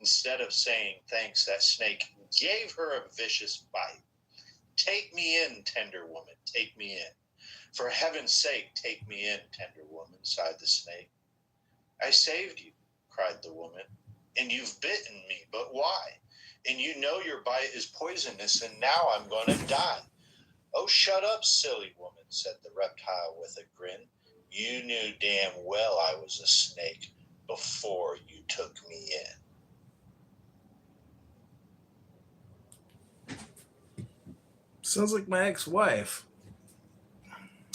Instead of saying thanks, that snake gave her a vicious bite. "Take me in, tender woman, take me in. For heaven's sake, take me in, tender woman," sighed the snake. "I saved you," cried the woman, "and you've bitten me, but why? And you know your bite is poisonous, and now I'm going to die." "Oh, shut up, silly woman," said the reptile with a grin. "You knew damn well I was a snake before you took me in." Sounds like my ex-wife.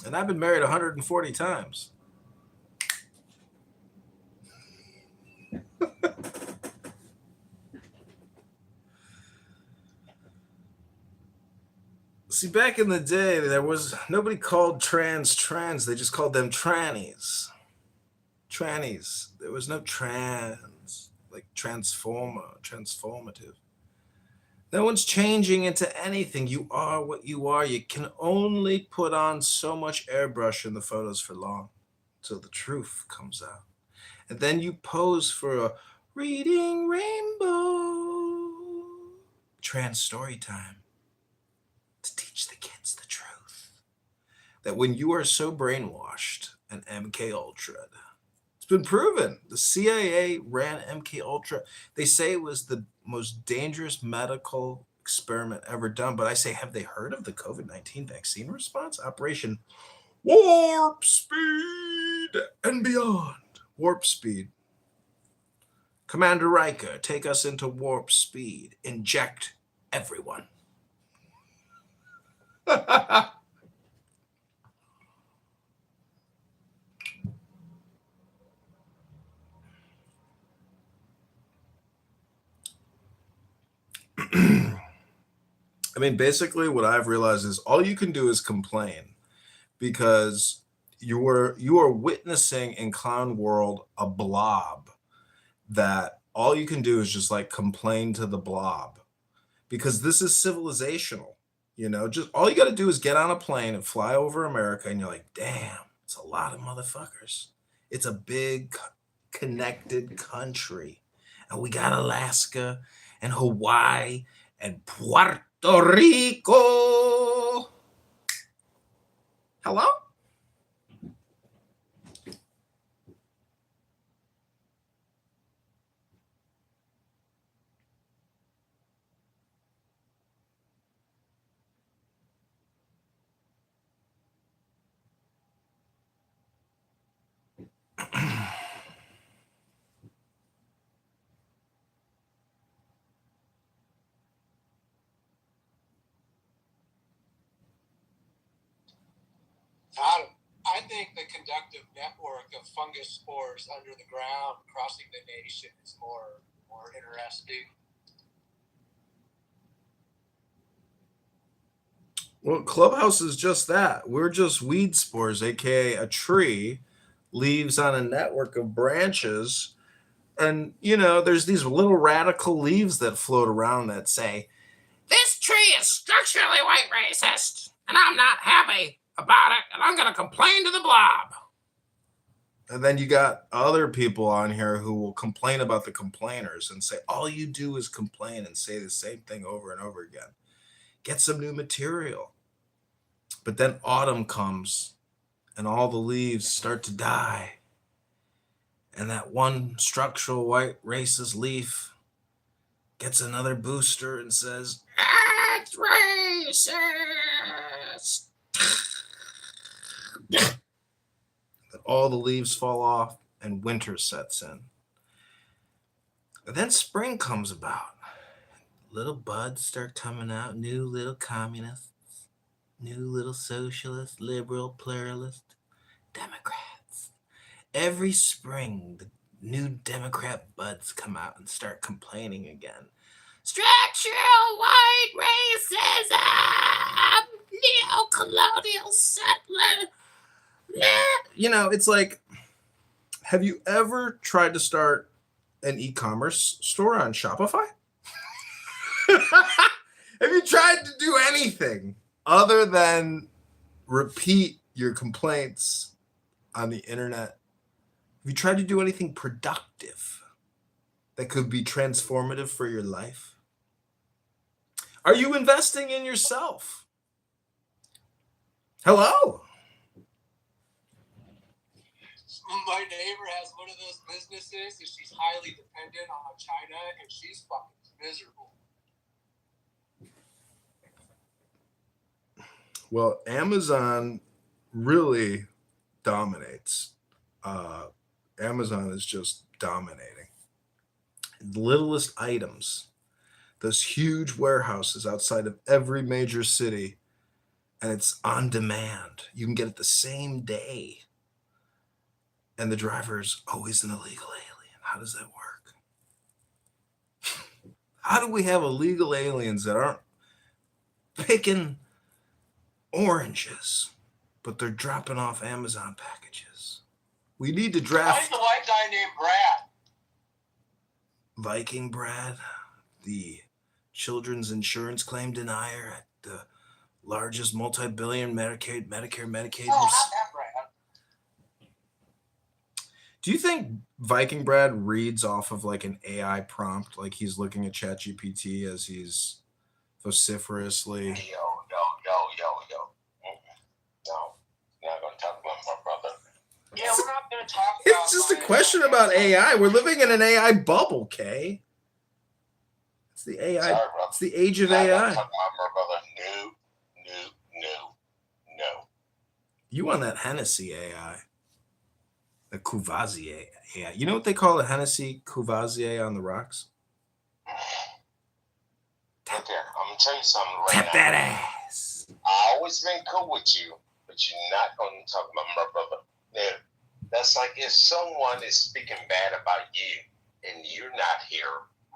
And I've been married 140 times. See, back in the day, there was nobody called trans. They just called them trannies. Trannies. There was no trans, like transformative. No one's changing into anything. You are what you are. You can only put on so much airbrush in the photos for long till the truth comes out. And then you pose for a reading rainbow. Trans story time. To teach the kids the truth. That when you are so brainwashed and MK Ultra, it's been proven. The CIA ran MK Ultra. They say it was the most dangerous medical experiment ever done. But I say, have they heard of the COVID-19 vaccine response? Operation Warp Speed and beyond. Warp Speed. Commander Riker, take us into warp speed. Inject everyone. I mean, basically what I've realized is all you can do is complain, because you are witnessing in clown world a blob that all you can do is just like complain to the blob, because this is civilizational. Just all you got to do is get on a plane and fly over America, and you're like, damn, it's a lot of motherfuckers. It's a big connected country, and we got Alaska and Hawaii and Puerto Rico. Hello? I think the conductive network of fungus spores under the ground crossing the nation is more interesting. Well, Clubhouse is just that. We're just weed spores, aka a tree, leaves on a network of branches. And, there's these little radical leaves that float around that say, this tree is structurally white racist, and I'm not happy about it, and I'm going to complain to the blob. And then you got other people on here who will complain about the complainers and say, all you do is complain and say the same thing over and over again. Get some new material. But then autumn comes and all the leaves start to die. And that one structural white racist leaf gets another booster and says, it's racist. All the leaves fall off and winter sets in. And then spring comes about. Little buds start coming out, new little communists, new little socialists, liberal, pluralist, Democrats. Every spring, the new Democrat buds come out and start complaining again. Structural white racism, neo-colonial settler. It's like, have you ever tried to start an e-commerce store on Shopify? Have you tried to do anything other than repeat your complaints on the internet? Have you tried to do anything productive that could be transformative for your life? Are you investing in yourself? Hello? My neighbor has one of those businesses, and she's highly dependent on China, and she's fucking miserable. Well, Amazon really dominates. Amazon is just dominating. The littlest items, those huge warehouses outside of every major city, and it's on demand. You can get it the same day. And the driver is always an illegal alien. How does that work? How do we have illegal aliens that aren't picking oranges, but they're dropping off Amazon packages? We need to draft. Why's the white guy named Brad? Viking Brad, the children's insurance claim denier at the largest multi-billion Medicaid. Oh, not that Brad. Do you think Viking Brad reads off of like an AI prompt, like he's looking at ChatGPT as he's vociferously? Yo. No, we're not going to talk about my brother. Yeah, we're not going to talk about. It's just a question about AI. We're living in an AI bubble, Kay. It's the AI. Sorry, bro. It's the age of Not AI. gonna talk about my brother. No. You on that Hennessy AI? The Courvoisier. Yeah. You know what they call a Hennessy Courvoisier on the rocks? Look here, I'm gonna tell you something right Tap now. that ass. I always been cool with you, but you're not gonna talk about my brother. Now, that's like if someone is speaking bad about you and you're not here,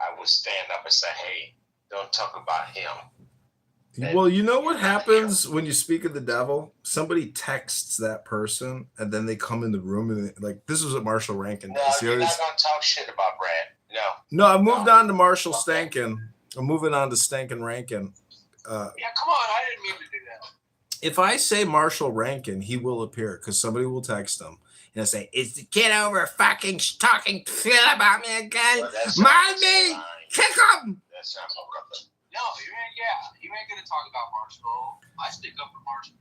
I would stand up and say, hey, don't talk about him. Well, you know what happens when you speak of the devil? Somebody texts that person, and then they come in the room, and like this was what Marshall Rankin No, does. you're not gonna talk shit about Brad. No, I've moved on to Marshall Stankin. I'm moving on to Stankin Rankin. Yeah, come on, I didn't mean to do that. If I say Marshall Rankin, he will appear because somebody will text him and they'll say, "Is the kid over fucking talking shit about me again? Mind me, kick him." That's not my brother. No, you ain't gonna talk about Marshall. I stick up for Marshall.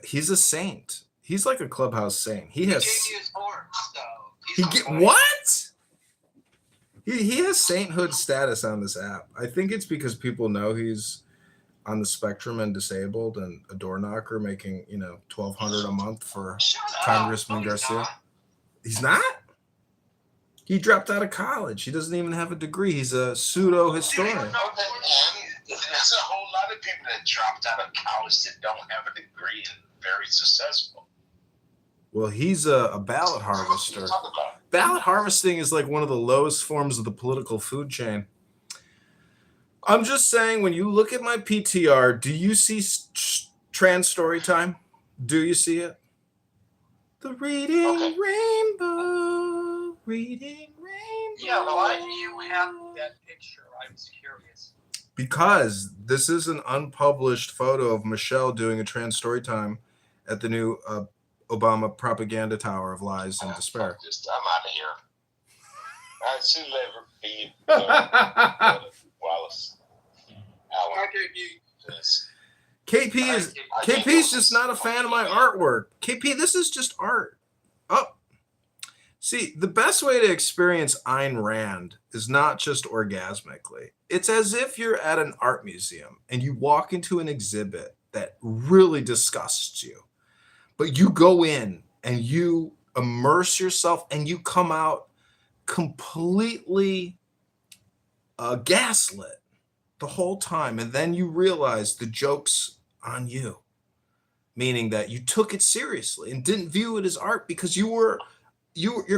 He's a saint. He's like a clubhouse saint. He has. He gave me his horn, so He get what? He has sainthood status on this app. I think it's because people know he's on the spectrum and disabled and a door knocker making, $1,200 a month for Congressman Garcia. He's not? He dropped out of college. He doesn't even have a degree. He's a pseudo historian. There's a whole lot of people that dropped out of college that don't have a degree and very successful. Well, he's a ballot harvester. Ballot harvesting is like one of the lowest forms of the political food chain. I'm just saying, when you look at my PTR, do you see trans story time? Do you see it? The reading rainbow, reading rainbow. Yeah, why do you have that picture? I was curious. Because this is an unpublished photo of Michelle doing a trans story time at the new Obama propaganda tower of lies and despair. I'm out of here. I should never be Wallace. KP's just not a fan of my artwork. KP, this is just art. Oh, see, the best way to experience Ayn Rand is not just orgasmically. It's as if you're at an art museum and you walk into an exhibit that really disgusts you. But you go in and you immerse yourself and you come out completely gaslit the whole time. And then you realize the joke's on you, meaning that you took it seriously and didn't view it as art because your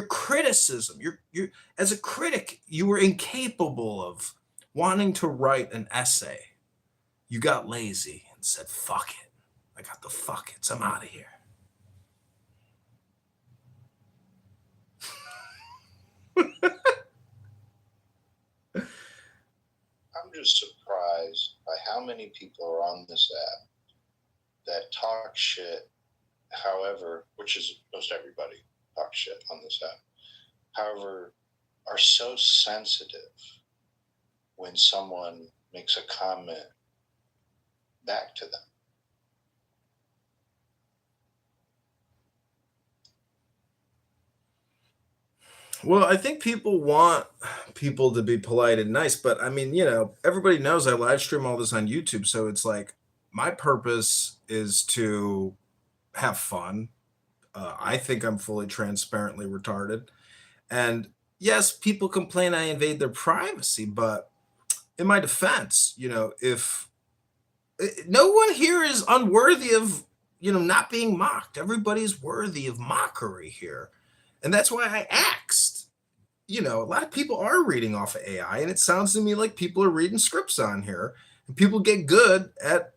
criticism, you're as a critic, you were incapable of wanting to write an essay. You got lazy and said, fuck it. I got the fuck it's. I'm out of here. I'm just surprised by how many people are on this app that talk shit, however, which is most everybody talks shit on this app, however, are so sensitive when someone makes a comment back to them. Well, I think people want people to be polite and nice, but I mean, everybody knows I live stream all this on YouTube. So it's like my purpose is to have fun. I think I'm fully transparently retarded. And yes, people complain I invade their privacy, but in my defense, if no one here is unworthy of, not being mocked. Everybody's worthy of mockery here. And that's why I asked. A lot of people are reading off of AI, and it sounds to me like people are reading scripts on here. And people get good at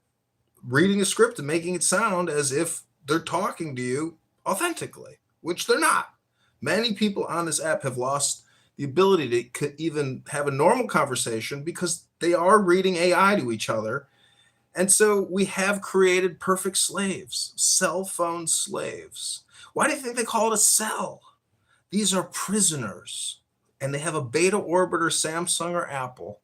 reading a script and making it sound as if they're talking to you authentically, which they're not. Many people on this app have lost the ability to even have a normal conversation because they are reading AI to each other. And so we have created perfect slaves, cell phone slaves. Why do you think they call it a cell? These are prisoners, and they have a beta orbiter, Samsung or Apple,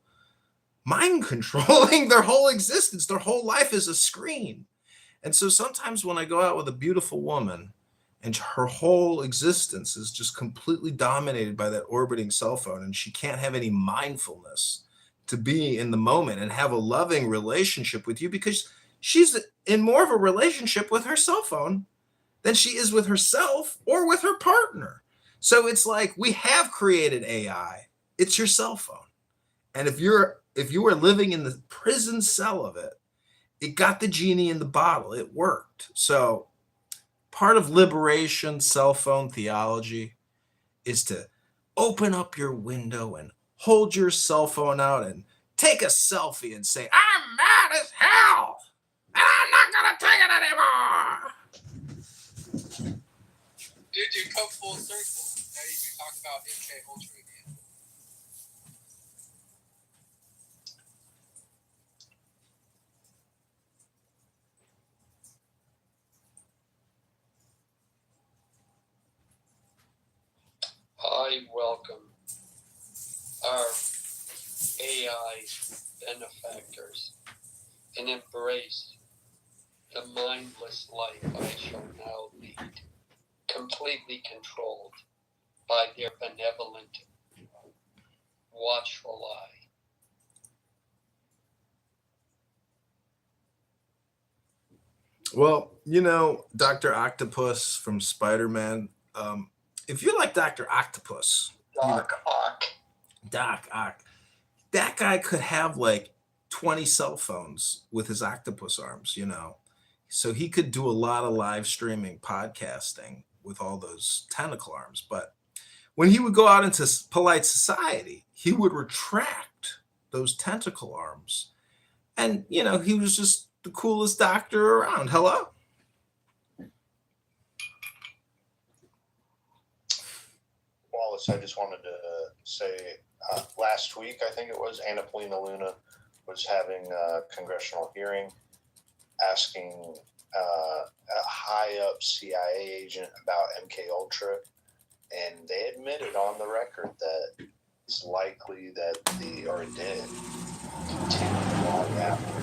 mind controlling their whole existence. Their whole life is a screen. And so sometimes when I go out with a beautiful woman and her whole existence is just completely dominated by that orbiting cell phone, and she can't have any mindfulness to be in the moment and have a loving relationship with you because she's in more of a relationship with her cell phone than she is with herself or with her partner. So it's like we have created AI. It's your cell phone. And if you were living in the prison cell of it, it got the genie in the bottle. It worked. So part of liberation cell phone theology is to open up your window and hold your cell phone out and take a selfie and say, I'm mad as hell and I'm not going to take it anymore. Dude, you come full circle. Now you can talk about MK Ultra again. I welcome our AI benefactors and embrace the mindless life I shall now lead, completely controlled by their benevolent, watchful eye. Well, Dr. Octopus from Spider-Man, if you like Dr. Octopus, Doc Ock. Doc Ock, that guy could have like 20 cell phones with his octopus arms, So he could do a lot of live streaming podcasting with all those tentacle arms. But when he would go out into polite society, he would retract those tentacle arms. And, he was just the coolest doctor around. Hello? Wallace, I just wanted to say last week, I think it was, Anna Polina Luna was having a congressional hearing asking a high-up CIA agent about MK Ultra, and they admitted on the record that it's likely that it did continue long after.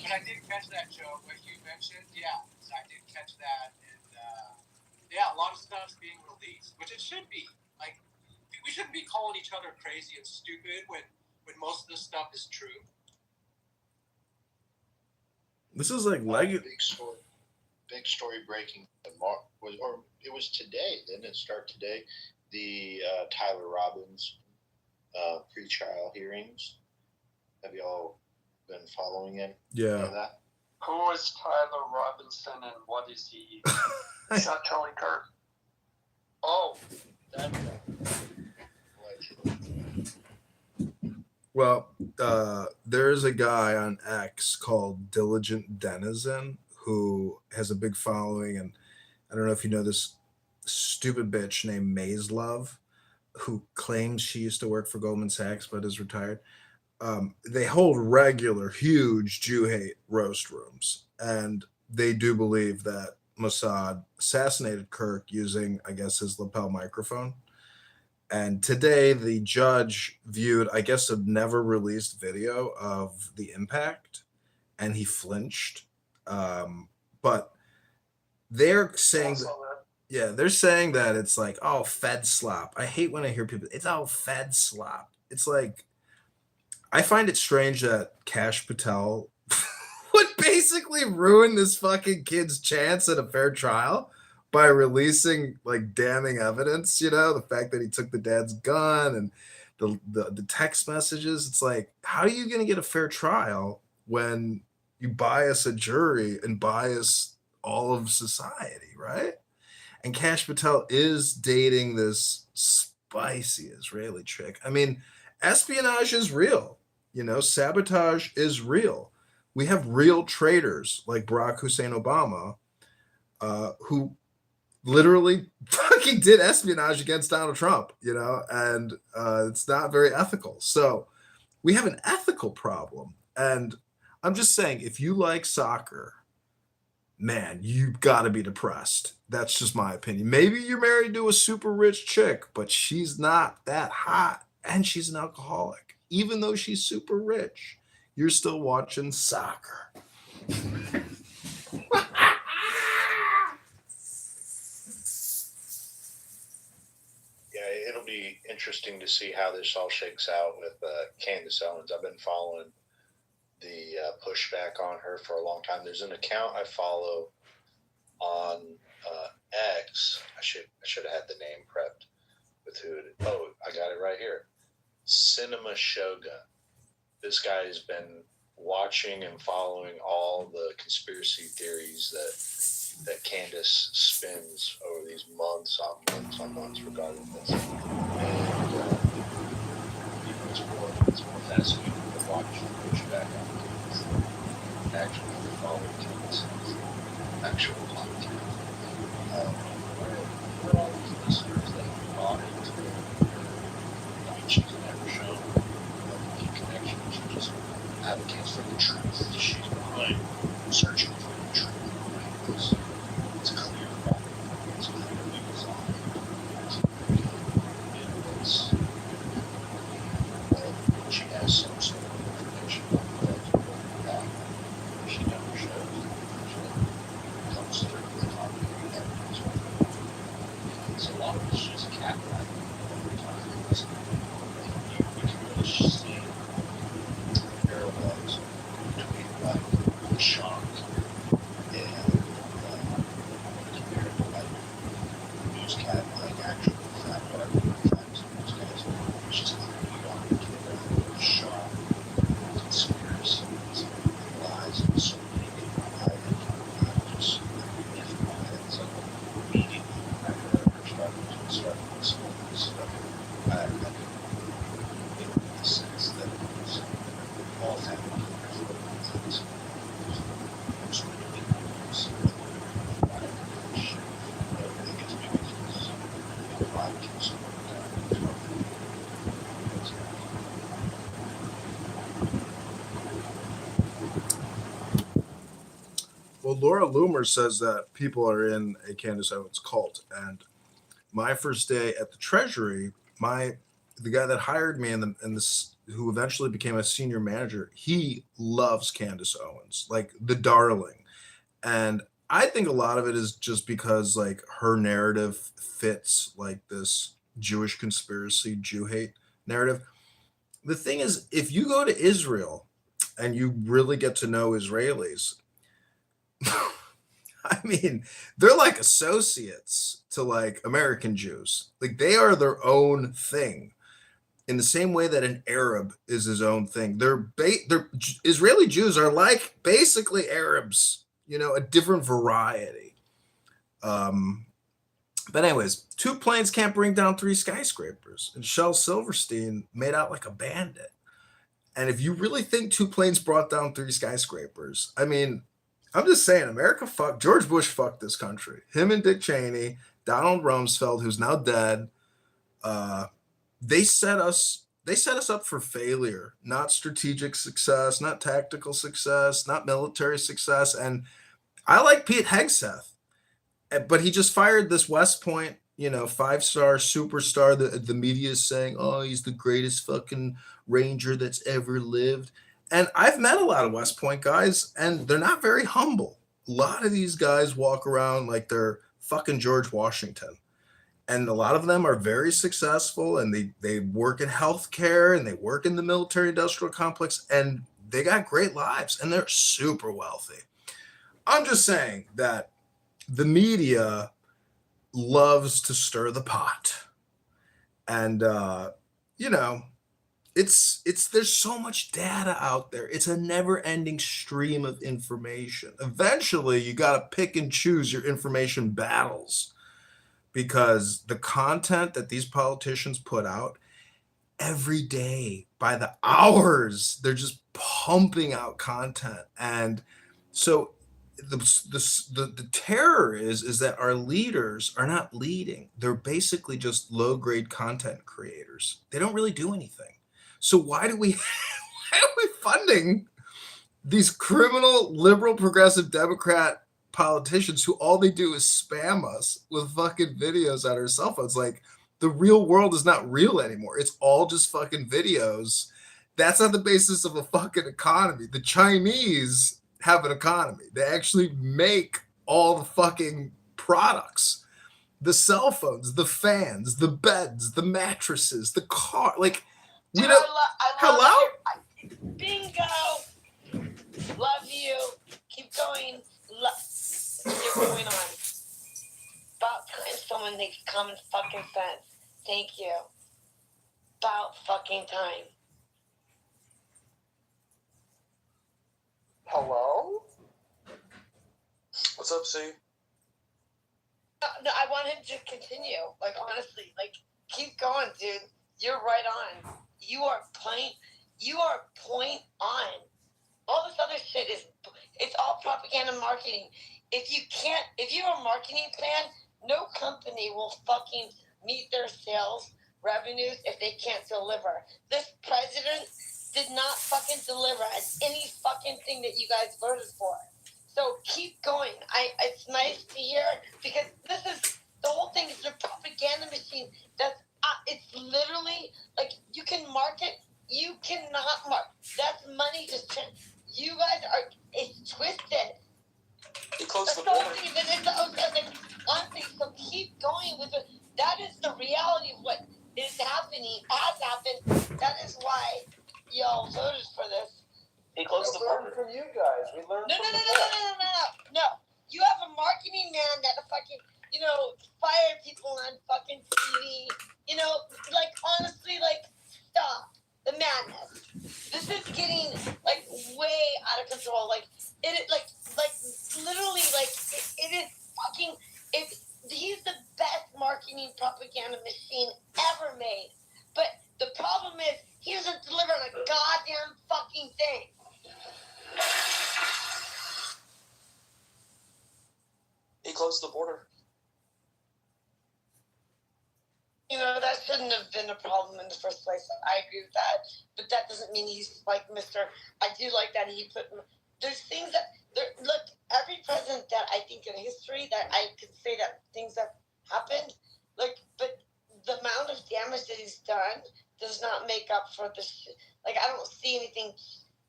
I did catch that, Joe, what you mentioned. Yeah, I did catch that. And yeah, a lot of stuff's being released, which it should be. Like, we shouldn't be calling each other crazy and stupid when most of this stuff is true. This is like Big story breaking. It was today, didn't it start today? The Tyler Robbins pre-trial hearings. Have y'all been following him? Yeah. Know that? Who is Tyler Robinson and what is he? He's not Charlie Kirk. Oh, that Well, there's a guy on X called Diligent Denizen who has a big following, and I don't know if you know this stupid bitch named Maze Love, who claims she used to work for Goldman Sachs but is retired. They hold regular, huge Jew hate roast rooms, and they do believe that Mossad assassinated Kirk using, I guess, his lapel microphone. And today, the judge viewed, I guess, a never released video of the impact, and he flinched. But they're saying they're saying that it's like, oh, Fed slop. I hate when I hear people, it's all Fed slop. It's like, I find it strange that Kash Patel would basically ruin this fucking kid's chance at a fair trial by releasing like damning evidence, the fact that he took the dad's gun and the text messages. It's like, how are you going to get a fair trial when you bias a jury and bias all of society, right? And Kash Patel is dating this spicy Israeli chick. I mean, espionage is real, sabotage is real. We have real traitors like Barack Hussein Obama, who literally fucking did espionage against Donald Trump, and it's not very ethical. So we have an ethical problem. And I'm just saying, if you like soccer, man, you've got to be depressed. That's just my opinion. Maybe you're married to a super rich chick, but she's not that hot and she's an alcoholic. Even though she's super rich, you're still watching soccer. Yeah, it'll be interesting to see how this all shakes out with Candace Owens. I've been following the pushback on her for a long time. There's an account I follow on X. I should have had the name prepped with who it is. Oh, I got it right here. Cinema Shogun. This guy has been watching and following all the conspiracy theories that Candace spins over these months on months regarding this. And it's more fascinating to watch the pushback on Candace. Actually, following Candace's actual content. For all these listeners that have bought into it, she's never shown a connection. She just advocates for the truth. She's behind searching for the truth. It's clear that it's clearly designed. She has some sort of information that she never shows. She comes through the top of the head. It's a lot of it's just catfighting over time. You can really see parallels between like the shock and compared to like newscat, like actual fact, whatever facts newscast. It's just like you don't get the shock, conspiracies, lies, and so many people hide it. Just it's like immediately after I started listening to this stuff, I get the sense that it's all happening for things. It's really close. Well, Laura Loomer says that people are in a Candace Owens cult. And my first day at the Treasury, the guy that hired me and this who eventually became a senior manager, he loves Candace Owens, like the darling. And I think a lot of it is just because like her narrative fits like this Jewish conspiracy, Jew hate narrative. The thing is, if you go to Israel and you really get to know Israelis, I mean, they're like associates to like American Jews. Like they are their own thing in the same way that an Arab is his own thing. They're Israeli Jews are like basically Arabs, a different variety. But anyways, 2 planes can't bring down 3 skyscrapers. And Shel Silverstein made out like a bandit. And if you really think 2 planes brought down 3 skyscrapers, I mean, I'm just saying, George Bush fucked this country. Him and Dick Cheney, Donald Rumsfeld, who's now dead, they set us up for failure, not strategic success, not tactical success, not military success. And I like Pete Hegseth, but he just fired this West Point, 5-star superstar. The media is saying, oh, he's the greatest fucking Ranger that's ever lived. And I've met a lot of West Point guys, and they're not very humble. A lot of these guys walk around like they're fucking George Washington. And a lot of them are very successful, and they work in healthcare, and they work in the military industrial complex, and they got great lives and they're super wealthy. I'm just saying that the media loves to stir the pot. And, you know, it's there's so much data out there. It's a never-ending stream of information. Eventually, you got to pick and choose your information battles because the content that these politicians put out every day by the hours, they're just pumping out content. And so the terror is that our leaders are not leading. They're basically just low-grade content creators. They don't really do anything. So why are we funding these criminal liberal progressive Democrat politicians who all they do is spam us with fucking videos on our cell phones? Like, the real world is not real anymore. It's all just fucking videos. That's not the basis of a fucking economy. The Chinese have an economy. They actually make all the fucking products. The cell phones, the fans, the beds, the mattresses, the car. Like, we Dude, don't. hello? Bingo! Love you. Keep going. Keep going on. About time someone makes common fucking sense. Thank you. About fucking time. Hello? What's up, C? No, I want him to continue. Like, honestly, like, keep going, dude. You're right on. You are point on. All this other shit it's all propaganda marketing. If you have a marketing plan, no company will fucking meet their sales revenues if they can't deliver. This president did not fucking deliver at any fucking thing that you guys voted for. So keep going. It's nice to hear because this is the whole thing is a propaganda machine. It's literally like you can market. You cannot market. That's money just. You guys it's twisted. You close the border. Honestly, so keep going with it. That is the reality of what is happening, has happened. That is why y'all voted for this. He closed the border. From you guys, we learned. No. You have a marketing man that fucking, fired people on fucking TV. Like, honestly, like, stop the madness. This is getting, like, way out of control. Like, literally, like, it is fucking, he's the best marketing propaganda machine ever made. But the problem is, he doesn't deliver on a goddamn fucking thing. He closed the border. That shouldn't have been a problem in the first place. I agree with that. But that doesn't mean he's like Mr. I do like that he put... There's things that... Look, every president that I think in history that I could say that things that happened, like, but the amount of damage that he's done does not make up for this. Like, I don't see anything...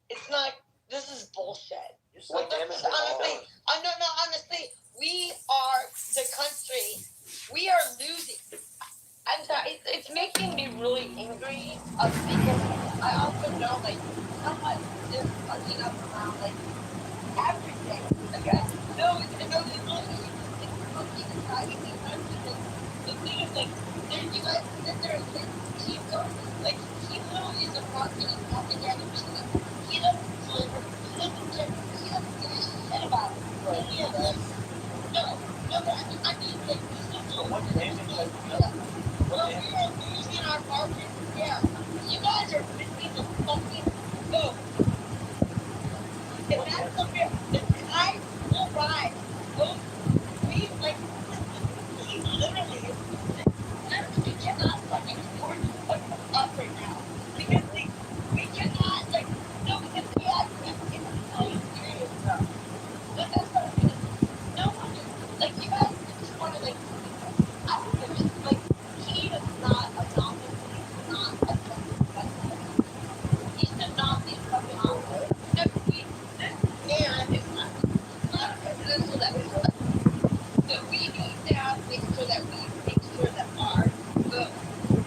It's not... This is bullshit. What damage has he done? Honestly, we are the country. We are losing. I'm sorry, it's making me really angry because I also know, like, how much this fucking up around, like, everything. Like, it's fucking driving me nuts. The thing is, like, you guys sit there and say, keep going. Like, he literally is a marketing propaganda machine. He doesn't deliver. He doesn't give a shit about it. No, but I mean, like, well, we are losing our market share. You guys are missing the fucking boat. If that's the fear, the tide will rise. We, like, he literally, we cannot fucking afford to put up right now. Because we cannot, like, no, because we have it's so serious stuff. But that's what I'm saying. No one is, like, you guys just want to, like, I don't know, just, like, he is not a dominant. He's not a president. He should not be fucking on board. This man is not a presidential that is elected. So we need to have make sure that our vote,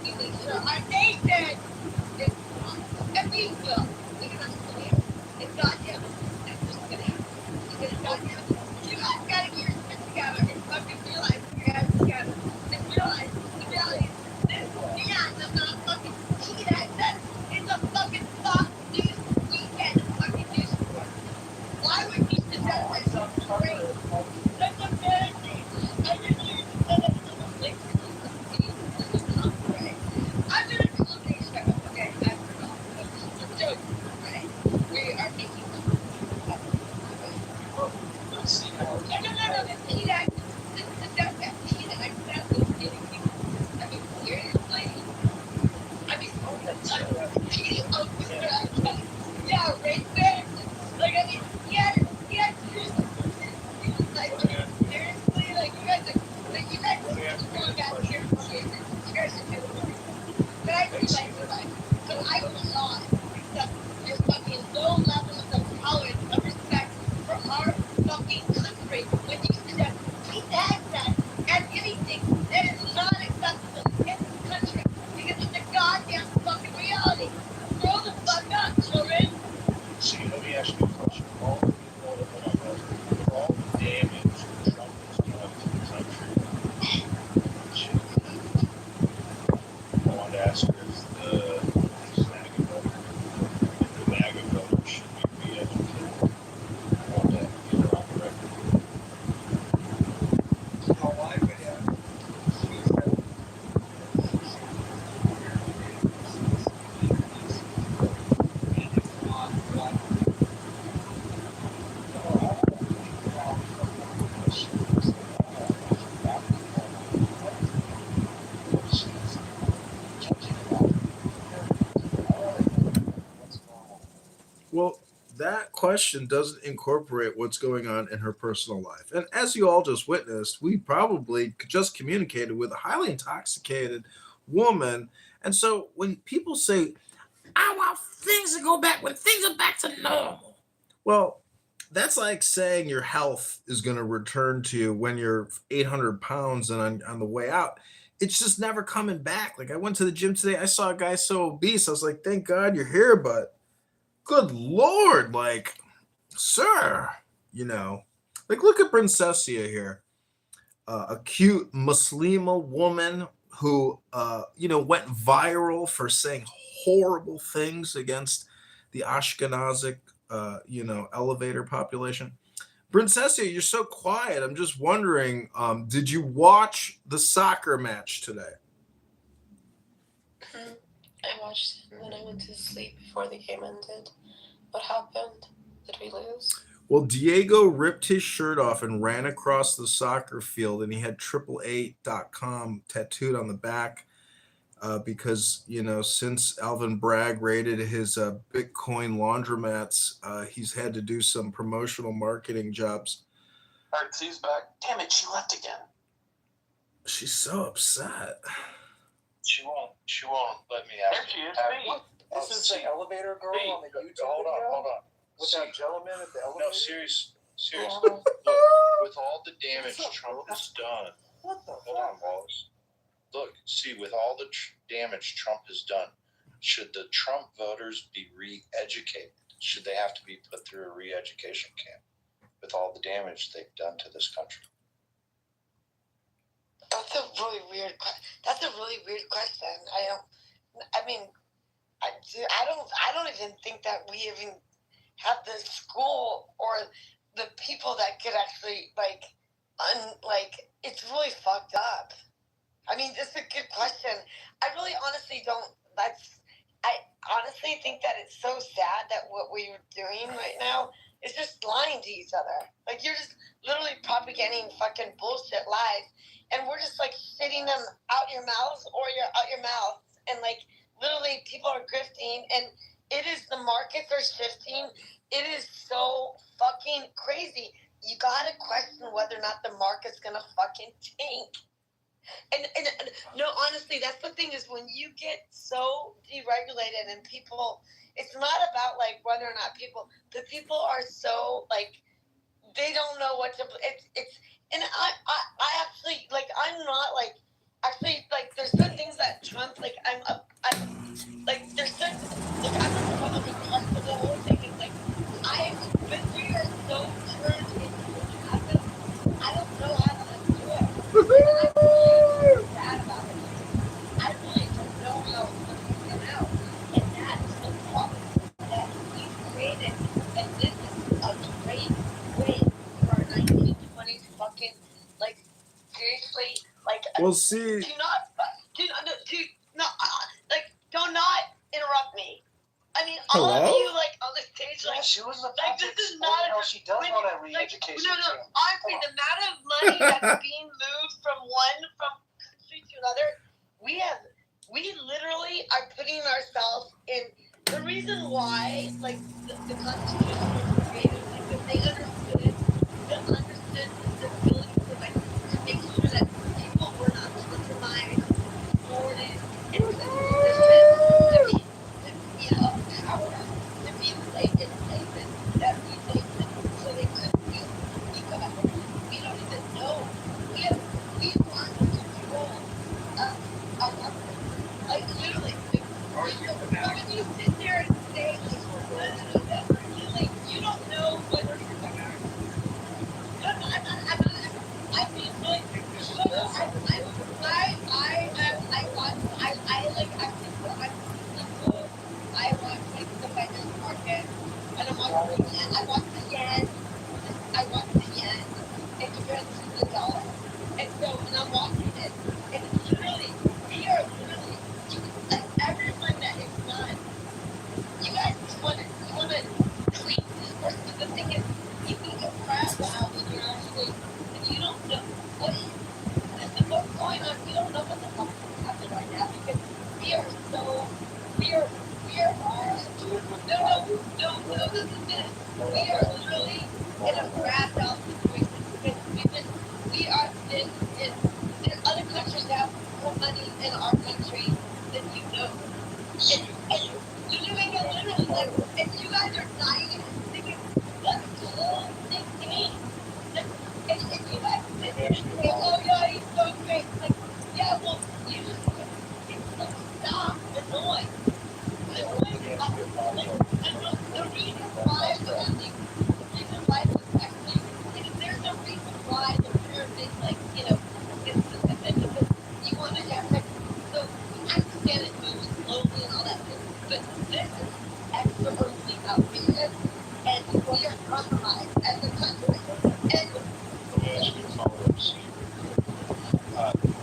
we make sure our nation is strong. And we will. We can actually. I really said that to the like right? I'm in a comedy show. Okay, I forgot. We're doing right. We are making Let's see how. no. The Pete act. That Pete act. That was getting me. I mean, seriously. I mean, Pete yeah, right there. Like, I mean, he had two. He was like, seriously, like you guys are, like you guys are strong out here. Okay, you guys are doing it. But I do like you guys. But I was shocked that there's fucking low levels of tolerance, of respect for our fucking country when you suggest Pete has that as anything that is not acceptable in this country because it's a goddamn fucking reality. Grow the fuck up, children. See, let me ask you a question. All the people that went on record, with all the damage Trump has done to the country, should we I wanted to ask her if the MAGA voters should be re-educated. I wanted to get her on the record. How I would have Well, that question doesn't incorporate what's going on in her personal life. And as you all just witnessed, we probably just communicated with a highly intoxicated woman. And so when people say, I want things to go back when things are back to normal, well, that's like saying your health is going to return to you when you're 800 pounds and on the way out. It's just never coming back. Like I went to the gym today. I saw a guy so obese. I was like, thank God you're here, but good Lord, like, sir, you know, like look at Princessia here, a cute Muslima woman who, went viral for saying horrible things against the Ashkenazic, elevator population. Princessia, you're so quiet. I'm just wondering, did you watch the soccer match today? I watched it and then I went to sleep before the game ended. What happened? Did we lose? Well, Diego ripped his shirt off and ran across the soccer field, and he had 888.com tattooed on the back because, since Alvin Bragg raided his Bitcoin laundromats, he's had to do some promotional marketing jobs. Artsy's back. Damn it, she left again. She's so upset. She won't let me ask. There she is. This is the elevator girl on the YouTube Hold on. with that gentleman at the elevator. No, seriously. Look, with all the damage Trump has done. What the Hold on, Wallace. Look, see, with all the damage Trump has done, should the Trump voters be re-educated? Should they have to be put through a re-education camp with all the damage they've done to this country? That's a really weird question. I don't even think that we even have the school or the people that could actually it's really fucked up. I mean, it's a good question. I really honestly don't. I honestly think that it's so sad that what we're doing right now is just lying to each other. Like you're just literally propagating fucking bullshit lies, and we're just like shitting them out your mouths or out your mouth, and like literally people are grifting, and it is the markets are shifting. It is so fucking crazy. You gotta question whether or not the market's gonna fucking tank. And no, honestly, that's the thing is when you get so deregulated and people, it's not about like whether or not the people are so like, they don't know what to, and I actually, like, I'm not like, actually, like, there's certain things that Trump, like, I'm there's certain, like, I'm a Republican, but the whole thing is like, but we are so turned into what happened. I don't know how to undo it. And I'm really sad about it. I really don't know how it's going to come out. And that's the problem that we've created. And this is a great way for our 1920s fucking, like, seriously, like, Well, see, do not interrupt me. I mean, all Hello? of you, like, on the stage, like, she was the like, this is not a, she does want to re-education. honestly, the amount of money that's being moved from country to another, we literally are putting ourselves in, the reason why, like, the Constitution was created was because they understood the ability to, like, to make sure that people were not compromised, thwarted, and put in positions to be of power, to be placed in places that we think that so they couldn't be. We don't even know. We want to control our government. Like, literally. When you sit there and say, like, really, you don't know what you're talking about. I mean, like, I watch, like, the financial market, and I watch the yen, in comparison to the dollar, and I'm watching it, and it's literally, we are literally, like, everyone that is done, you guys just want to clean this person, but the thing is, you can get crap out when you're actually, and you don't know what's going on. You don't know what the fuck is happening right now because we are so, we are, no, this is it. We are literally in a grabbed out situation because we are in other countries have more money in our country than you know. And literally, like, and you guys are dying and thinking, what's the whole thing mean? And you guys sit there and say, oh yeah, he's so great. Like, yeah, well, you just stop the noise. The reason why actually, and if there's no reason why the pyramid, like, you know, is because you want to have, like, so I understand it moves slowly and all that, but this is extraordinarily outrageous, and we are compromised as a country. And let me ask you a follow-up, Steve.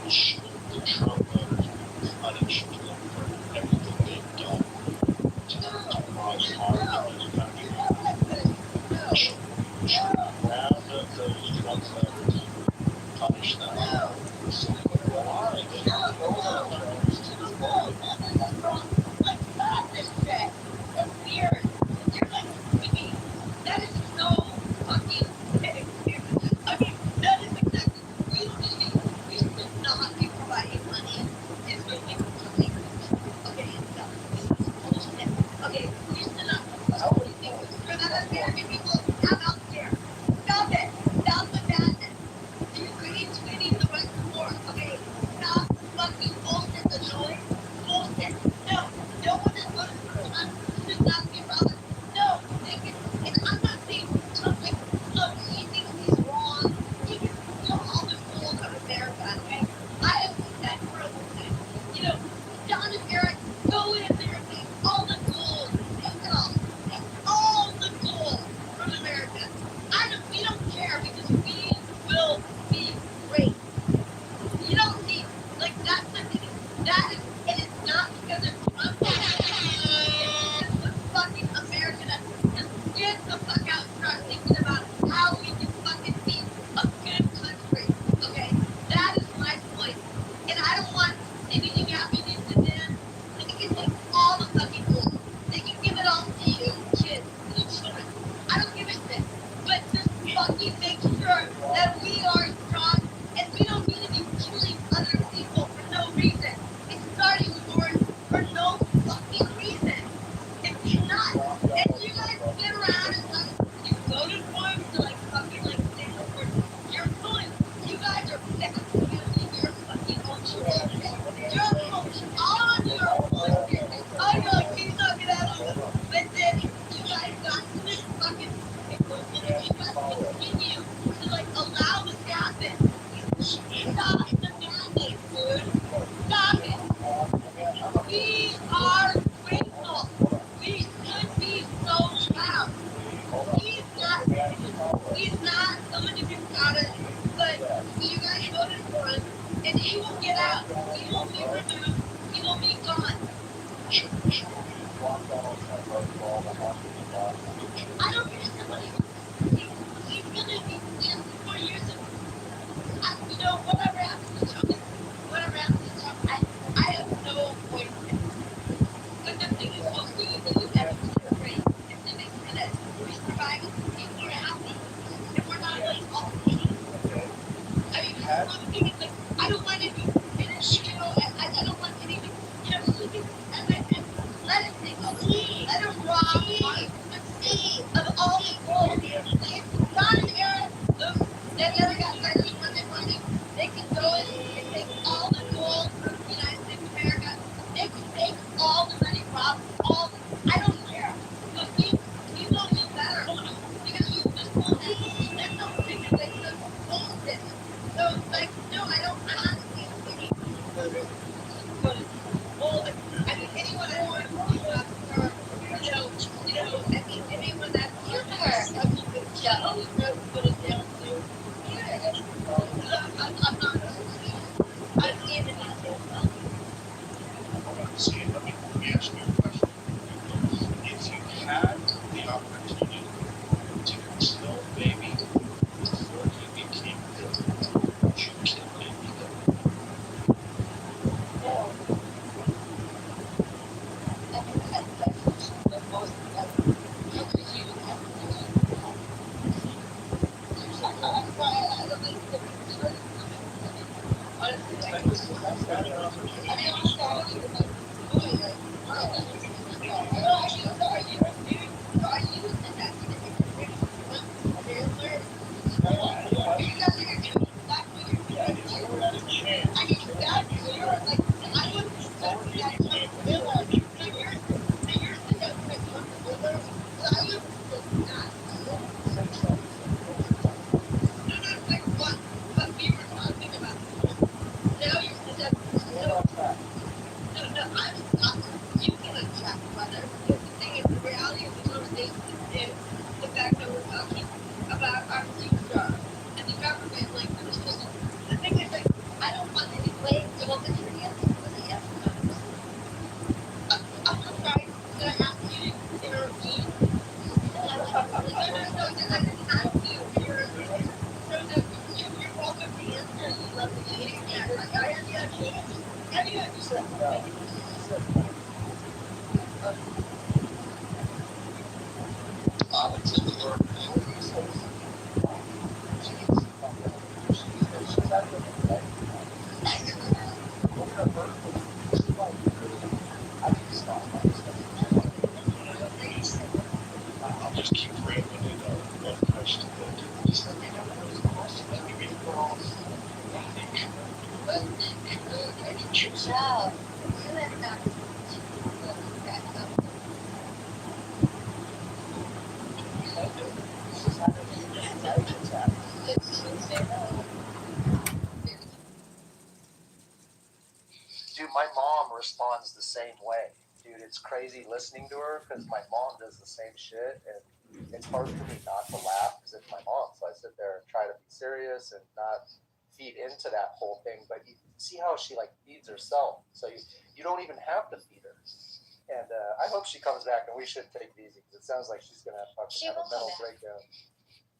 Should the Trump voters be punished for everything they've done to cause harm to this country? Should the ground of those Trump voters punish them? Why? They don't know that's wrong. Like, stop this shit. That's weird. You're like, that is so fucking sick. I mean, that is exactly, we should not be providing money to Israeli countries. Okay, no, this is bullshit. Okay, we should not provide anything for the American people. I'm out there. Stop it. Stop the madness. Ukraine's winning the right to war. Okay, stop fucking bullshit, the noise. Bullshit. No one is going to should not be bothered. No, and I'm not saying something. Look, he thinks he's wrong. He can steal all the gold of America. Okay, I have seen that for a long time. You know, John and Eric, go in there and take all the gold. Take it all. Take all the gold from America. We don't care because we will be great. You don't need, like, that's the thing. That is, and it's not because of Trump. It's because the fucking American just get the fuck out and start thinking about how we can fucking be a good country. Okay? That is my point. And I don't want anything happening to them. They can take all the fucking gold. They can give it all to you, kids, you children. I don't give a shit. But just fucking make sure that we are strong and we don't need to be killing other people for no reason. It's starting wars for no fucking reason. It cannot. And you guys sit around and like, you voted for him to like fucking like stand up for you're fooling. You guys are executing your fucking own children. You're all of you are bullshit. I know he's not gonna have them. But then you guys got this fucking you guys continue to like allow this to happen. Stop the madness, dude. Stop it. We are grateful. We should be so proud. He's not someone to be proud of, but you guys voted for Whatever happens to Tony, I have no point. But the thing is, most of the things that are great, if they make sure that we're surviving, people are happy, and we're not like all hating. I mean, the thing is, like, I don't want any, I don't want anything, and let it see, let it rock, but see, of all the gold, not an era, that other guy, they can go in and take all the gold from the United States of America, they can take all the money, rob all, I don't care, but we will do better, because you just won't have, there's no freaking way to bullshit. So, like, no, I don't want to be any, well, I mean, anyone that wants to be officer, I mean, anyone that's Joe, put it down to, I'm not, I'm standing on it. See, let me ask you a question. If you had the opportunity to kill baby before he became ill, would you kill him? I'll just keep rambling it one question at a Dude, my mom responds the same way. Dude, it's crazy listening to her because my mom does the same shit, and it's hard for me not to laugh because it's my mom. So I sit there and try to be serious and not feed into that whole thing. But you see how she like feeds herself, so you don't even have to feed her. And I hope she comes back, and we should take it easy because it sounds like she's gonna have a mental breakdown.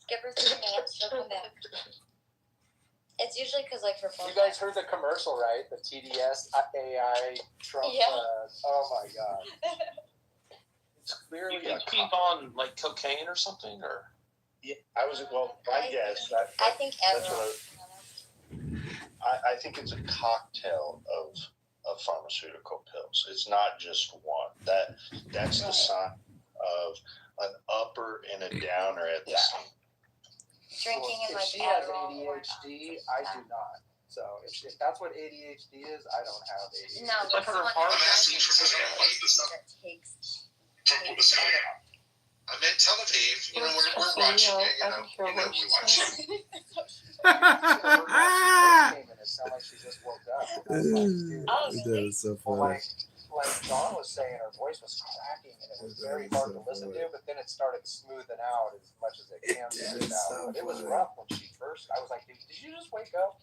Give her 2 minutes, she'll come back. It's usually because, like, her phone. You guys heard the commercial, right? The TDS AI Trump. Yeah. Oh my god. It's clearly. You think he's on like cocaine or something, or? Yeah, I guess that. I think everyone. I think it's a cocktail of pharmaceutical pills. It's not just one. That's the sign of an upper and a downer at the same. Drinking and if like she has ADHD, I do not. So if that's what ADHD is, I don't have ADHD. No, it's like her heart. That takes. I meant Tel Aviv. You know, we're watching it. We watch it. It sounded like she just woke up. That is so funny. Like Dawn was saying, her voice was cracking, and it was very hard to listen to. But then it started smoothing out as much as it can smooth out. But it was rough when she first. I was like, did you just wake up?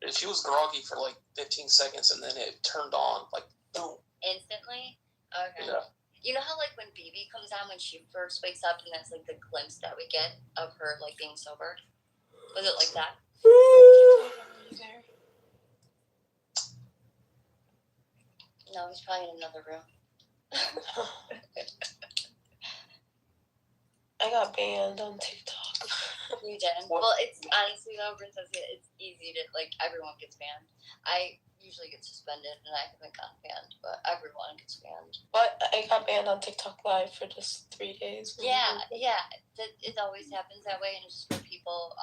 And she was groggy for like 15 seconds, and then it turned on like boom. Instantly. Okay. Yeah. You know how like when BB comes on when she first wakes up, and that's like the glimpse that we get of her like being sober. Was it like that? No, he's probably in another room. I got banned on TikTok. You did? Well, it's honestly though, Princess, it's easy to like. Everyone gets banned. I usually get suspended, and I haven't gotten banned, but everyone gets banned. But I got banned on TikTok Live for just 3 days. Yeah. It always happens that way, and it's just for people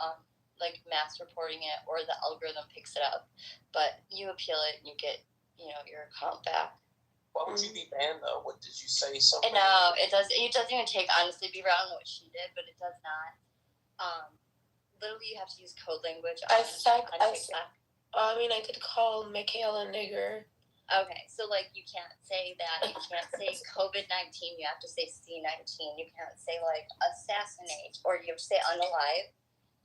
like mass reporting it, or the algorithm picks it up. But you appeal it, and you get your account back. Why would you be banned though? What did you say? Something? No, it does. It doesn't even take honestly. Beaver, I don't know what she did, but it does not. Literally, you have to use code language. On TikTok. I did call Michaela nigger. Okay, so like you can't say that. You can't say COVID-19. You have to say C-19. You can't say like assassinate, or you have to say unalive.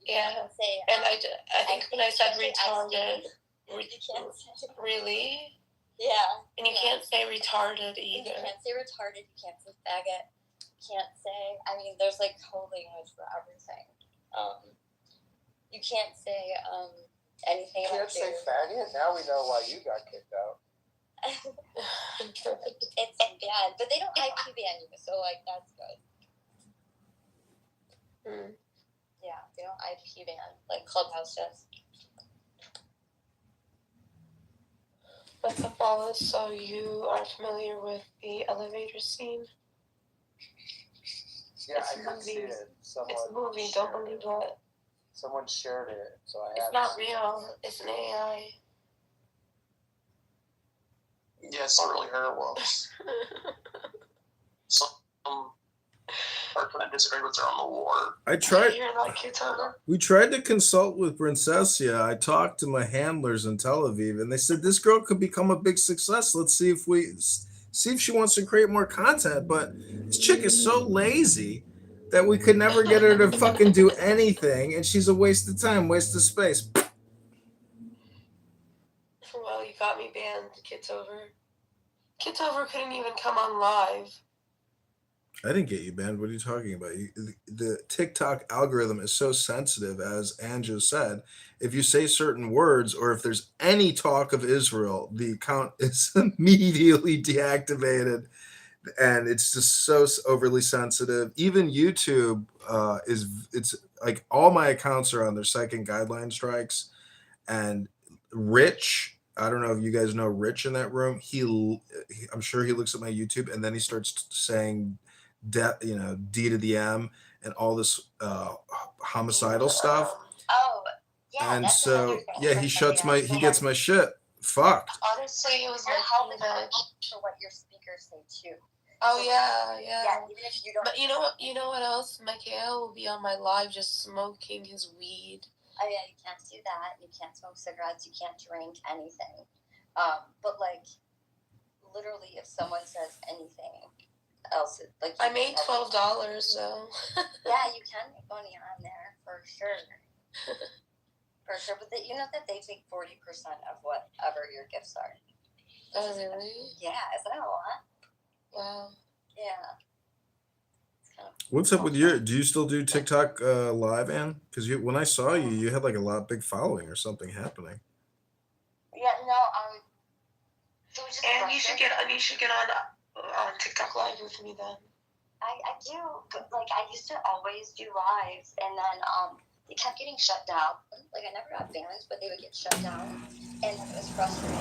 You can't say. And I think when I said retarded, you can't say. Really? Yeah. And you can't say retarded either. You can't say retarded. You can't say faggot. You can't say. There's like code language for everything. You can't say anything. You can't say faggot. Now we know why you got kicked out. It's bad, but they don't IP ban you, so like that's good. Yeah, they don't IP ban like Clubhouse does. What's up, Wallace? So you are familiar with the elevator scene? Yeah, it's I did see it. It's a movie. Don't believe it. Someone shared it, so I. It's not real. It's an AI. Yeah, it's not really her. Well, some person I disagreed with her on the war. We tried to consult with Princessia. I talked to my handlers in Tel Aviv, and they said this girl could become a big success. Let's see if she wants to create more content. But this chick is so lazy that we could never get her to fucking do anything, and she's a waste of time, waste of space. Well, you got me banned, Kitover. Kitover couldn't even come on live. I didn't get you banned. What are you talking about? The TikTok algorithm is so sensitive, as Andrew said. If you say certain words, or if there's any talk of Israel, the account is immediately deactivated, and it's just so overly sensitive. Even YouTube it's like all my accounts are on their second guideline strikes, and Rich. I don't know if you guys know Rich in that room. I'm sure he looks at my YouTube, and then he starts saying D to the M and all this homicidal stuff. Oh, yeah. And so he gets my shit fucked. Honestly, it was helping for what your speakers say too. Oh yeah. Yeah, even if you don't. But you know what else? Michael will be on my live just smoking his weed. Oh yeah, you can't do that. You can't smoke cigarettes. You can't drink anything. But like, literally, if someone says anything else, like I made $12 though. Yeah, you can make money on there for sure. For sure, but you know that they take 40% of whatever your gifts are. Oh really? Yeah, is that a lot? Wow. Yeah. What's up with your? Do you still do TikTok live, Ann? Because when I saw you, you had like a big following or something happening. Yeah. No. And you should get on TikTok live with me then. I do, but like I used to always do lives, and then they kept getting shut down. Like I never got banned, but they would get shut down, and it was frustrating.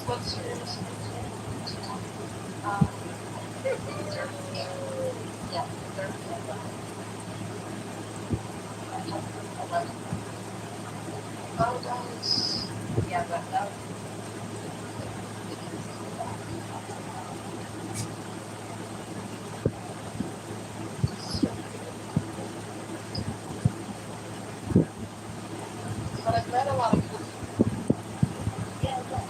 What's your Instagram? Yeah. Oh, guys. Yeah, but that. But I've met a lot of people. Yeah, but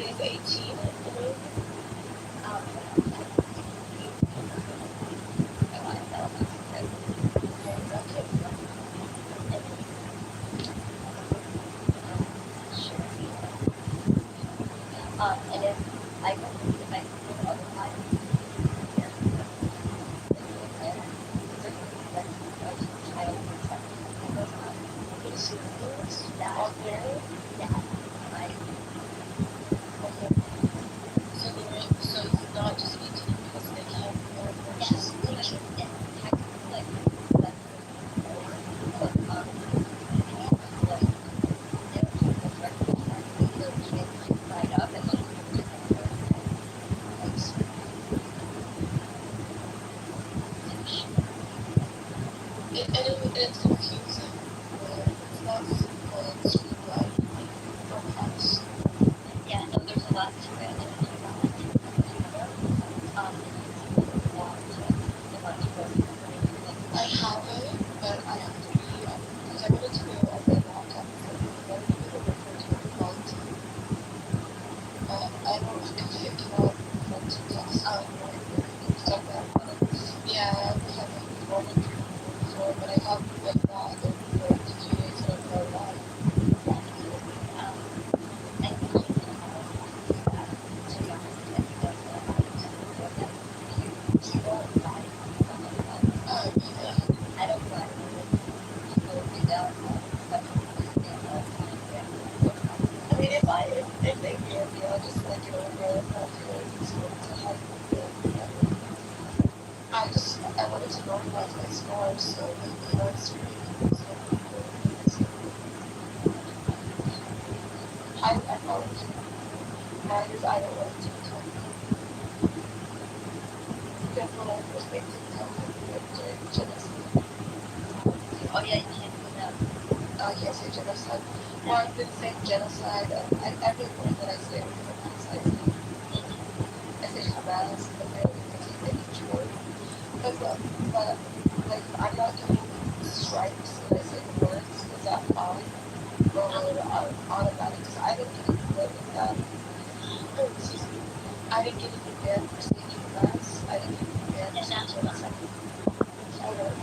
he's 18, I believe. And if I go, if I go otherwise, So it's not just 18 because they can't go abortions. It's confusing. It's not simple and streamlined from us. Yeah, no, there's a lot to it. I have it, but I have to be, because I wanted to go on my laptop because I wanted to be able to quality. I don't think I cannot afford to class out or Instagram. Yeah, I have like more than 3 people before, but I have like that in like 2 days and I'm going live. I mean, if they hear me, I'll just like get over it. I'll feel like it's going to help with it. I wanted to normalize my scores, so like, you know, it's really so I apologize. I don't want to talk. Because when I first made TikTok, I was doing genocide. Oh yeah, you can't do that. I can't say genocide. Well, I've been saying genocide. Every word that I say with Hamas, I say Hamas, but I don't even say each word. But like, I'm not doing strikes when I say the words. Is that fine? Or automatic? Because I didn't get any good with that. Excuse me. I didn't get any banned for saying Hamas. I didn't get any banned for saying genocide. I don't.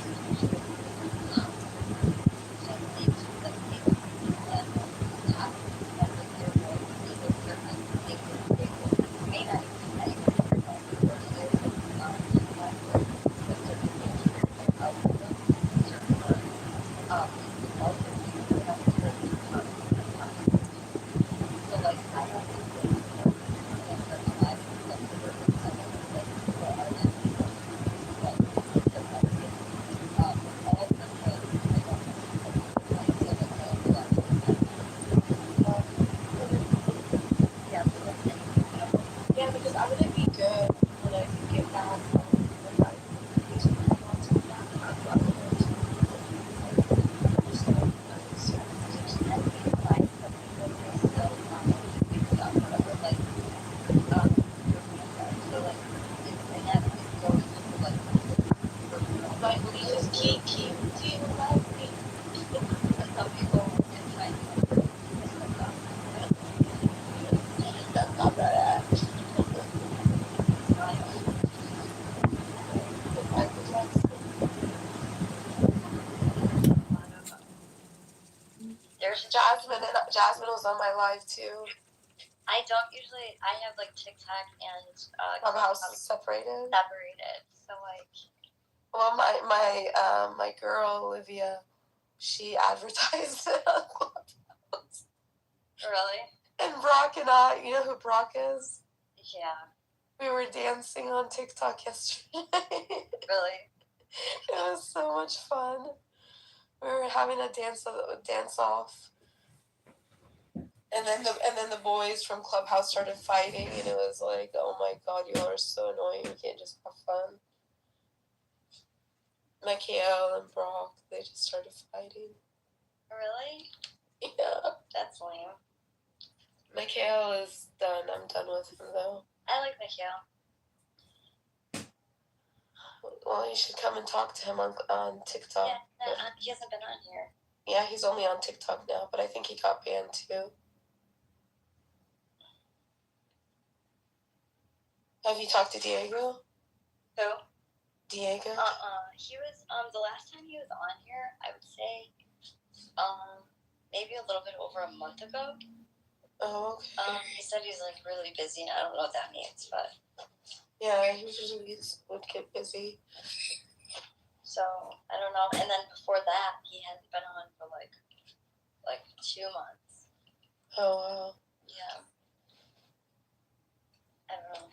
Yeah, because I wouldn't be good when I get back when I my belief is keep routine without me. Some people can try to that's not bad. There's Jasmine was on my live too. I don't usually. I have like TikTok and Clubhouse separated. So like. Well, my girl Olivia, she advertised it on Clubhouse. Really? And Brock and I, you know who Brock is? Yeah. We were dancing on TikTok yesterday. Really? It was so much fun. We were having a dance off. And then the boys from Clubhouse started fighting, and it was like, oh my god, you all are so annoying. You can't just have fun. Michael and Brock, they just started fighting. Really? Yeah. That's lame. Michael is done. I'm done with him though. I like Michael. Well, you should come and talk to him on TikTok. Yeah, no, he hasn't been on here. Yeah, he's only on TikTok now, but I think he got banned too. Have you talked to Diego? Who? Diego? He was the last time he was on here, I would say maybe a little bit over a month ago. Oh, okay. He said he's like really busy, and I don't know what that means, but yeah, he usually would get busy. So I don't know. And then before that, he hadn't been on for like 2 months. Oh wow. Yeah. I don't know.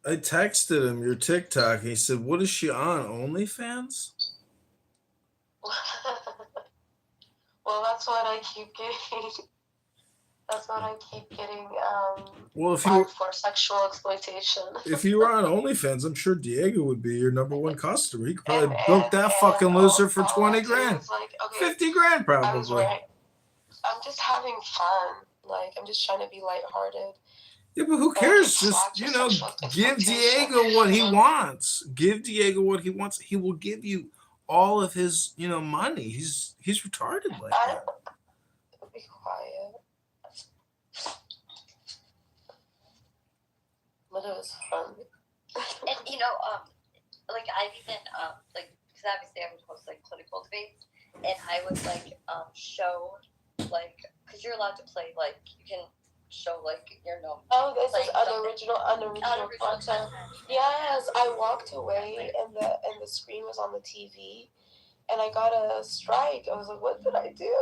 I texted him your TikTok. He said, "What is she on? OnlyFans?" Well, that's what I keep getting. That's what I keep getting. Well, if you for sexual exploitation. if you were on OnlyFans, I'm sure Diego would be your number one customer. He could probably book that fucking loser for 20 grand, Like, okay, 50 grand I was probably. right. I'm just having fun. Like, I'm just trying to be lighthearted. Yeah, but who cares? Just, give Diego what he wants. Give Diego what he wants. He will give you all of his, money. He's retarded like that. Be quiet. But it was fun. And like I've even because obviously I would host like political debates, and I would show because you're allowed to play you can show your Oh, this is unoriginal content. Yes, I walked away and the screen was on the TV, and I got a strike. I was like, what did I do?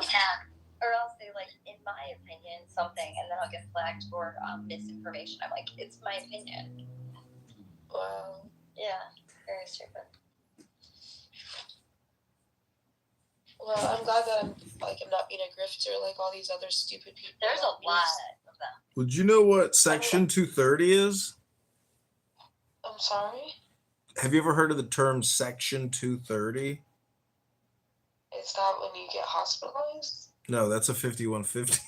Yeah. Or I'll say in my opinion something, and then I'll get flagged for misinformation. I'm like, it's my opinion. Wow. Yeah, very stupid. Well, I'm glad that I'm not being a grifter like all these other stupid people. There's a lot of them. Would you know what Section 230 is? I'm sorry? Have you ever heard of the term Section 230? Is that when you get hospitalized? No, that's a 5150.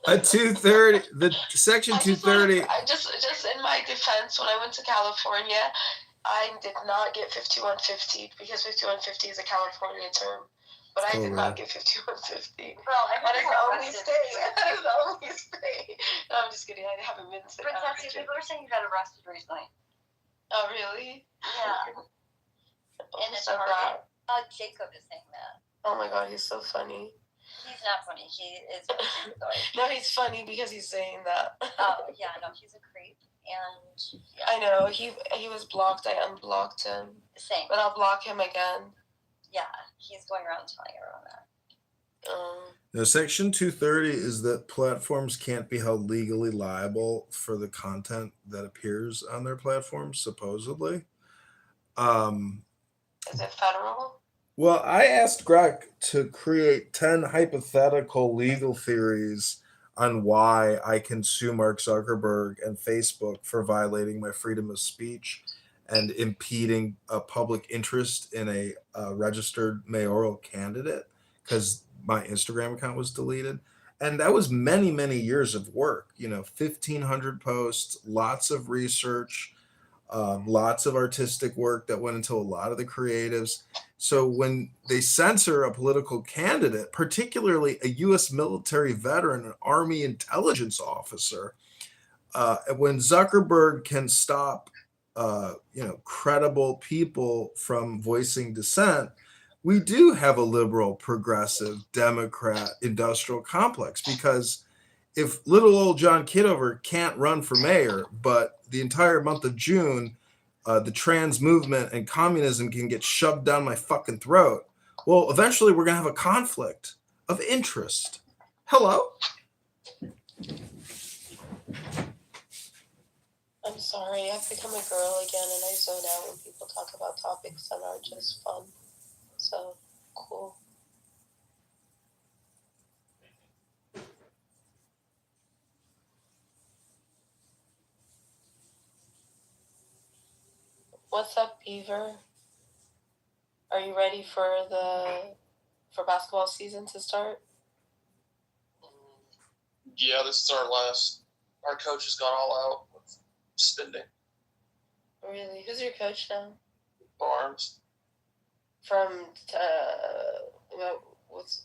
A 230, the Section 230. I just in my defense, when I went to California, I did not get 5150 because 5150 is a California term. But I did not get 5150. Well, That is the only state. That is the only state. No, I'm just kidding. I haven't been to Princess, people are saying you got arrested recently. Oh, really? Yeah. And it's so hard. Jacob is saying that. Oh my god, he's so funny. He's not funny. He is. No, he's funny because he's saying that. Oh yeah, no, he's a creep, and yeah. I know he was blocked. I unblocked him. Same. But I'll block him again. Yeah, he's going around telling everyone that. Now, Section 230 is that platforms can't be held legally liable for the content that appears on their platforms, supposedly. Is it federal? Well, I asked Greg to create 10 hypothetical legal theories on why I can sue Mark Zuckerberg and Facebook for violating my freedom of speech and impeding a public interest in a registered mayoral candidate because my Instagram account was deleted. And that was many, many years of work, 1,500 posts, lots of research, lots of artistic work that went into a lot of the creatives. So when they censor a political candidate, particularly a U.S. military veteran, an Army intelligence officer, when Zuckerberg can stop, credible people from voicing dissent, we do have a liberal, progressive, Democrat industrial complex because if little old John Kitover can't run for mayor, but the entire month of June, the trans movement and communism can get shoved down my fucking throat, well, eventually we're going to have a conflict of interest. Hello? I'm sorry. I've become a girl again, and I zone out when people talk about topics that aren't just fun. So, cool. What's up, Beaver? Are you ready for basketball season to start? Yeah, this is our coach has gone all out with spending. Really? Who's your coach now? Barnes. From, what's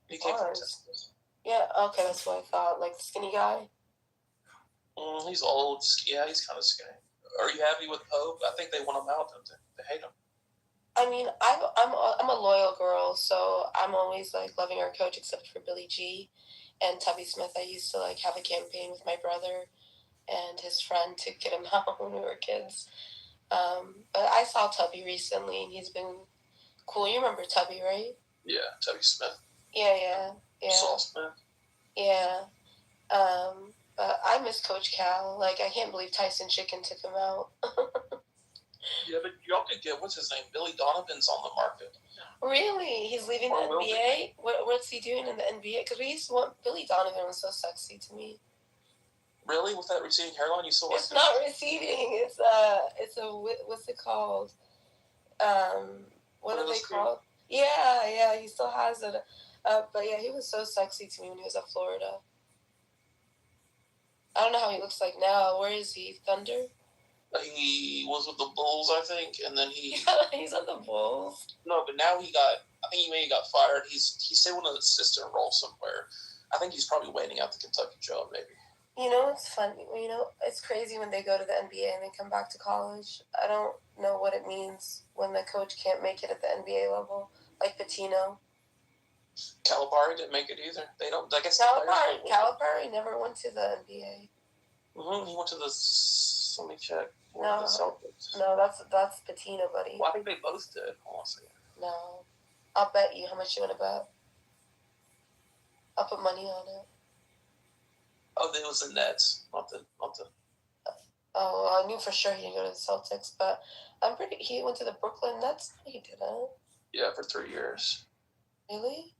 he came Barnes? Yeah, okay, that's what I thought. Like the skinny guy. He's old. Yeah, he's kind of skinny. Are you happy with Pope? I think they want him out. Don't they hate him. I mean, I'm a loyal girl, so I'm always like loving our coach, except for Billy G and Tubby Smith. I used to like have a campaign with my brother and his friend to get him out when we were kids. But I saw Tubby recently, and he's been cool. You remember Tubby, right? Yeah, Tubby Smith. Yeah. Saul Smith. Yeah. But I miss Coach Cal. Like, I can't believe Tyson Chicken took him out. Yeah, but y'all could get, what's his name? Billy Donovan's on the market. Really? He's leaving the NBA? What's he doing in the NBA? Because we used to want Billy Donovan was so sexy to me. Really? With that receding hairline, you still like It's not receding. It's a what's it called? What are they called? Yeah. He still has it. But yeah, he was so sexy to me when he was at Florida. I don't know how he looks like now. Where is he? Thunder? He was with the Bulls, I think, and then He's on the Bulls? No, but now I think he maybe got fired. He's still in an assistant role somewhere. I think he's probably waiting out the Kentucky job, maybe. You know, it's funny. You know, it's crazy when they go to the NBA and they come back to college. I don't know what it means when the coach can't make it at the NBA level, like Pitino. Calipari didn't make it either. They don't. I guess Calipari never went to the NBA. He went to the. Let me check. No, that's Pitino, buddy. Well, I think they both did. Honestly. No, I'll bet you. How much you want to bet? I'll put money on it. Oh, it was the Nets, not the. Oh, I knew for sure he didn't go to the Celtics, but he went to the Brooklyn Nets. He didn't. Yeah, for 3 years. Really?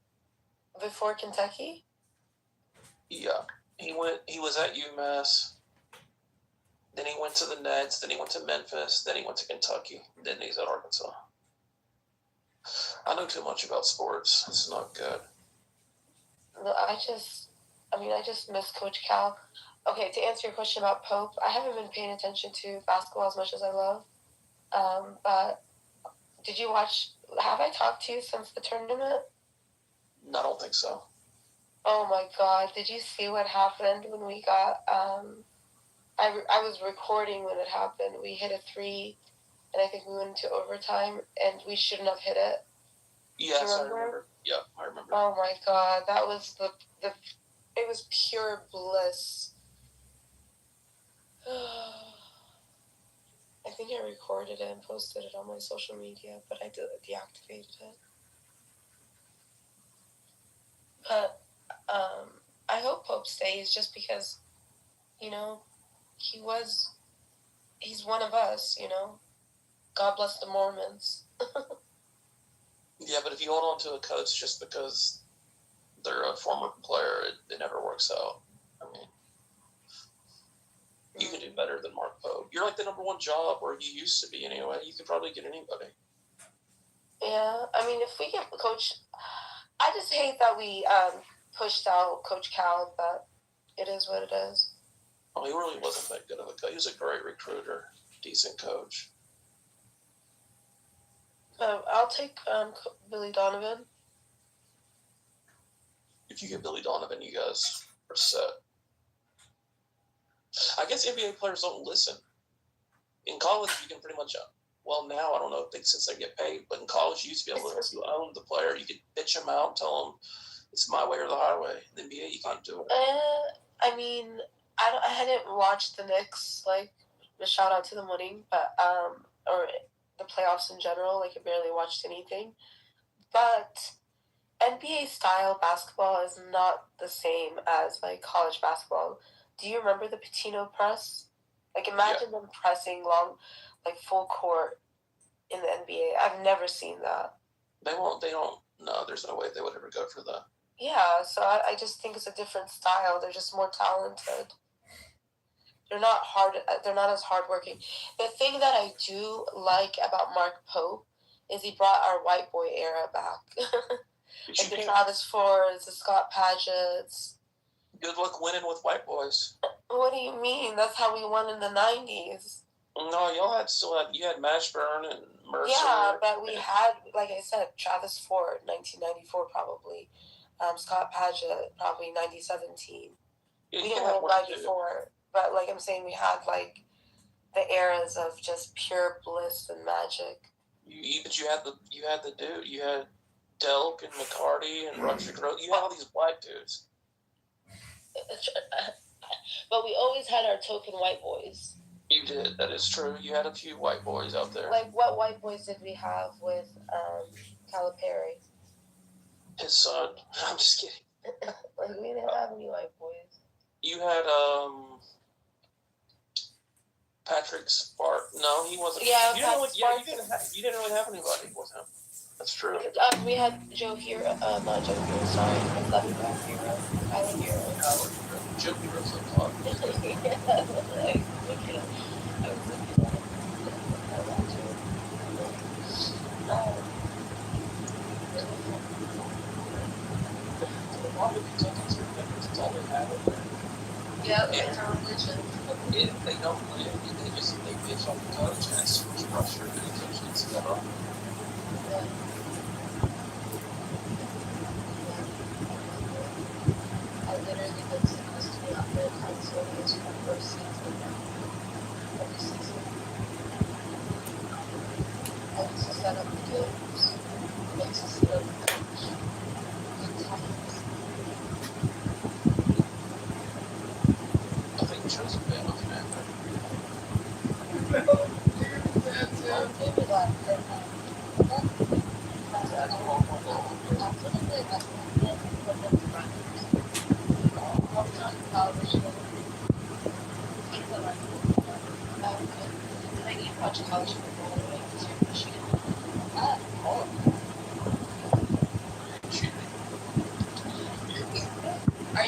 Before Kentucky? Yeah, he was at UMass. Then he went to the Nets. Then he went to Memphis. Then he went to Kentucky. Then he's at Arkansas. I know too much about sports. It's not good. No, I just miss Coach Cal. Okay, to answer your question about Pope, I haven't been paying attention to basketball as much as I love. But did you watch? Have I talked to you since the tournament? No, I don't think so. Oh my God! Did you see what happened when we got? I was recording when it happened. We hit a 3, and I think we went into overtime, and we shouldn't have hit it. Yes, I remember. Yeah, I remember. Oh my God, that was it was pure bliss. I think I recorded it and posted it on my social media, but I deactivated it. But I hope Pope stays just because, you know, he's one of us, you know. God bless the Mormons. Yeah, but if you hold on to a coach just because they're a former player, it never works out. I mean, you can do better than Mark Pope. You're like the number 1 job, or you used to be anyway. You could probably get anybody. Yeah, I mean, if we get Coach, I just hate that we pushed out Coach Cal, but it is what it is. Oh, he really wasn't that good of a coach. He was a great recruiter, decent coach. I'll take Billy Donovan. If you get Billy Donovan, you guys are set. I guess NBA players don't listen. In college, you can pretty much, well, now I don't know if since they get paid, but in college, you used to be able to own the player. You could bitch them out, tell them it's my way or the highway. In the NBA, you can't do it. I mean, I hadn't watched the Knicks, like, a shout out to them winning, but or the playoffs in general. Like, I barely watched anything. But NBA style basketball is not the same as like college basketball. Do you remember the Pitino press? Like, imagine them pressing long, like full court in the NBA. I've never seen that. They won't. They don't. No, there's no way they would ever go for that. Yeah, so I just think it's a different style. They're just more talented. They're not as hardworking. The thing that I do like about Mark Pope is he brought our white boy era back. Like the Travis Fords, the Scott Pagets. Good luck winning with white boys. What do you mean? That's how we won in the 90s. No, you had Mashburn and Mercer. Yeah, but we had, like I said, Travis Ford, 1994 probably. Scott Padgett, probably 9017. Yeah, We you didn't can have win one too. 94, but like I'm saying, we had like the eras of just pure bliss and magic. But you had the dude. You had Delk and McCarty and Rutger Gross. You had all these black dudes. But we always had our token white boys. You did. That is true. You had a few white boys out there. Like, what white boys did we have with Calipari? His son. I'm just kidding. Like, we didn't have any white boys. You had Patrick Spark. No, he wasn't. Yeah, you didn't really have anybody with him. That's true. We had Joe Hero. Not Joe Hero. Sorry, I love you, Rap Hero. Tyler Hero. Joe Hero's a club. Yeah, I was looking at I watch it. That's all they have over there. Yeah, it's our religion. If they don't win, they bitch on the coach, and that's so much pressure that the coach needs to get up. I literally been supposed to be up there Pennsylvania for the first season every season. I used to set up the games. I used to set up the coach. I think Joe's a Bama fan. Watch college football.